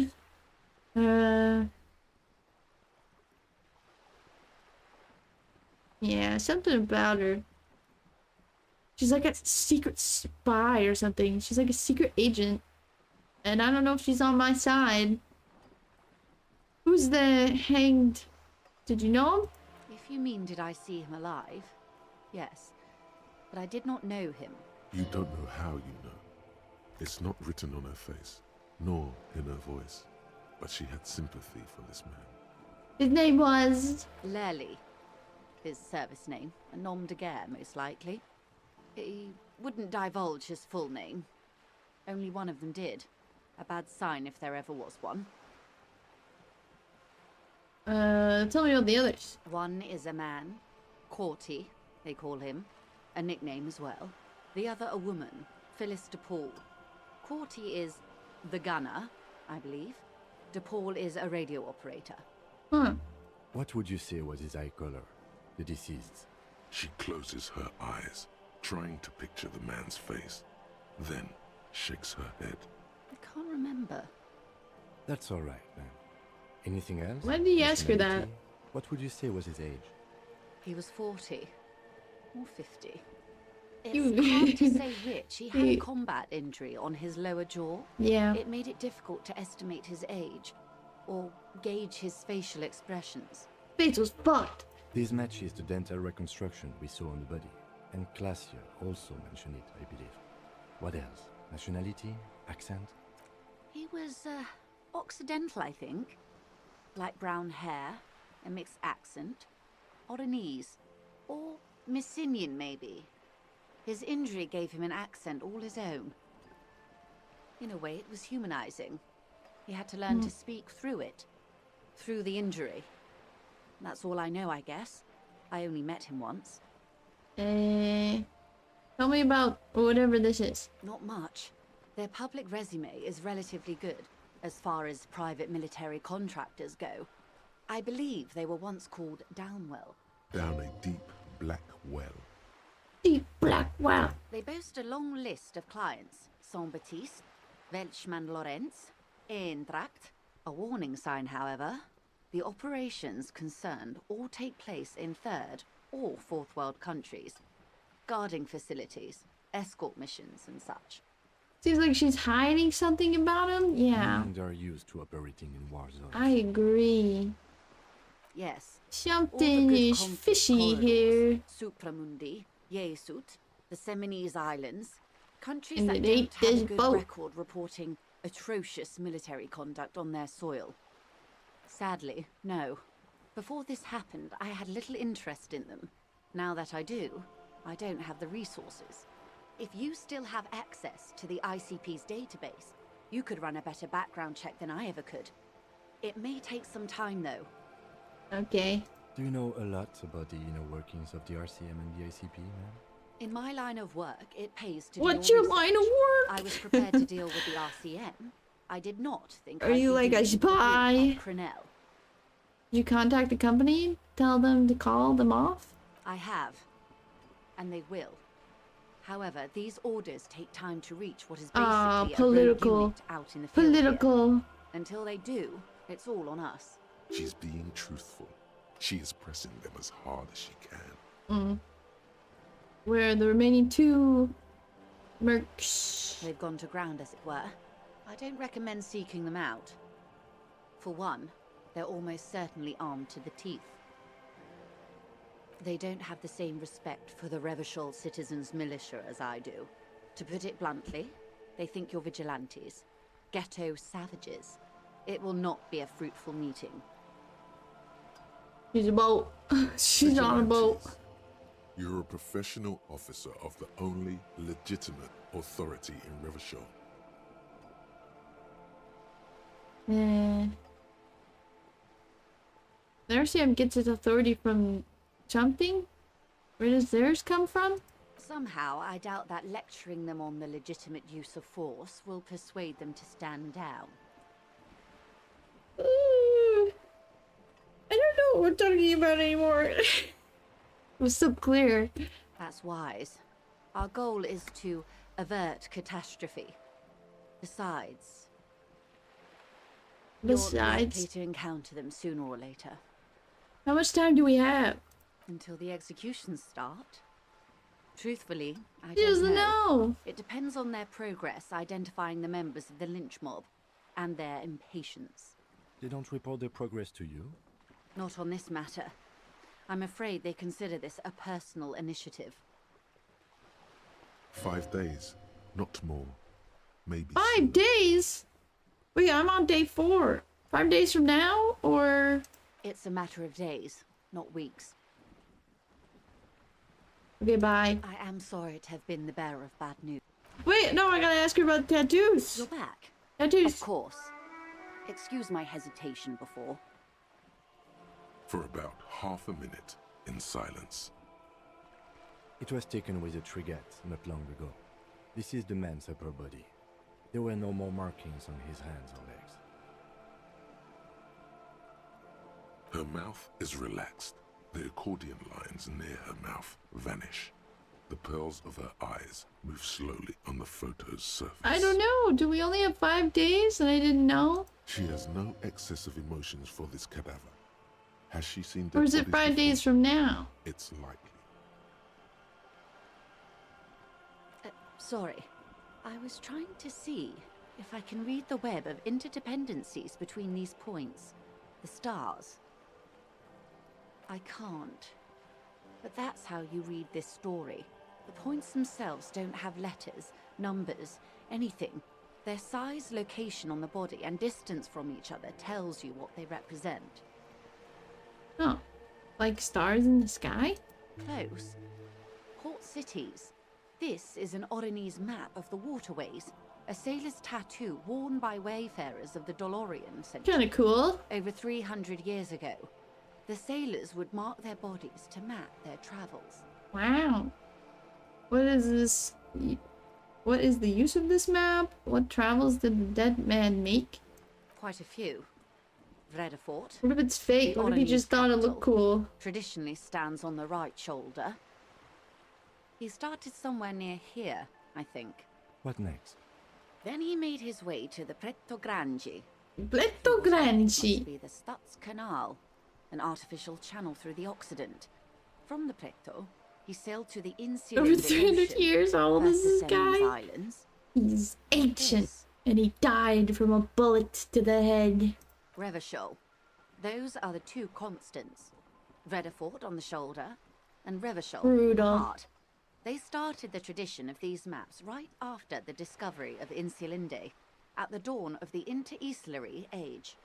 Yeah, something about her. She's like a secret spy or something. She's like a secret agent. And I don't know if she's on my side. Who's the hanged? Did you know him? If you mean did I see him alive? Yes. But I did not know him. You don't know how you know. It's not written on her face, nor in her voice, but she had sympathy for this man. His name was... Lely. His service name, a nom de guerre, most likely. He wouldn't divulge his full name. Only one of them did. A bad sign if there ever was one. Tell me about the others. One is a man. Corty, they call him. A nickname as well. The other a woman. Phyllis DePaul. Corty is the gunner, I believe. DePaul is a radio operator. Huh. What would you say was his eye color, the deceased's? She closes her eyes, trying to picture the man's face, then shakes her head. I can't remember. That's all right, man. Anything else? Why did he ask her that? Nationality? What would you say was his age? He was 40. Or 50. You- It's hard to say which. He had a combat injury on his lower jaw. Yeah. It made it difficult to estimate his age, or gauge his facial expressions. Face was fucked. This matches the dental reconstruction we saw on the body, and Classier also mentioned it, I believe. What else? Nationality? Accent? He was, Occidental, I think. Light brown hair, a mixed accent, Oranese, or Messinian, maybe. His injury gave him an accent all his own. In a way, it was humanizing. He had to learn to speak through it, through the injury. That's all I know, I guess. I only met him once. Tell me about whatever this is. Not much. Their public resume is relatively good, as far as private military contractors go. I believe they were once called Downwell. Down a deep black well. Deep black well. They boast a long list of clients. Saint-Baptiste, Welchman Lorenz, Eintracht. A warning sign, however. The operations concerned all take place in third or fourth world countries. Guarding facilities, escort missions and such. Seems like she's hiding something about him. Yeah. And are used to operating in war zones. I agree. Yes. Something is fishy here. Supramundi, Yesut, the Seminese Islands. Countries And that it don't ain't have this a good boat. record reporting atrocious military conduct on their soil. Sadly, no. Before this happened, I had little interest in them. Now that I do, I don't have the resources. If you still have access to the ICP's database, you could run a better background check than I ever could. It may take some time, though. Okay. Do you know a lot about the inner workings of the RCM and the ICP, man? In my line of work, it pays to What's do your research. line of work? I was prepared to deal with the RCM. I did not think Are I'd you be like a dealing with the group spy? of Crenell. You contact the company, tell them to call them off? I have. And they will. However, these orders take time to reach what is basically Ah, a rogue political. unit out in the field here. Political. Until they do, it's all on us. She's being truthful. She is pressing them as hard as she can. Where are the remaining two mercs? They've gone to ground, as it were. I don't recommend seeking them out. For one, they're almost certainly armed to the teeth. They don't have the same respect for the Revachol citizens' militia as I do. To put it bluntly, they think you're vigilantes. Ghetto savages. It will not be a fruitful meeting. She's a boat. She's on a boat. You're a professional officer of the only legitimate authority in Revachol. The RCM gets its authority from something? Where does theirs come from? Somehow, I doubt that lecturing them on the legitimate use of force will persuade them to stand down. I don't know what we're talking about anymore. It was so clear. That's wise. Our goal is to avert catastrophe. Besides, you're likely to encounter them sooner or later. How much time do we have? Until the executions start. Truthfully, I She don't doesn't know. It depends on their progress identifying the members of the lynch mob and their impatience. They don't report their progress to you? Not on this matter. I'm afraid they consider this a personal initiative. 5 days, not more. Maybe 5 days? Wait, I'm on day 4. 5 days from now, or? It's a matter of days, not weeks. Okay, bye. I am sorry to have been the bearer of bad news. Wait, no, I gotta ask her about the tattoos. You're back? Tattoos. Of course. Excuse my hesitation before. For about half a minute in silence. It was taken with a trigette not long ago. This is the man's upper body. There were no more markings on his hands or legs. Her mouth is relaxed. The accordion lines near her mouth vanish. The pearls of her eyes move slowly on the photo's surface. I don't know. Do we only have 5 days and I didn't know? She has no excess of emotions for this cadaver. Has she seen dead Or is it bodies 5 before? days from now? It's likely. Sorry. I was trying to see if I can read the web of interdependencies between these points. The stars. I can't. But that's how you read this story. The points themselves don't have letters, numbers, anything. Their size, location on the body, and distance from each other tells you what they represent. Oh, like stars in the sky? Close. Port cities. This is an Oronese map of the waterways. A sailor's tattoo worn by wayfarers of the Dolorian century. Kinda cool. Over 300 years ago. The sailors would mark their bodies to map their travels. Wow. What is this? What is the use of this map? What travels did the dead man make? Quite a few. Vredefort. What if it's fake? the What if he Oronese just thought it capital, looked cool? Traditionally stands on the right shoulder. He started somewhere near here, I think. What next? Then he made his way to the Pretto Grande. Pretto Grande. Must be the Stutz Canal, an artificial channel through the Occident. From the Pretto, he sailed to the Insular Over 300 years, how old is this guy? Islands. He's ancient, and he died from a bullet to the head. Revachol. Those are the two constants. Vredefort on the shoulder, and Revachol on the Brutal. heart. They started the tradition of these maps right after the discovery of Insulinde, at the dawn of the Interinsulary Age.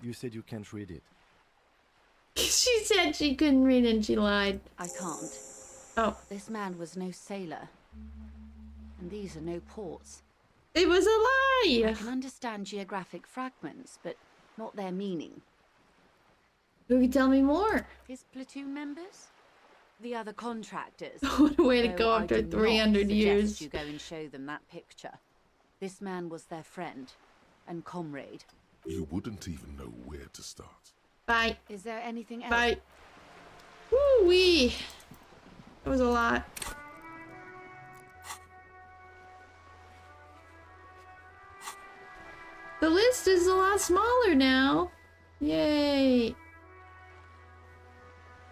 You said you can't read it. She said she couldn't read and she lied. I can't. Oh. This man was no sailor. And these are no ports. It was a lie! I can understand geographic fragments, but not their meaning. Who can tell me more? His platoon members? The other contractors. What a way to Though go I after do 300 not years. suggest you go and show them that picture. This man was their friend and comrade. You wouldn't even know where to start. Bye. Is there anything else? Bye. Woo-wee. That was a lot. The list is a lot smaller now. Yay.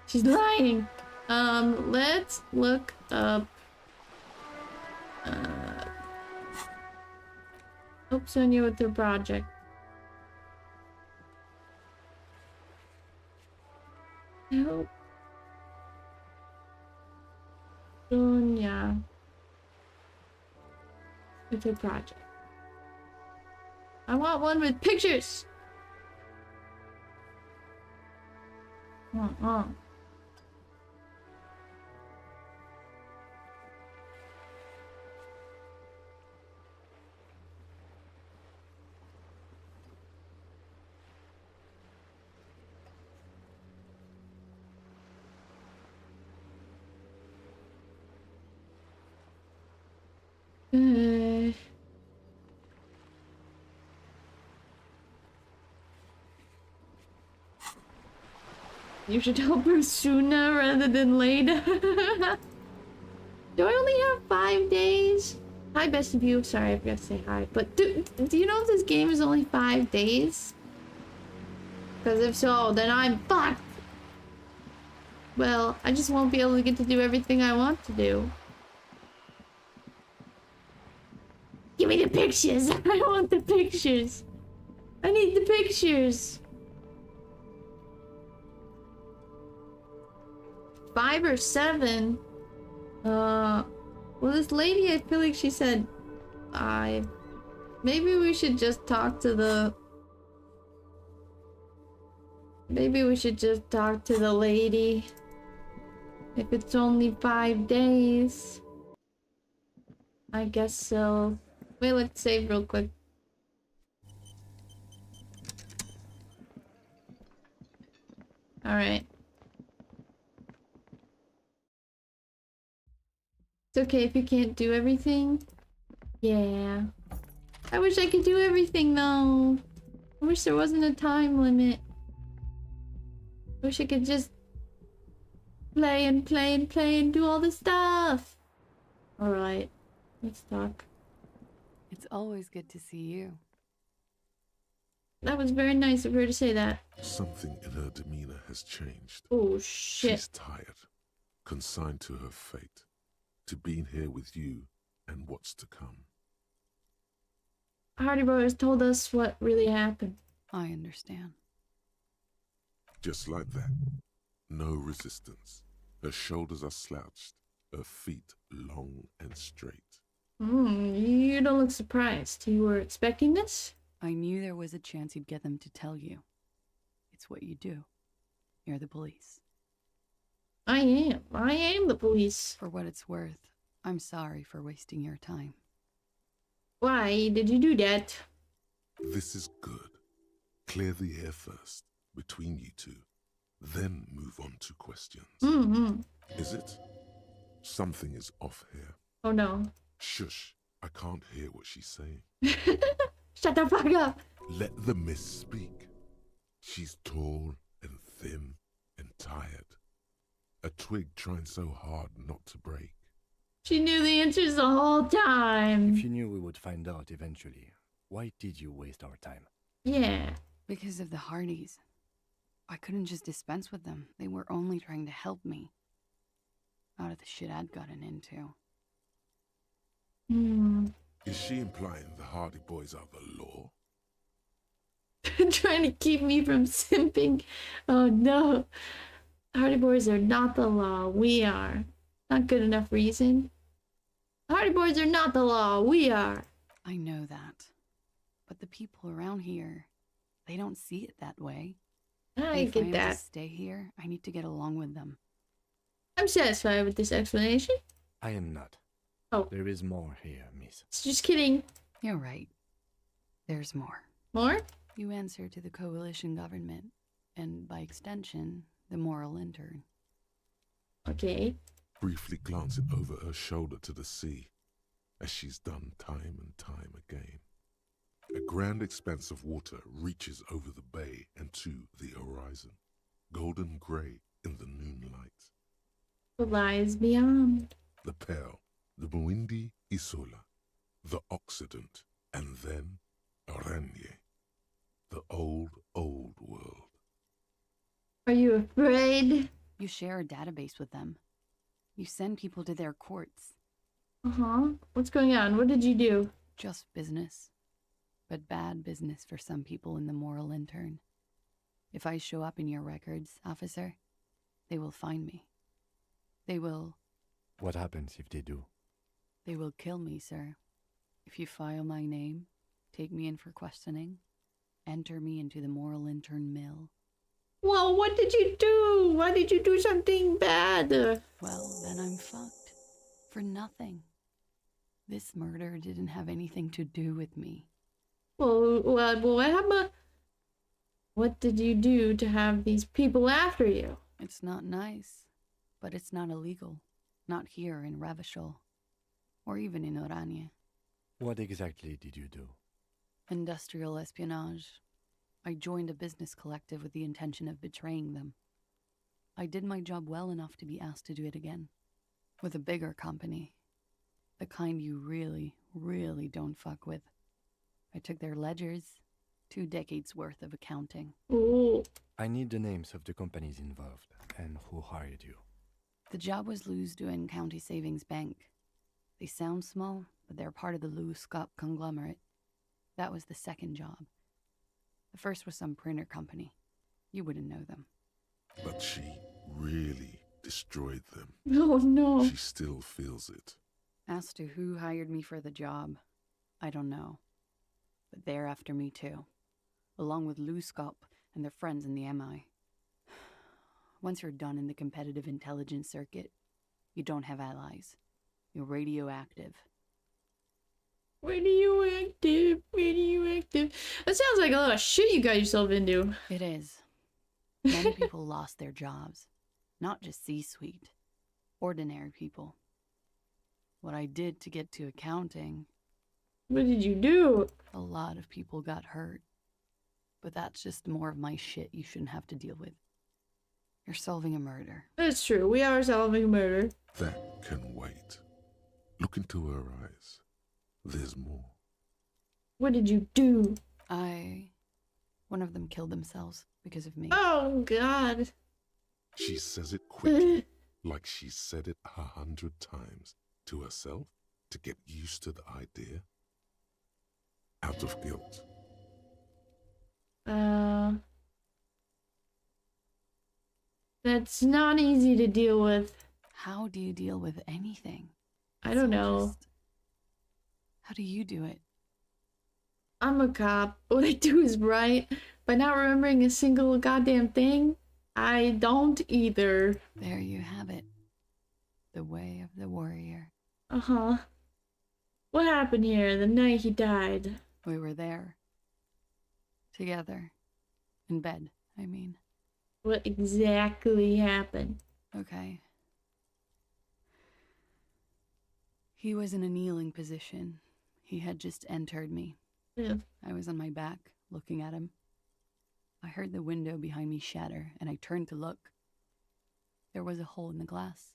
She's lying. Let's look up. Oops, on you with the project. Help. Sonia. With her project. I want one with pictures. You should help her sooner rather than later. Do I only have 5 days? Hi, best of you. Sorry, I forgot to say hi. But do you know if this game is only 5 days? Because if so, then I'm fucked. Well, I just won't be able to get to do everything I want to do. Give me the pictures. I want the pictures. I need the pictures. 5 or 7. Well, this lady, I feel like she said 5. Maybe we should just talk to the... Maybe we should just talk to the lady. If it's only 5 days. I guess so. Wait, let's save real quick. Alright. It's okay if you can't do everything. Yeah. I wish I could do everything though. I wish there wasn't a time limit. I wish I could just play and play and play and do all this stuff. Alright. Let's talk. It's always good to see you. That was very nice of her to say that. Something in her demeanor has changed. Oh shit. She's tired, consigned to her fate, to being here with you and what's to come. Hardy Brothers told us what really happened. I understand. Just like that. No resistance. Her shoulders are slouched, her feet long and straight. You don't look surprised. You were expecting this? I knew there was a chance you'd get them to tell you. It's what you do. You're the police. I am. I am the police. For what it's worth, I'm sorry for wasting your time. Why did you do that? This is good. Clear the air first, between you two. Then move on to questions. Is it? Something is off here. Oh no. Shush. I can't hear what she's saying. Shut the fuck up. Let the miss speak. She's tall and thin and tired. A twig trying so hard not to break. She knew the answers the whole time. If you knew we would find out eventually, why did you waste our time? Yeah. Because of the Hardys. I couldn't just dispense with them. They were only trying to help me. Out of the shit I'd gotten into. Is she implying the Hardy Boys are the law? Trying to keep me from simping. Oh no. Hardy Boys are not the law. We are. Not good enough reason. Hardy Boys are not the law. We are. I know that. But the people around here, they don't see it that way. I if get I am that. to stay here, I need to get along with them. I'm satisfied with this explanation. I am not. Oh. There is more here, miss. Just kidding. You're right. There's more. More? You answer to the coalition government, and by extension, the moral intern. Okay. Briefly glancing over her shoulder to the sea, as she's done time and time again. A grand expanse of water reaches over the bay and to the horizon, golden grey in the noonlight. What lies beyond? The Pearl, the Muindi Isola, the Occident, and then Oranje, the old, old world. Are you afraid? You share a database with them. You send people to their courts. Uh-huh. What's going on? What did you do? Just business. But bad business for some people in the moral intern. If I show up in your records, officer, they will find me. They will... What happens if they do? They will kill me, sir. If you file my name, take me in for questioning, enter me into the moral intern mill. Well, what did you do? Why did you do something bad? Well, then I'm fucked. For nothing. This murder didn't have anything to do with me. Well, what happened? What did you do to have these people after you? It's not nice, but it's not illegal. Not here in Ravishol, or even in Oranje. What exactly did you do? Industrial espionage. I joined a business collective with the intention of betraying them. I did my job well enough to be asked to do it again. With a bigger company. The kind you really, really don't fuck with. I took their ledgers, 2 decades worth of accounting. Ooh. I need the names of the companies involved and who hired you. The job was Lou's doing County Savings Bank. They sound small, but they're part of the Lou Scott conglomerate. That was the second job. The first was some printer company. You wouldn't know them. But she really destroyed them. Oh no. She still feels it. As to who hired me for the job, I don't know. But they're after me too, along with Lou Scop and their friends in the MI. Once you're done in the competitive intelligence circuit, you don't have allies. You're radioactive. Radioactive, radioactive. That sounds like a lot of shit you got yourself into. It is. Many people lost their jobs. Not just C-suite. Ordinary people. What I did to get to accounting... What did you do? A lot of people got hurt. But that's just more of my shit you shouldn't have to deal with. You're solving a murder. That's true. We are solving a murder. That can wait. Look into her eyes. There's more. What did you do? One of them killed themselves because of me. Oh, God. She says it quickly, like she said it 100 times to herself to get used to the idea. Out of guilt. That's not easy to deal with. How do you deal with anything? I don't know. How do you do it? I'm a cop. What I do is right. By not remembering a single goddamn thing, I don't either. There you have it. The way of the warrior. Uh-huh. What happened here the night he died? We were there. Together. In bed, I mean. What exactly happened? Okay. He was in a kneeling position. He had just entered me. Yeah. I was on my back, looking at him. I heard the window behind me shatter, and I turned to look. There was a hole in the glass.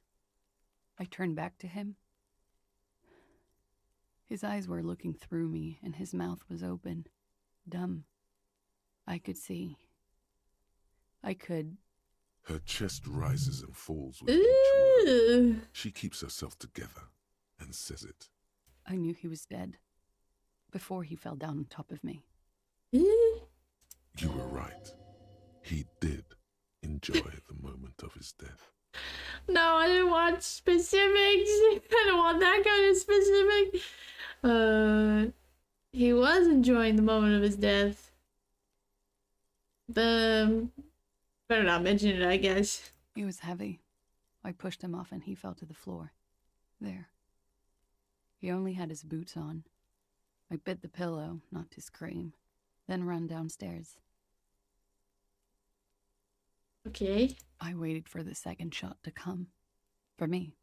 I turned back to him. His eyes were looking through me, and his mouth was open. Dumb. I could see. I could... Her chest rises and falls with each word. She keeps herself together and says it. I knew he was dead. Before he fell down on top of me. You were right. He did enjoy the moment of his death. No, I didn't want specifics. I don't want that kind of specific. He was enjoying the moment of his death. Better not mention it, I guess. He was heavy. I pushed him off and he fell to the floor. There. He only had his boots on. I bit the pillow, not to scream, then ran downstairs. Okay. I waited for the second shot to come. For me.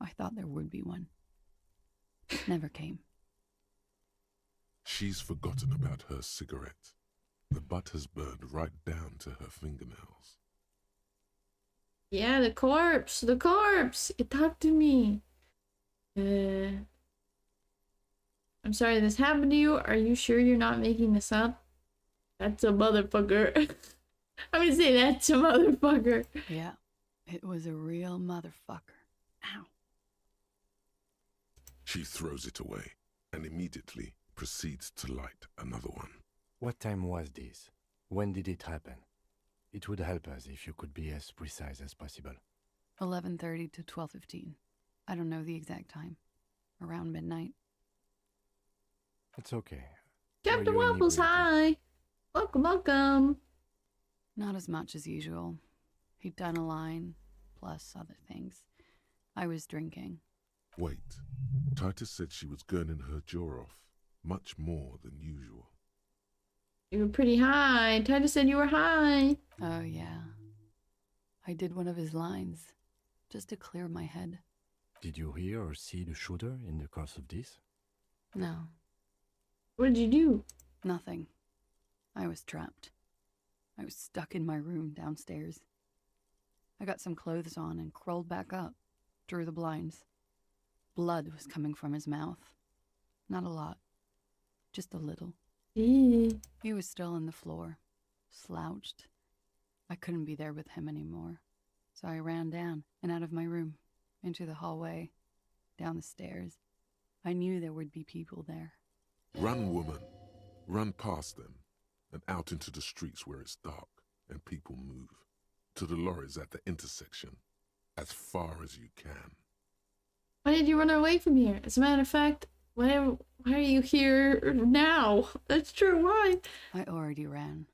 I thought there would be one. It never came. She's forgotten about her cigarette. The butt has burned right down to her fingernails. Yeah, the corpse. The corpse. It talked to me. I'm sorry this happened to you. Are you sure you're not making this up? That's a motherfucker. I'm gonna say that's a motherfucker. Yeah, it was a real motherfucker. Ow. She throws it away and immediately proceeds to light another one. What time was this? When did it happen? It would help us if you could be as precise as possible. 11:30 to 12:15. I don't know the exact time. Around midnight. It's okay. Captain Waffles, hi! Welcome, welcome! Not as much as usual. He'd done a line, plus other things. I was drinking. Wait. Titus said she was gurning her jaw off, much more than usual. You were pretty high. Titus said you were high. Oh, yeah. I did one of his lines, just to clear my head. Did you hear or see the shooter in the course of this? No. What did you do? Nothing. I was trapped. I was stuck in my room downstairs. I got some clothes on and crawled back up, drew the blinds. Blood was coming from his mouth. Not a lot. Just a little. He was still on the floor, slouched. I couldn't be there with him anymore, so I ran down and out of my room, into the hallway, down the stairs. I knew there would be people there. Run, woman. Run past them and out into the streets where it's dark and people move. To the lorries at the intersection, as far as you can. Why did you run away from here? As a matter of fact, why Why are you here now? That's true, why? I already ran.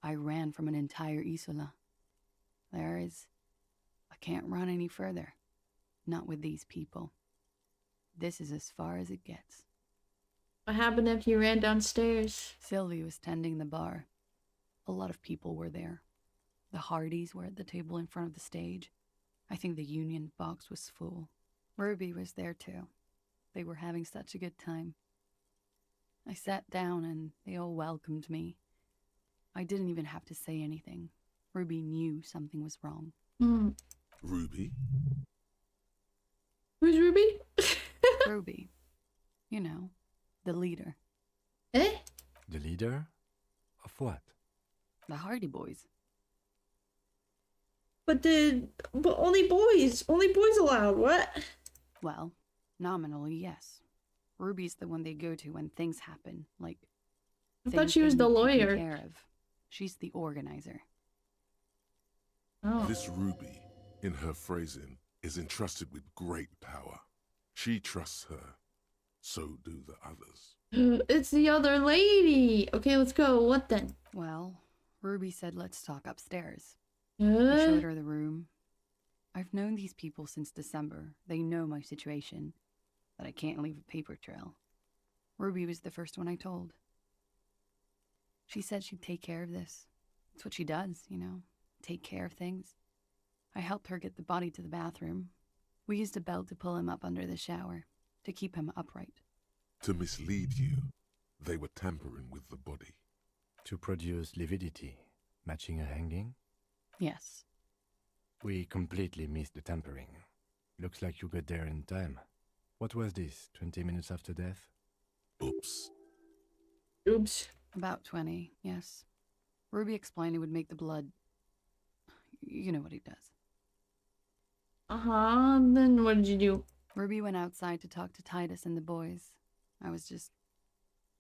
I ran from an entire Isola. I can't run any further. Not with these people. This is as far as it gets. What happened after you ran downstairs? Sylvie was tending the bar. A lot of people were there. The Hardys were at the table in front of the stage. I think the Union box was full. Ruby was there too. They were having such a good time. I sat down and they all welcomed me. I didn't even have to say anything. Ruby knew something was wrong. Ruby? Who's Ruby? Ruby. You know, the leader. Eh? The leader? Of what? The Hardy Boys. But only boys allowed, what? Well, nominally, yes. Ruby's the one they go to when things happen, like... I thought she was the lawyer. Care of. She's the organizer. Oh. This Ruby, in her phrasing, is entrusted with great power. She trusts her. So do the others. It's the other lady. Okay, let's go. What then? Well, Ruby said let's talk upstairs. I showed her the room. I've known these people since December. They know my situation, that I can't leave a paper trail. Ruby was the first one I told. She said she'd take care of this. It's what she does, you know, take care of things. I helped her get the body to the bathroom. We used a belt to pull him up under the shower, to keep him upright. To mislead you, they were tampering with the body. To produce lividity, matching a hanging? Yes. We completely missed the tampering. Looks like you got there in time. What was this, 20 minutes after death? Oops. Oops. About 20, yes. Ruby explained it would make the blood... You know what he does. Uh-huh, then what did you do? Ruby went outside to talk to Titus and the boys. I was just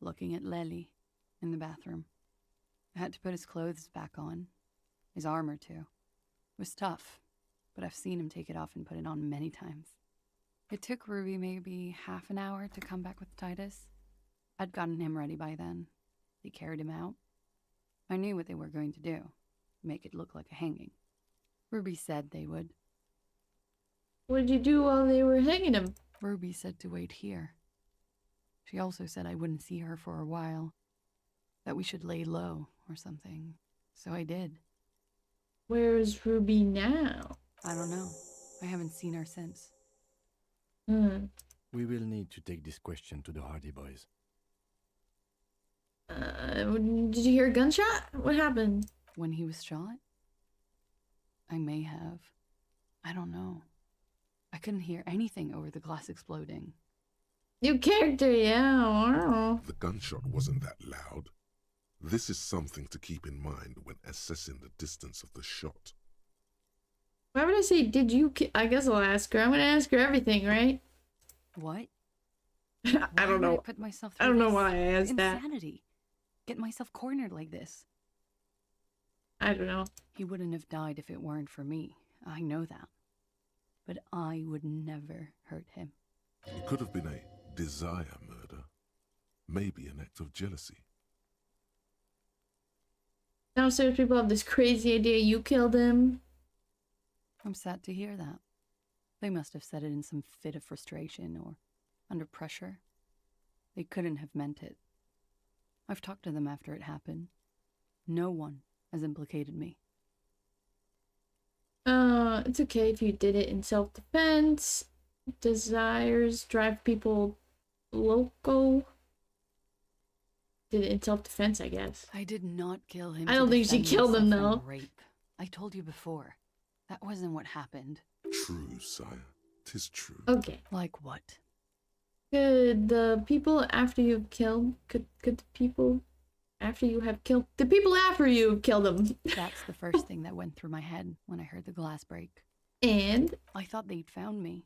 looking at Lely in the bathroom. I had to put his clothes back on. His armor, too. It was tough, but I've seen him take it off and put it on many times. It took Ruby maybe half an hour to come back with Titus. I'd gotten him ready by then. They carried him out. I knew what they were going to do. Make it look like a hanging. Ruby said they would. What did you do while they were hanging him? Ruby said to wait here. She also said I wouldn't see her for a while. That we should lay low or something. So I did. Where's Ruby now? I don't know. I haven't seen her since. We will need to take this question to the Hardy Boys. Did you hear a gunshot? What happened? When he was shot? I may have. I don't know. I couldn't hear anything over the glass exploding. New character, yeah, wow. The gunshot wasn't that loud. This is something to keep in mind when assessing the distance of the shot. Why would I say, did you I guess I'll ask her. I'm gonna ask her everything, right? What? I don't know. Put myself I don't know why I asked that. Insanity. Get myself cornered like this. I don't know. He wouldn't have died if it weren't for me. I know that. But I would never hurt him. It could have been a desire murder. Maybe an act of jealousy. Downstairs people have this crazy idea you killed him. I'm sad to hear that. They must have said it in some fit of frustration or under pressure. They couldn't have meant it. I've talked to them after it happened. No one has implicated me. It's okay if you did it in self-defense. Desires drive people loco. Did it in self-defense, I guess. I did not kill him. I don't think she killed him, though. Rape. I told you before. That wasn't what happened. True, sire. 'Tis true. Okay. Like what? Could the people after you've killed, could the people after you have killed, the people after you've killed them. That's the first thing that went through my head when I heard the glass break. And? I thought they'd found me.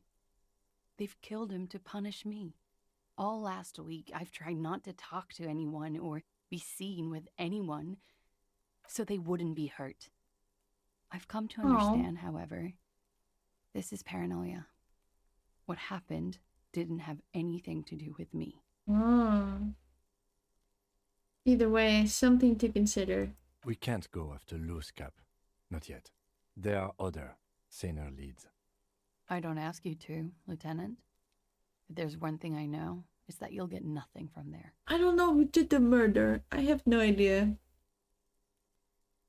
They've killed him to punish me. All last week, I've tried not to talk to anyone or be seen with anyone so they wouldn't be hurt. I've come to understand, however, this is paranoia. What happened didn't have anything to do with me. Oh. Either way, something to consider. We can't go after loose cap. Not yet. There are other, saner leads. I don't ask you to, Lieutenant. If there's one thing I know, it's that you'll get nothing from there. I don't know who did the murder. I have no idea.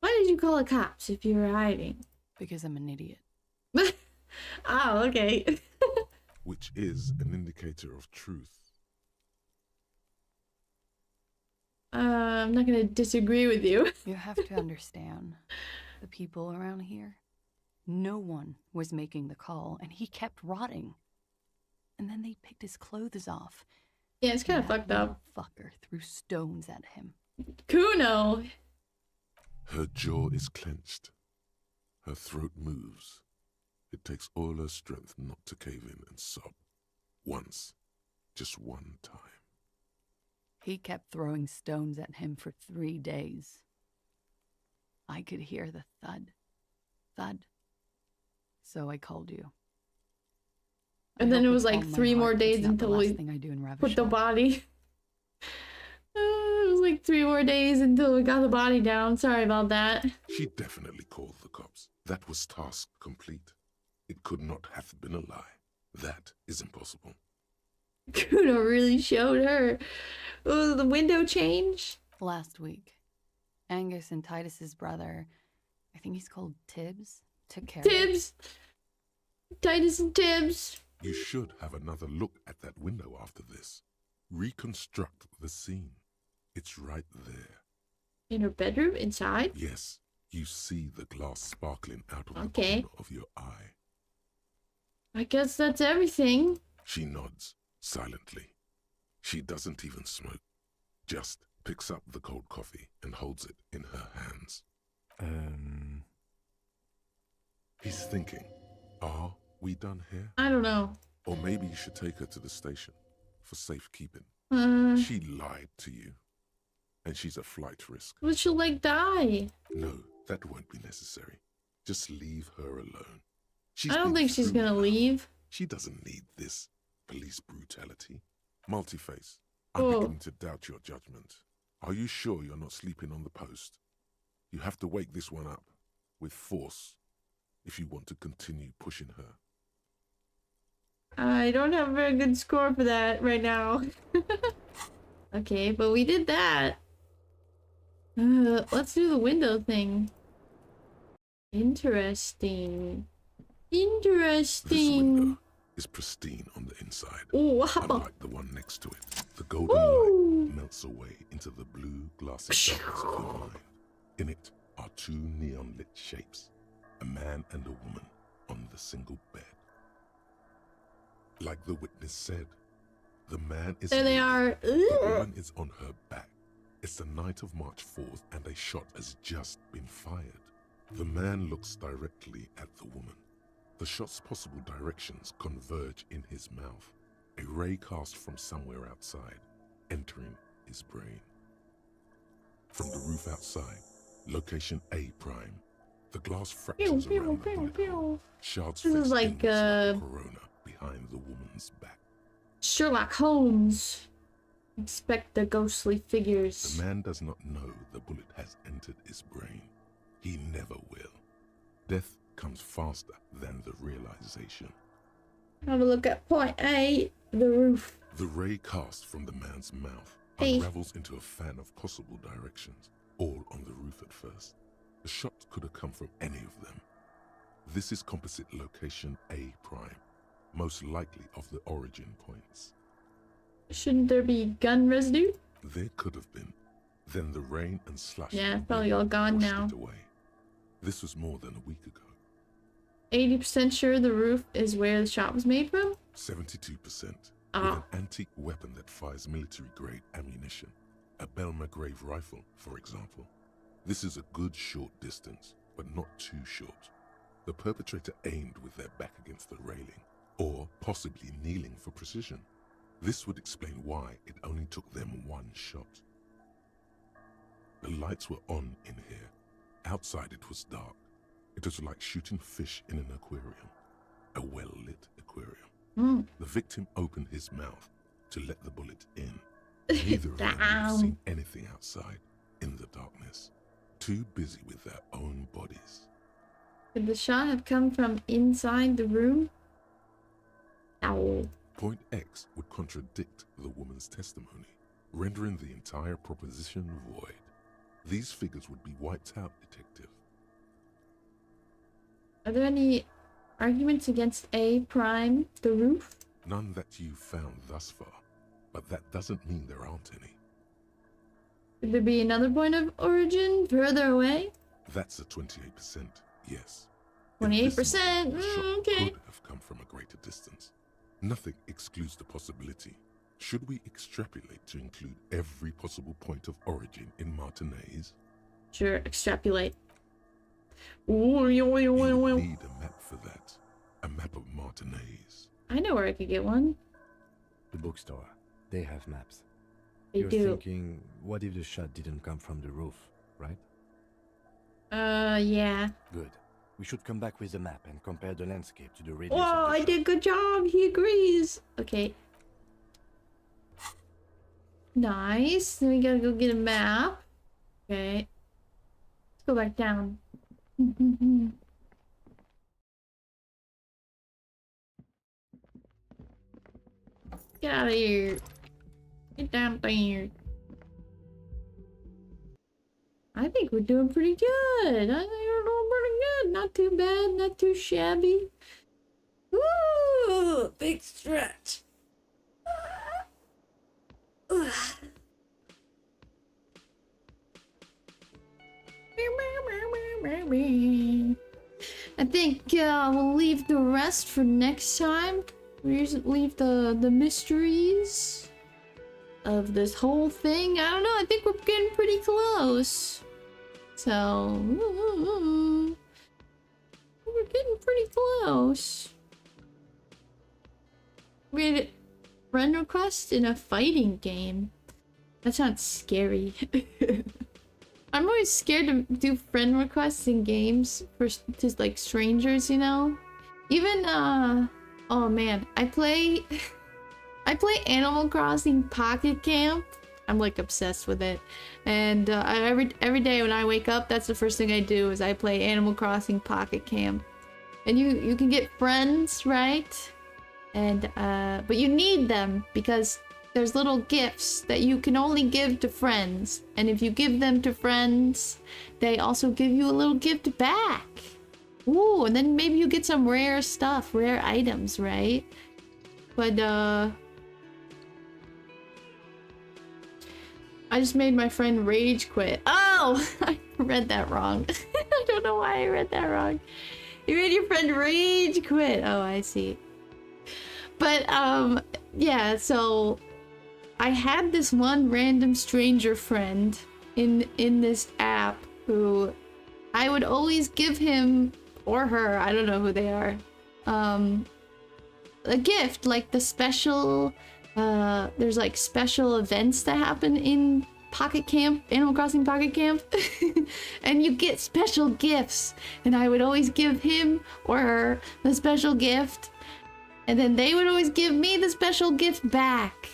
Why did you call the cops if you were hiding? Because I'm an idiot. Oh, okay. Which is an indicator of truth. I'm not gonna disagree with you. You have to understand, the people around here, no one was making the call, and he kept rotting. And then they picked his clothes off. Yeah, it's kind of That fucked up. Fucker threw stones at him. Kuno! Her jaw is clenched. Her throat moves. It takes all her strength not to cave in and sob. Once. Just one time. He kept throwing stones at him for 3 days. I could hear the thud. Thud. So I called you. And I then it hope was with like all my 3 heart more it's days not the until last we thing I do in put the Ravishore. body. It was like 3 more days until we got the body down. Sorry about that. She definitely called the cops. That was task complete. It could not have been a lie. That is impossible. Kuno really showed her. Oh, the window change? Last week, Angus and Titus's brother, I think he's called Tibbs, took care of it. Tibbs! Titus and Tibbs. You should have another look at that window after this. Reconstruct the scene. It's right there. In her bedroom? Inside? Yes, you see the glass sparkling out of the Okay. corner of your eye. I guess that's everything. She nods, silently. She doesn't even smoke. Just picks up the cold coffee and holds it in her hands. He's thinking, are we done here? I don't know. Or maybe you should take her to the station for safekeeping. She lied to you. And she's a flight risk. But she'll like die. No, that won't be necessary. Just leave her alone. I don't think she's gonna leave. She doesn't need this police brutality. Multiface, I'm Oh. beginning to doubt your judgment. Are you sure you're not sleeping on the post? You have to wake this one up with force if you want to continue pushing her. I don't have a very good score for that right now. Okay, but we did that. Let's do the window thing. Interesting. Interesting. Is pristine on the inside. Ooh, what happened? Unlike the one next to it, the golden light melts away into the blue glassy darkness of your mind. In it are 2 neon-lit shapes, a man and a woman on the single bed. Like the witness said, the man is There they are. the woman is on her back. It's the night of March 4th and a shot has just been fired. The man looks directly at the woman. The shot's possible directions converge in his mouth, a ray cast from somewhere outside, entering his brain. From the roof outside, location A prime, the glass fractures around the bullet hole. Shards This is fixed like, inwards like corona behind the woman's back. Sherlock Holmes. Inspect the ghostly figures. The man does not know the bullet has entered his brain. He never will. Death comes faster than the realization. How to look at point A, the roof. The ray cast from the man's mouth Hey. unravels into a fan of possible directions, all on the roof at first. The shot could have come from any of them. This is composite location A prime, most likely of the origin points. Shouldn't there be gun residue? There could have been. Then the rain and slush Yeah, and probably wind all gone washed now. it away. This was more than a week ago. 80% sure the roof is where the shot was made from? 72%. Ah. With an antique weapon that fires military-grade ammunition. A Belma-grave rifle, for example. This is a good short distance, but not too short. The perpetrator aimed with their back against the railing, or possibly kneeling for precision. This would explain why it only took them 1 shot. The lights were on in here. Outside it was dark. It was like shooting fish in an aquarium. A well-lit aquarium. The victim opened his mouth to let the bullet in. Neither of them would have seen anything outside in the darkness, too busy with their own bodies. Could the shot have come from inside the room? Ow. Point X would contradict the woman's testimony, rendering the entire proposition void. These figures would be wiped out, Detective. Are there any arguments against A prime, the roof? None that you've found thus far, but that doesn't mean there aren't any. Could there be another point of origin further away? That's a 28%, yes. 28%? Okay. Could have come from a greater distance. Nothing excludes the possibility. Should we extrapolate to include every possible point of origin in Martinez? Sure, extrapolate. You need a map for that. A map of Martinez. I know where I could get one. The bookstore. They have maps. They You're do. thinking, what if the shot didn't come from the roof, right? Yeah. Good. We should come back with the map and compare the landscape to the radius Oh, of the I shot. did a good job. He agrees. Okay. Nice. Then we gotta go get a map. Okay. Let's go back down. Get out of here. Get down there. I think we're doing pretty good. I think we're doing pretty good. Not too bad, not too shabby. Woo! Big stretch. I think we'll leave the rest for next time. We leave the mysteries of this whole thing. I don't know. I think we're getting pretty close. So we're getting pretty close. We had a friend request in a fighting game. That sounds scary. I'm always scared to do friend requests in games for just like strangers, you know. Even oh man, I play Animal Crossing Pocket Camp. I'm like obsessed with it, and every day when I wake up, that's the first thing I do is I play Animal Crossing Pocket Camp. And you can get friends, right? And but you need them because there's little gifts that you can only give to friends, and if you give them to friends, they also give you a little gift back. Ooh, and then maybe you get some rare stuff, rare items, right? But I just made my friend rage quit. Oh, I read that wrong. I don't know why I read that wrong. You made your friend rage quit. Oh, I see. But yeah, so I had this one random stranger friend in this app who I would always give him or her, I don't know who they are, a gift, like the special there's like special events that happen in Pocket Camp, Animal Crossing Pocket Camp, and you get special gifts, and I would always give him or her the special gift, and then they would always give me the special gift back.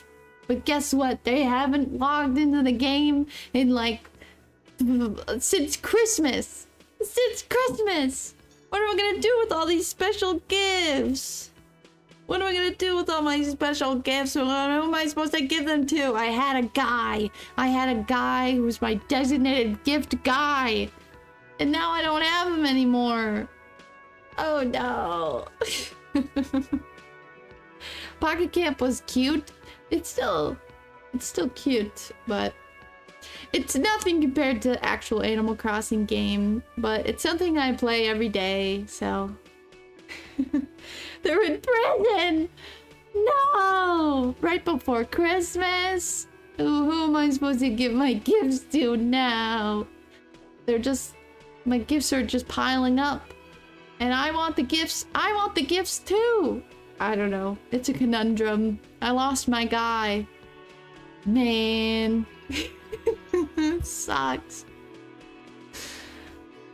But guess what? They haven't logged into the game in like since Christmas. Since Christmas! What am I gonna do with all these special gifts? What am I gonna do with all my special gifts? Who am I supposed to give them to? I had a guy who was my designated gift guy. And now I don't have him anymore. Oh no. Pocket Camp was cute. It's still cute, but it's nothing compared to actual Animal Crossing game, but it's something I play every day, so. They're in prison! No! Right before Christmas? Who am I supposed to give my gifts to now? My gifts are just piling up. And I want the gifts too! I don't know, it's a conundrum. I lost my guy. Man. It sucks.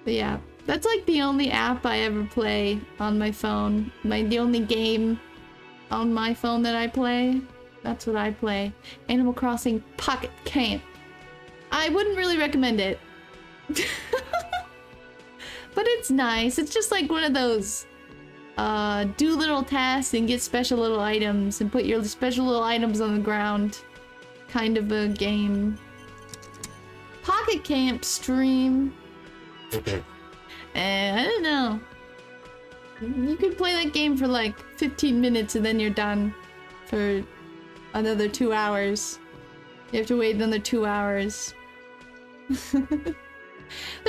But yeah, that's like the only app I ever play on my phone. The only game on my phone that I play. That's what I play. Animal Crossing Pocket Camp. I wouldn't really recommend it. But it's nice. It's just like one of those do little tasks and get special little items and put your special little items on the ground kind of a game. Pocket Camp stream. I don't know. You could play that game for like 15 minutes and then you're done for another 2 hours. You have to wait another 2 hours. There's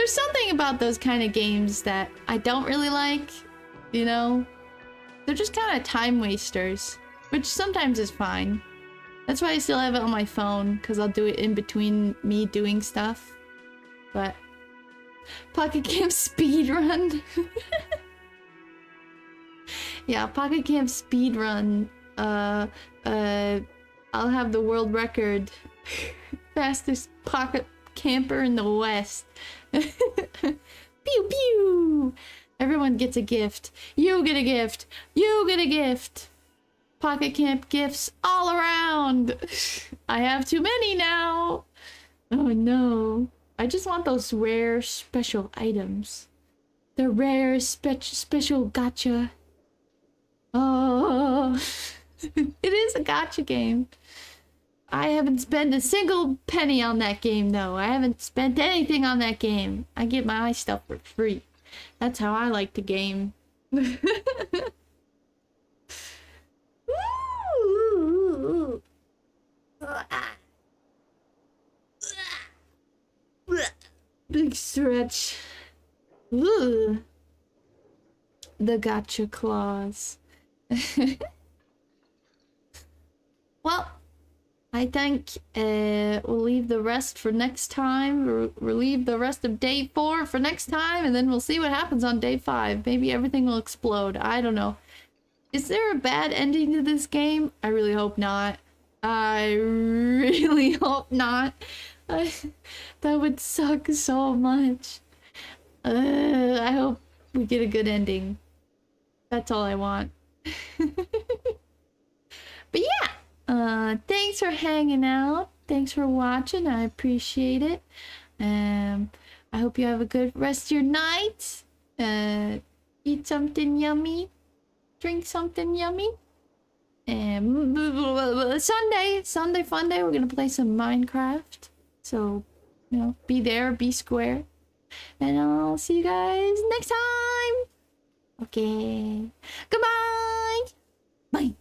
something about those kind of games that I don't really like, you know? They're just kind of time wasters, which sometimes is fine. That's why I still have it on my phone, because I'll do it in between me doing stuff. But Pocket Camp speedrun. Yeah, Pocket Camp speedrun. I'll have the world record. Fastest pocket camper in the West. Pew pew! Everyone gets a gift. You get a gift. You get a gift. Pocket Camp gifts all around. I have too many now. Oh no. I just want those rare special items. The rare special gotcha. Oh. It is a gotcha game. I haven't spent a single penny on that game though. I haven't spent anything on that game. I get my stuff for free. That's how I like to game. Ooh. Big stretch. Ooh. The gotcha claws. Well, I think we'll leave the rest for next time. We'll leave the rest of day 4 for next time, and then we'll see what happens on day 5. Maybe everything will explode. I don't know. Is there a bad ending to this game? I really hope not. I really hope not. That would suck so much. I hope we get a good ending. That's all I want. But yeah, thanks for hanging out. Thanks for watching. I appreciate it. I hope you have a good rest of your night. Eat something yummy. Drink something yummy. And Sunday fun day, we're gonna play some Minecraft. So, you know, be there, be square. And I'll see you guys next time. Okay. Goodbye. Bye.